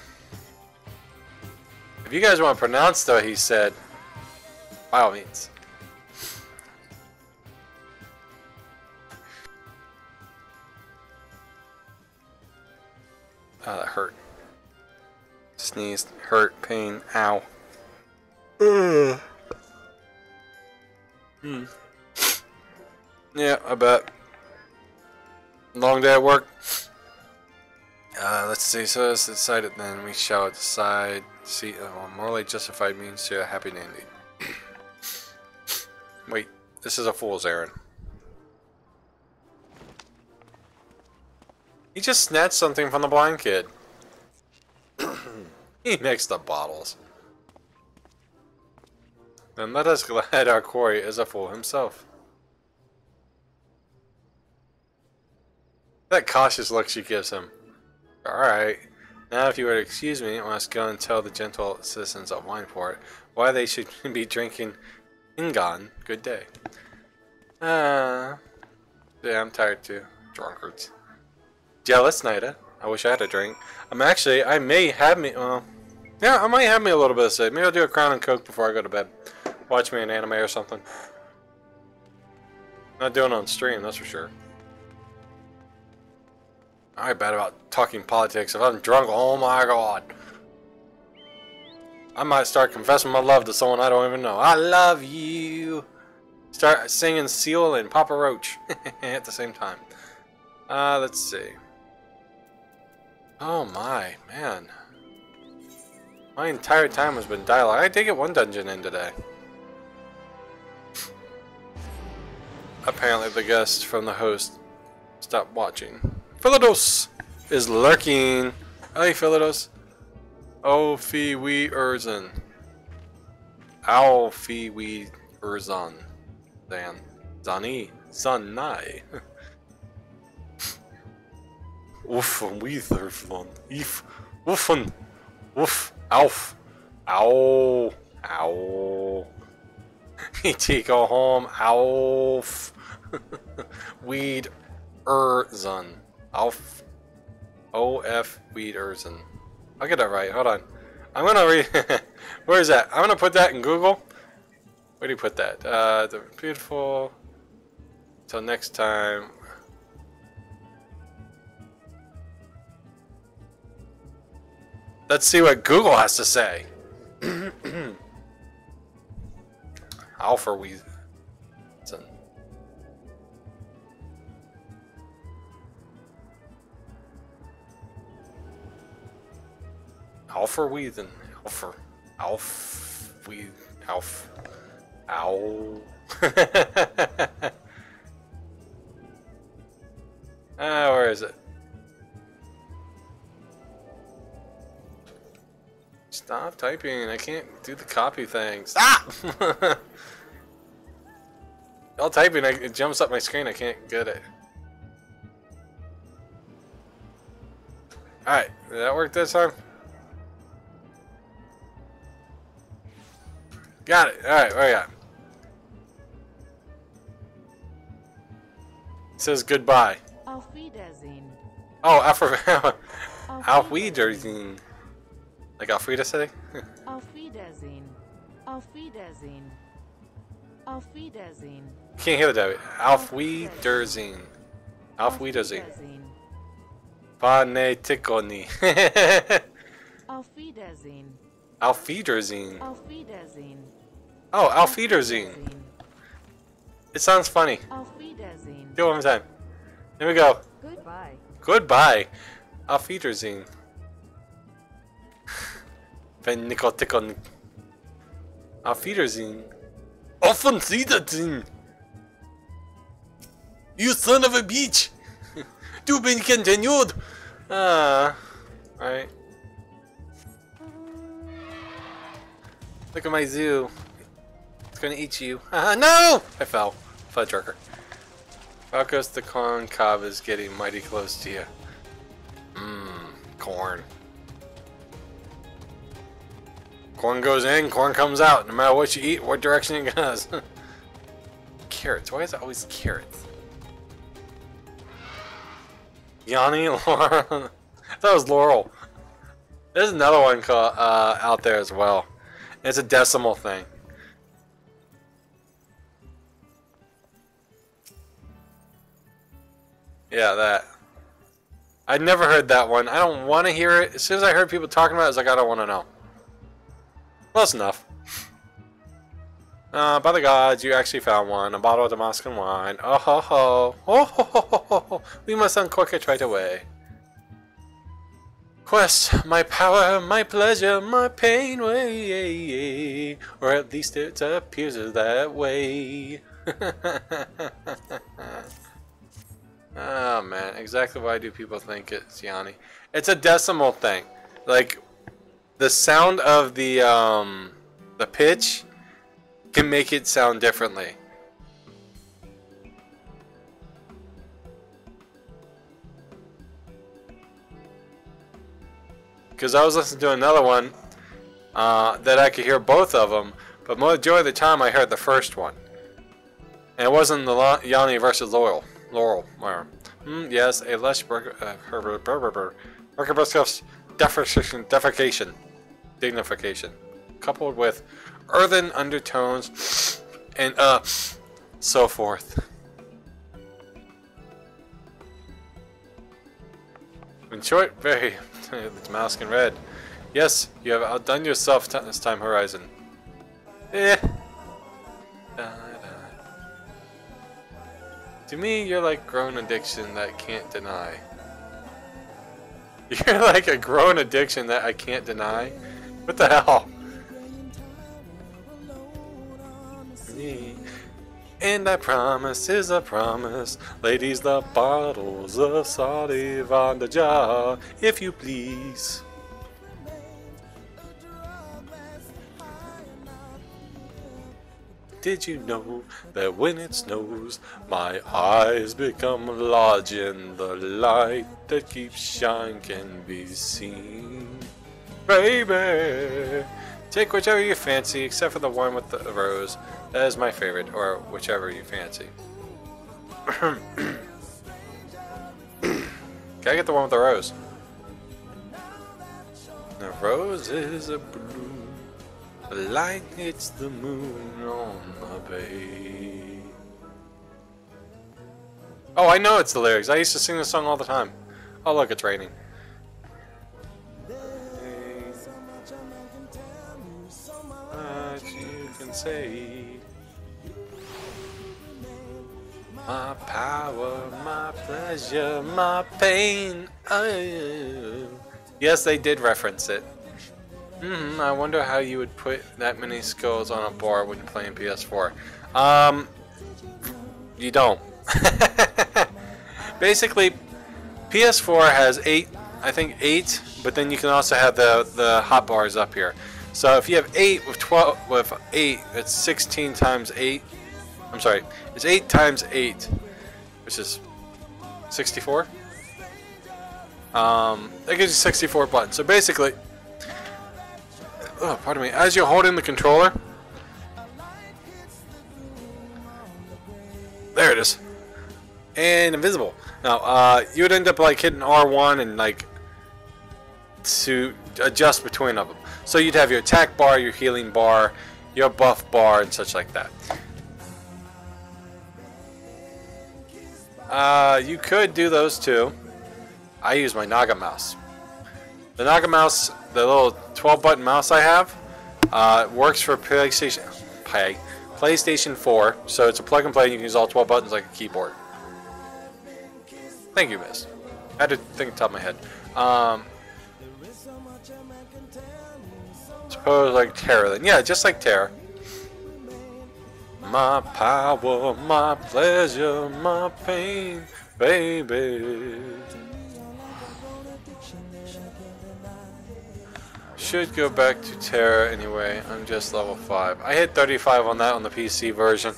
If you guys want to pronounce what he said, by all means. That hurt. Sneezed, hurt, pain, ow. Yeah, I bet. Long day at work. Let's see. So it's decided. Then we shall decide. See, morally justified means to a happy ending. Wait, this is a fool's errand. He just snatched something from the blind kid. He mixed up bottles. Then let us glad our quarry is a fool himself. That cautious look she gives him. Alright. Now if you were to excuse me, I must go and tell the gentle citizens of Wineport why they should be drinking Ingon. Good day. Yeah, I'm tired too. Drunkards. Jealous, Nida. I wish I had a drink. I may have me, yeah, I might have me a little bit of say. Maybe I'll do a Crown and Coke before I go to bed. Watch me an anime or something. Not doing it on stream, that's for sure. I'm bad about talking politics. If I'm drunk, oh my god. I might start confessing my love to someone I don't even know. I love you. Start singing Seal and Papa Roach at the same time. Let's see. Oh my, man. My entire time has been dialogue. I did get one dungeon in today. Apparently the guest from the host stopped watching. Philodos is lurking. Hey, Philodos. Oh, fee we Urzen. Ow, fee we Urzon. Dan. Zani. Zan nai. Woofen, weetherflon. Eef. Woofen. Woof. Alf. Ow. Ow. E.T. go home. Alf. Weed. Urzon. Alf. O.F. Weed Urzon. I'll get that right. Hold on. I'm gonna read. Where is that? I'm gonna put that in Google. Where do you put that? The beautiful. Till next time. Let's see what Google has to say. Alpha Weed. Alpha Weed. Alf Weed. Alf. Ow. Where is it? Stop typing. I can't do the copy thing. Stop! While typing, it jumps up my screen. I can't get it. Alright. Did that work this time? Got it. Alright, what do we got? It says goodbye. Auf Wiedersehen. Oh, Auf Auf Wiedersehen. Like Alfreda said? Auf Wiedersehen. Auf Wiedersehen. Auf Wiedersehen. Can't hear the W. Auf Wiedersehen. Auf Wiedersehen. Pane Tikoni. Auf Wiedersehen. Auf Wiedersehen. Auf Wiedersehen. Oh, Auf Wiedersehen. It sounds funny. Auf Wiedersehen. Do it one more time. Here we go. Goodbye. Goodbye. Auf Wiedersehen. Wenn Nicole Tikoni. Auf Wiedersehen. Auf Wiedersehen. You son of a bitch. To be continued. Alright. Look at my zoo. It's gonna eat you. No! I fell. Fudgerker. Falcos the corn cob is getting mighty close to you. Corn. Corn goes in, corn comes out. No matter what you eat, what direction it goes. Carrots. Why is it always carrots? Yanni, Laura. That was Laurel. There's another one called, out there as well. It's a decimal thing. Yeah, that. I'd never heard that one. I don't want to hear it. As soon as I heard people talking about it, I was like, I don't want to know. Close enough. By the gods, you actually found one. A bottle of Damascus wine. Oh ho ho. Oh ho ho ho ho ho. We must uncork it right away. Quest, my power, my pleasure, my pain, way. Or at least it appears that way. Oh man, exactly why do people think it's Yanni? It's a decimal thing. Like, the sound of the pitch can make it sound differently. Because I was listening to another one that I could hear both of them, but majority of the time I heard the first one. And it wasn't the Yanni versus Laurel. Yes, a lush dignification, coupled with earthen undertones, and so forth. In short, very it's mask in red. Yes, you have outdone yourself this time, Horizon. To me, you're like grown addiction that can't deny. You're like a grown addiction that I can't deny? What the hell? And I promise is a promise. Ladies, the bottles of salive on the jar, if you please. Did you know that when it snows, my eyes become large and the light that keeps shining can be seen? Baby, take whichever you fancy, except for the one with the rose. That is my favorite, or whichever you fancy. Gotta get the one with the rose. The rose is a blue. The light hits the moon on the bay. Oh, I know it's the lyrics. I used to sing this song all the time. Oh, look, it's raining. Much you can say. My power, my pleasure, my pain. Oh. Yes, they did reference it. I wonder how you would put that many skills on a bar when playing PS4. You don't. Basically, PS4 has 8, I think 8, but then you can also have the hot bars up here. So if you have 8 with 12 with 8, it's 16 times 8. I'm sorry, it's 8 times 8, which is 64. That gives you 64 buttons. So basically, oh, pardon me, as you're holding the controller, there it is. and invisible. Now, you would end up like hitting R1 and like to adjust between of them. So you'd have your attack bar, your healing bar, your buff bar, and such like that. You could do those too. I use my Naga mouse. The Naga mouse, the little 12-button mouse I have, works for PlayStation 4, so it's a plug and play. You can use all 12 buttons like a keyboard. Thank you, miss. I had to think top of my head. Suppose like Terra then. Yeah, just like Terra. My power, my pleasure, my pain, baby. Should go back to Terra anyway. I'm just level 5. I hit 35 on that on the PC version,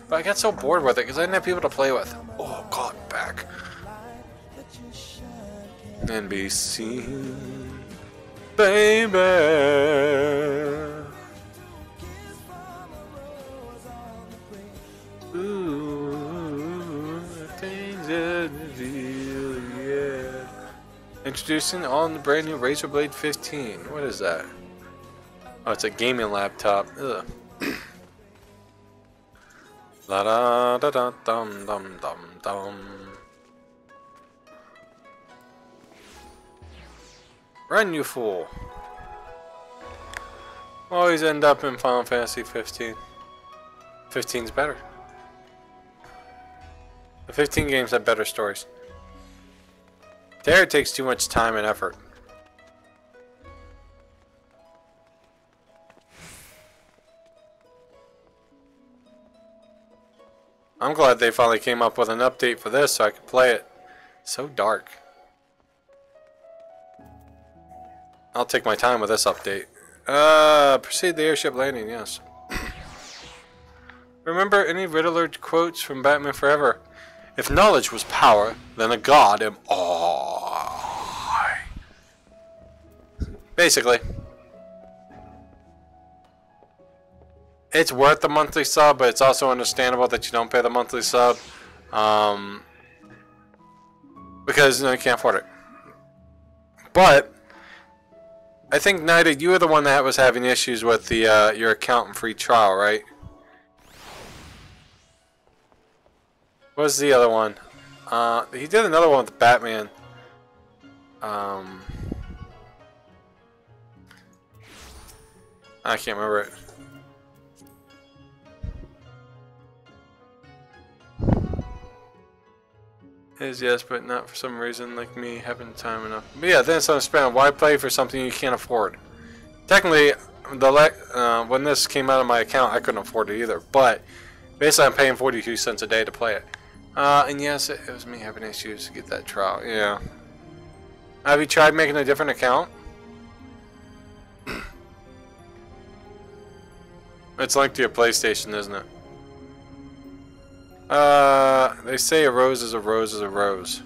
but I got so bored with it because I didn't have people to play with. Oh God, back. NBC, baby. Ooh, things that feel, yeah. Introducing on the brand new Razer Blade 15. What is that? Oh, it's a gaming laptop. Ugh. La da da da dum dum dum dum. Run, you fool! Always end up in Final Fantasy 15. 15's better. The 15 games have better stories. Terra takes too much time and effort. I'm glad they finally came up with an update for this so I could play it. So dark. I'll take my time with this update. Proceed the airship landing, yes. Remember any Riddler quotes from Batman Forever? If knowledge was power, then a god am I. Basically. It's worth the monthly sub, but it's also understandable that you don't pay the monthly sub. Because you can't afford it. But I think, Nida, you were the one that was having issues with the your account and free trial, right? What was the other one? He did another one with Batman. I can't remember it. Is yes, but not for some reason like me having time enough. But yeah, then it's on spend. Why play for something you can't afford? Technically, when this came out of my account, I couldn't afford it either. But basically, I'm paying 42 cents a day to play it. And yes, it was me having issues to get that trial. Yeah. Have you tried making a different account? It's linked to your PlayStation, isn't it? They say a rose is a rose is a rose.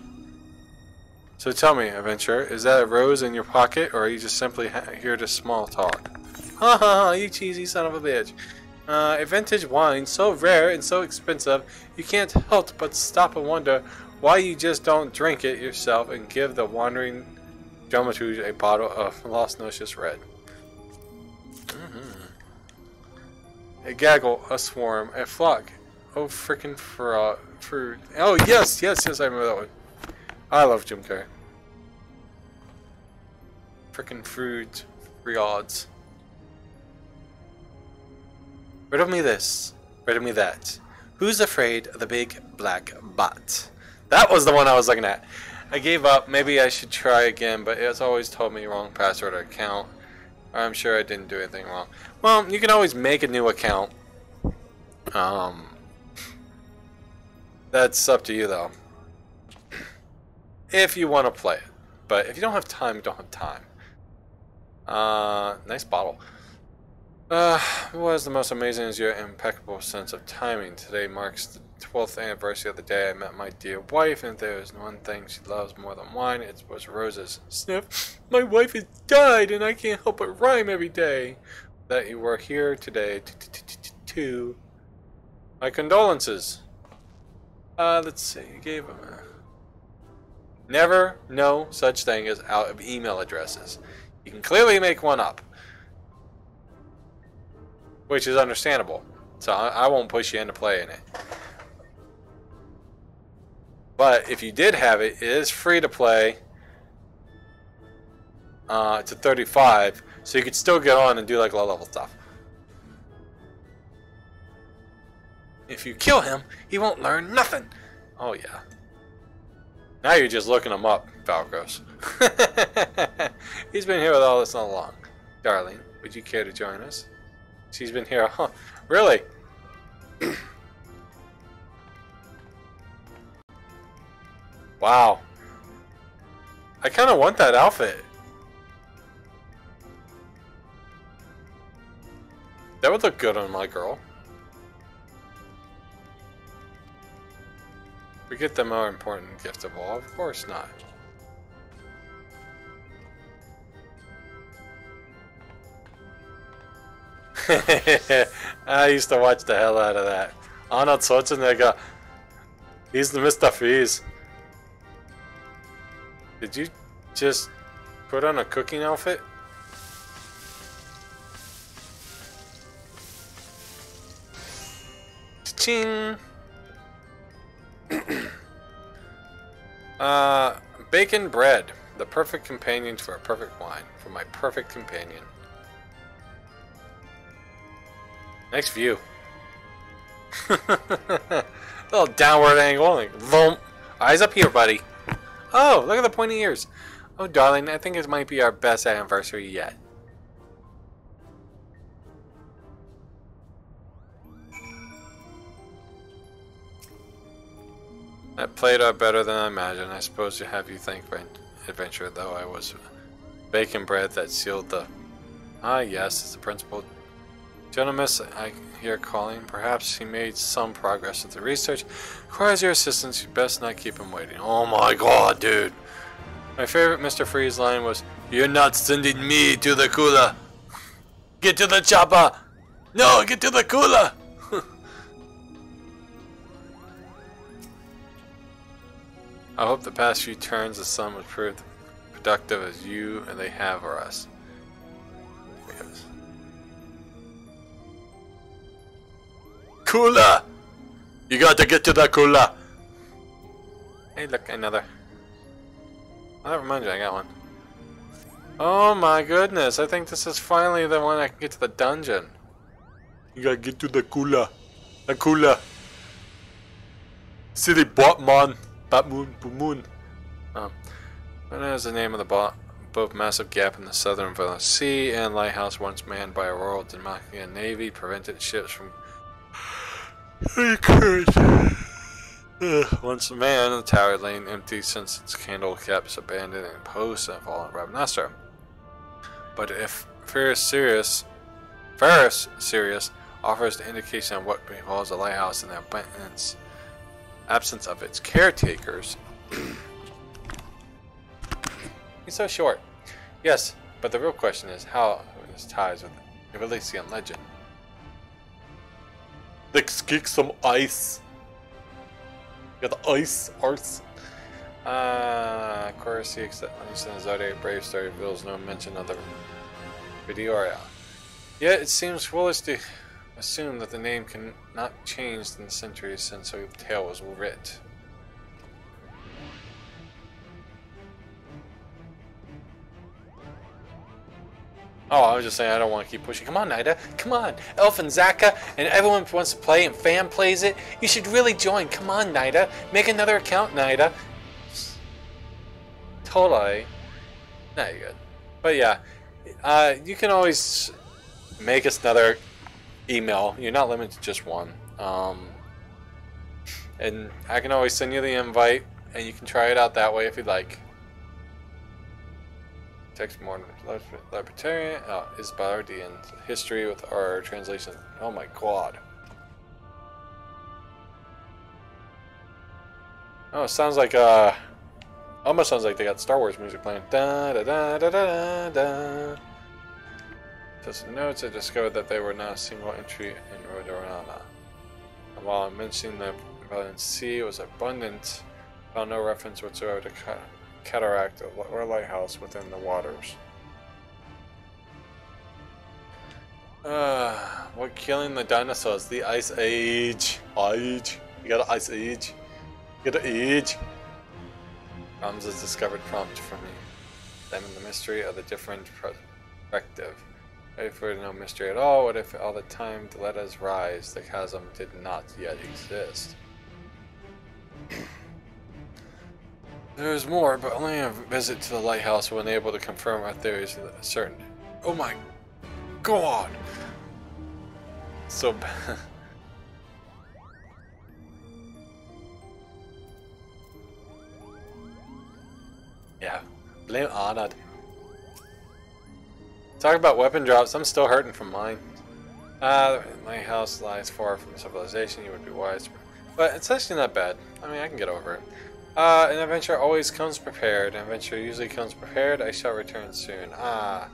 So tell me, adventurer, is that a rose in your pocket, or are you just simply here to small talk? Ha ha ha, you cheesy son of a bitch. A vintage wine so rare and so expensive, you can't help but stop and wonder why you just don't drink it yourself and give the wandering dramaturge a bottle of Lost Noxious Red. A gaggle, a swarm, a flock. Oh, frickin' fruit. Oh, yes, yes, yes, I remember that one. I love Jim Carrey. Frickin' fruit. Free odds. Riddle me this. Riddle me that. Who's afraid of the big black bot? That was the one I was looking at. I gave up. Maybe I should try again, but it's always told me wrong password or account. I'm sure I didn't do anything wrong. Well, you can always make a new account. That's up to you, though. If you want to play it. But if you don't have time, you don't have time. Nice bottle. What was the most amazing is your impeccable sense of timing. Today marks the 12th anniversary of the day I met my dear wife, and if there is one thing she loves more than wine, it was roses. Sniff, my wife has died, and I can't help but rhyme every day. That you were here today, too. My condolences. Let's see. You gave him a... Never no such thing as out of email addresses. You can clearly make one up. Which is understandable. So I won't push you into playing it. But if you did have it, it is free to play to 35. So you could still get on and do like low level stuff. If you kill him, he won't learn nothing. Oh yeah. Now you're just looking him up, Valkros. He's been here with all this all along. Darling, would you care to join us? She's been here. Huh, really? Wow. I kind of want that outfit. That would look good on my girl. Forget the more important gift of all. Of course not. I used to watch the hell out of that. Arnold Schwarzenegger. He's the Mr. Freeze. Did you just put on a cooking outfit? Ching. Bacon bread. The perfect companion for a perfect wine. For my perfect companion. Nice view. Little downward angle. Like, boom. Eyes up here, buddy. Oh, look at the pointy ears. Oh, darling, I think it might be our best anniversary yet. That played out better than I imagined. I suppose to have you thank my adventure, though I was bacon bread that sealed the... Ah, yes, it's the principal. Gentlemen, I hear calling. Perhaps he made some progress with the research. Requires your assistance. You best not keep him waiting. Oh my god, dude. My favorite Mr. Freeze line was, "You're not sending me to the cooler. Get to the chopper. No, get to the cooler." I hope the past few turns the sun would prove productive as you and they have for us. Cooler! You got to get to the cooler! Hey, look, another. Oh, that reminds me, I got one. Oh my goodness, I think this is finally the one I can get to the dungeon. You gotta get to the cooler. The cooler. City Batman. Batmoon. That is the name of the both massive gap in the southern Venice Sea and lighthouse once manned by a Royal Damascene Navy prevented ships from... Once manned, the tower lay empty since its candle caps abandoned and posts and fallen Ravenastra. But if Ferris Sirius offers the indication of what befalls the lighthouse in the absence of its caretakers. He's so short. Yes, but the real question is how this ties with the Elysian legend. Let's kick some ice. Got the ice arts. Of course, the explanation of Zodiac Brave story reveals no mention of the video. Yet it seems foolish to assume that the name can not changed in the centuries since the tale was writ. Oh, I was just saying I don't want to keep pushing. Come on, Nida. Come on. Elf and Zaka and everyone wants to play and fan plays it. You should really join. Come on, Nida. Make another account, Nida. Totally. Nah, you're good. But yeah, you can always make us another email. You're not limited to just one. And I can always send you the invite and you can try it out that way if you'd like. Text more libertarian is Bardi and history with our translation. Oh my god. Oh, it sounds like almost sounds like they got Star Wars music playing. Da da da da da da. Just notes, I discovered that they were not a single entry in Rodorana. And while I'm mentioning the Valiant Sea was abundant. Found no reference whatsoever to cataract or lighthouse within the waters. What killing the dinosaurs? The Ice Age. Age. You got an Ice Age. You got an age. Ramses discovered prompt for me. Examine the mystery of the different perspective. Ready for no mystery at all. What if all the time to let us rise, the chasm did not yet exist? There is more, but only a visit to the lighthouse will enable to confirm our theories with certainty. Oh my god! So bad. Yeah, blame Arnold. Talk about weapon drops, I'm still hurting from mine. My house lies far from civilization, you would be wise. But it's actually not bad. I mean, I can get over it. An adventure always comes prepared. An adventure usually comes prepared. I shall return soon. Ah.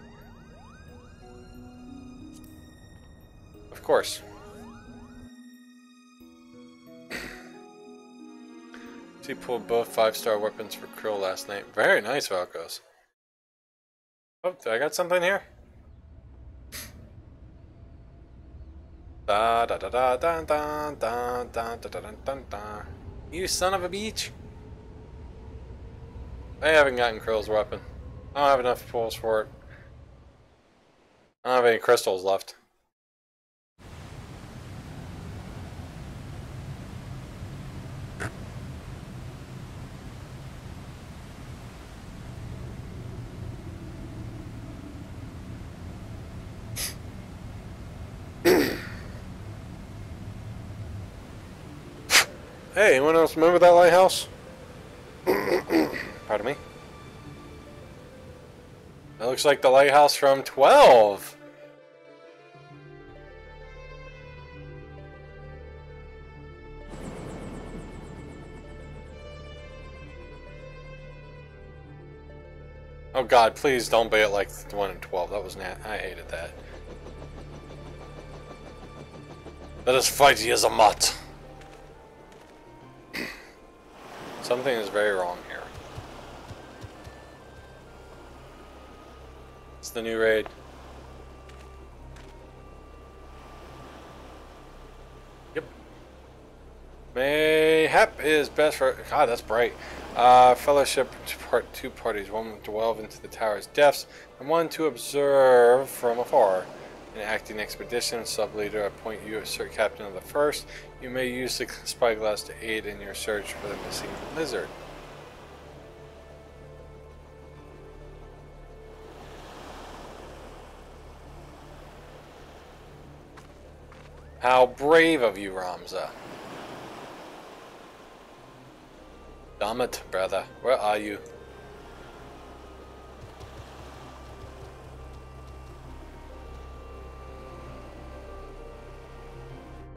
Of course. She pulled both 5-star weapons for Krill last night. Very nice, Valkos. Oh, did I got something here? Da da da da da da da da da da da da. You son of a bitch! I haven't gotten Krill's weapon. I don't have enough pulls for it. I don't have any crystals left. Hey, anyone else remember that lighthouse? Pardon me. That looks like the lighthouse from 12. Oh god, please don't be it like the one in 12. That was I hated that. Let us fight Yazamat. Something is very wrong here. It's the new raid. Yep. Mayhap is best for... God, that's bright. Fellowship, two parties. One to delve into the tower's depths, and one to observe from afar. An acting expedition, sub-leader, appoint you as captain of the first. You may use the spyglass to aid in your search for the missing lizard. How brave of you, Ramza. Damn it, brother. Where are you?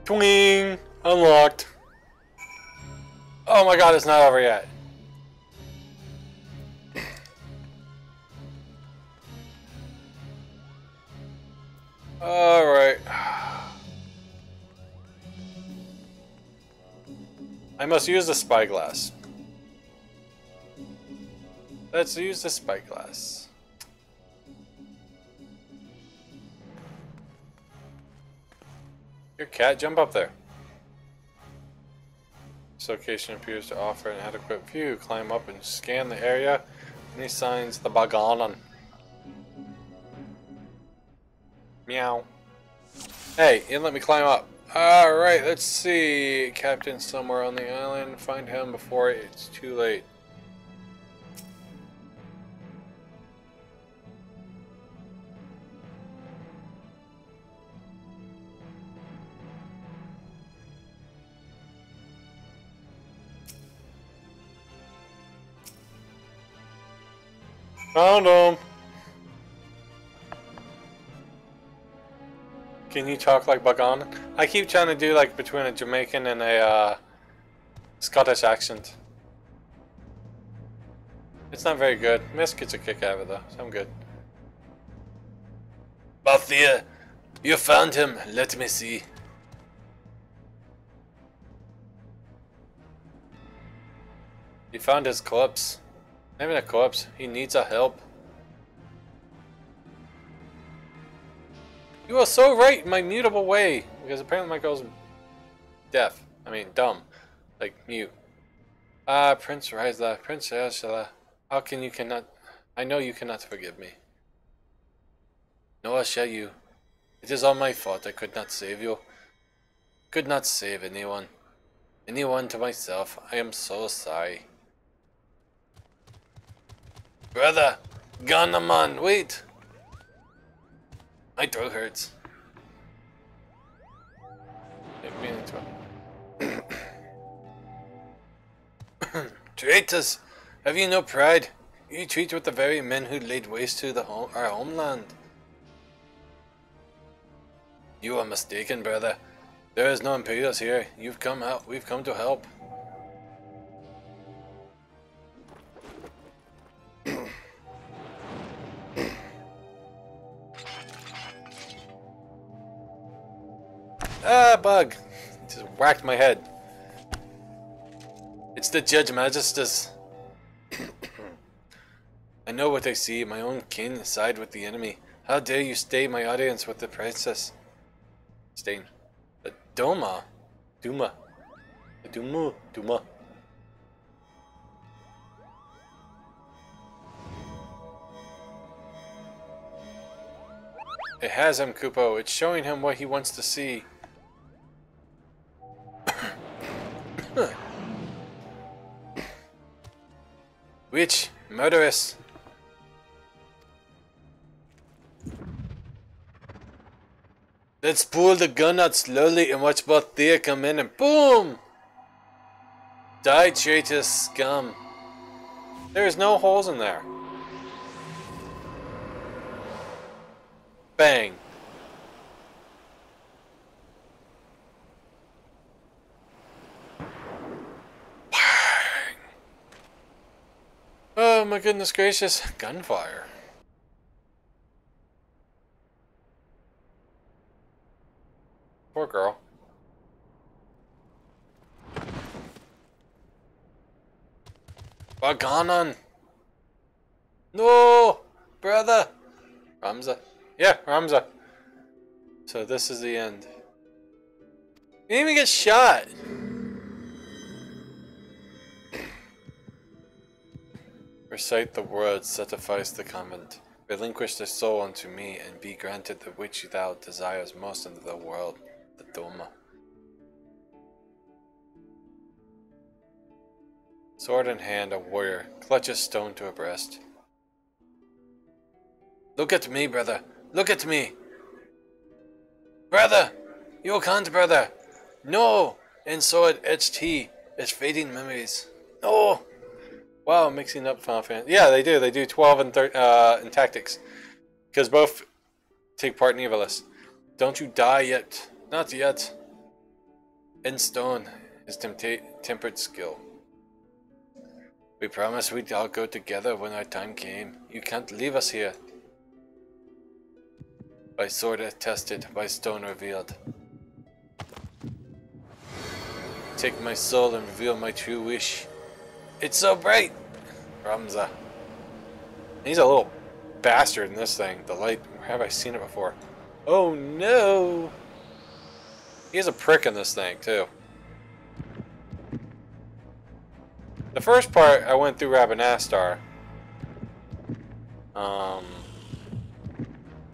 Twing! Unlocked. Oh my god, it's not over yet. Alright. I must use the spyglass. Let's use the spyglass. Your cat, jump up there. This location appears to offer an adequate view. Climb up and scan the area. Any signs of the Baganon? Meow. Hey, you didn't let me climb up. Alright, let's see. Captain somewhere on the island. Find him before it's too late. Found him. Can you talk like Bagan? I keep trying to do like between a Jamaican and a Scottish accent. It's not very good. Miss gets a kick out of it though, so I'm good. Bathia, you found him. Let me see. He found his corpse. Not even a corpse. He needs our help. You are so right in my mutable way. Because apparently my girl's deaf. I mean, dumb. Like, mute. Ah, Prince Rizla, Prince Ursula. How can you cannot... I know you cannot forgive me. Nor shall you. It is all my fault. I could not save you. Could not save anyone. Anyone to myself. I am so sorry. Brother! Ganaman, wait! My throat hurts. Traitors! Have you no pride? You treat with the very men who laid waste to our homeland. You are mistaken, brother. There is no Imperials here. You've come out. We've come to help. Ah, bug! Just whacked my head. It's the Judge Magistus. I know what I see. My own kin side with the enemy. How dare you stay my audience with the princess? Stain. The Duma. Duma. The Duma. Duma. It has him, Kupo. It's showing him what he wants to see. Witch. Murderous. Let's pull the gun out slowly and watch Valkyrie come in and boom! Die, traitorous scum. There's no holes in there. Bang. Bang. Oh my goodness gracious. Gunfire. Poor girl. Baganon! No! Brother! Ramza. Yeah, Ramza. So this is the end. You didn't even get shot! Recite the words, suffice the convent. Relinquish the soul unto me, and be granted the which thou desires most in the world, the Doma. Sword in hand, a warrior clutches stone to a breast. Look at me, brother. Look at me. Brother! You can't, brother. No! And sword etched he, its fading memories. No! Wow, mixing up Final Fantasy. Yeah, they do. They do 12 and in tactics. Because both take part in Evilus. Don't you die yet. Not yet. In stone is tempered skill. We promised we'd all go together when our time came. You can't leave us here. By sword attested, by stone revealed. Take my soul and reveal my true wish. It's so bright! Ramza. He's a little bastard in this thing. The light. Where have I seen it before? Oh no! He's a prick in this thing, too. The first part, I went through Rabanastar.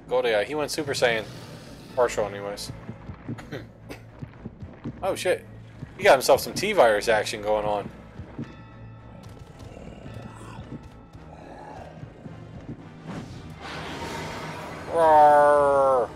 Goldia, he went Super Saiyan. Partial, anyways. Oh shit. He got himself some T-Virus action going on. Roar.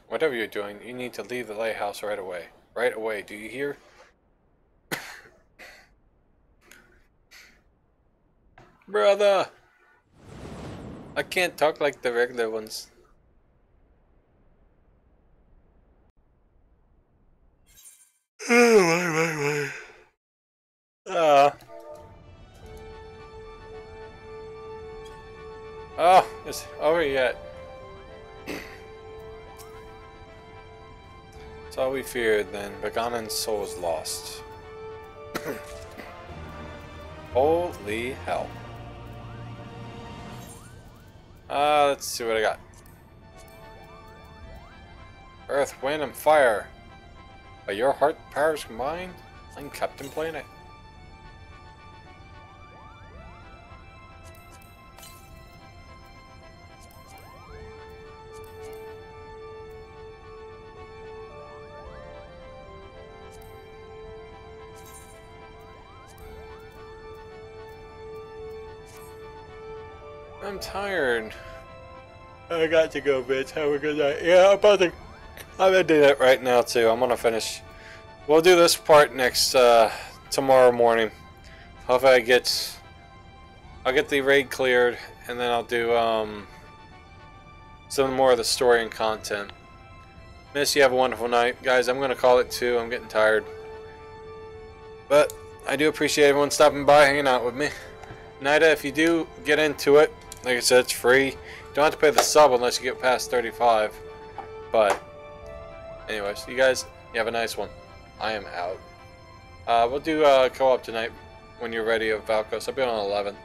Whatever you're doing, you need to leave the lighthouse right away. Right away, do you hear? Brother! I can't talk like the regular ones. It's over yet. It's all we feared then. Begonen's soul is lost. Holy hell. Let's see what I got. Earth, wind, and fire. By your heart powers combined, I'm Captain Planet. I'm tired. I got to go, bitch. Have a good night. Yeah, I'm ending it right now too. I'm gonna finish. We'll do this part next tomorrow morning. Hopefully I'll get the raid cleared, and then I'll do some more of the story and content. Miss, you have a wonderful night, guys. I'm gonna call it too. I'm getting tired, but I do appreciate everyone stopping by, hanging out with me. Nida, if you do get into it, like I said, it's free. You don't have to pay the sub unless you get past 35. But anyways, you guys, you have a nice one. I am out. We'll do co-op tonight when you're ready of Valkos. I'll be on 11.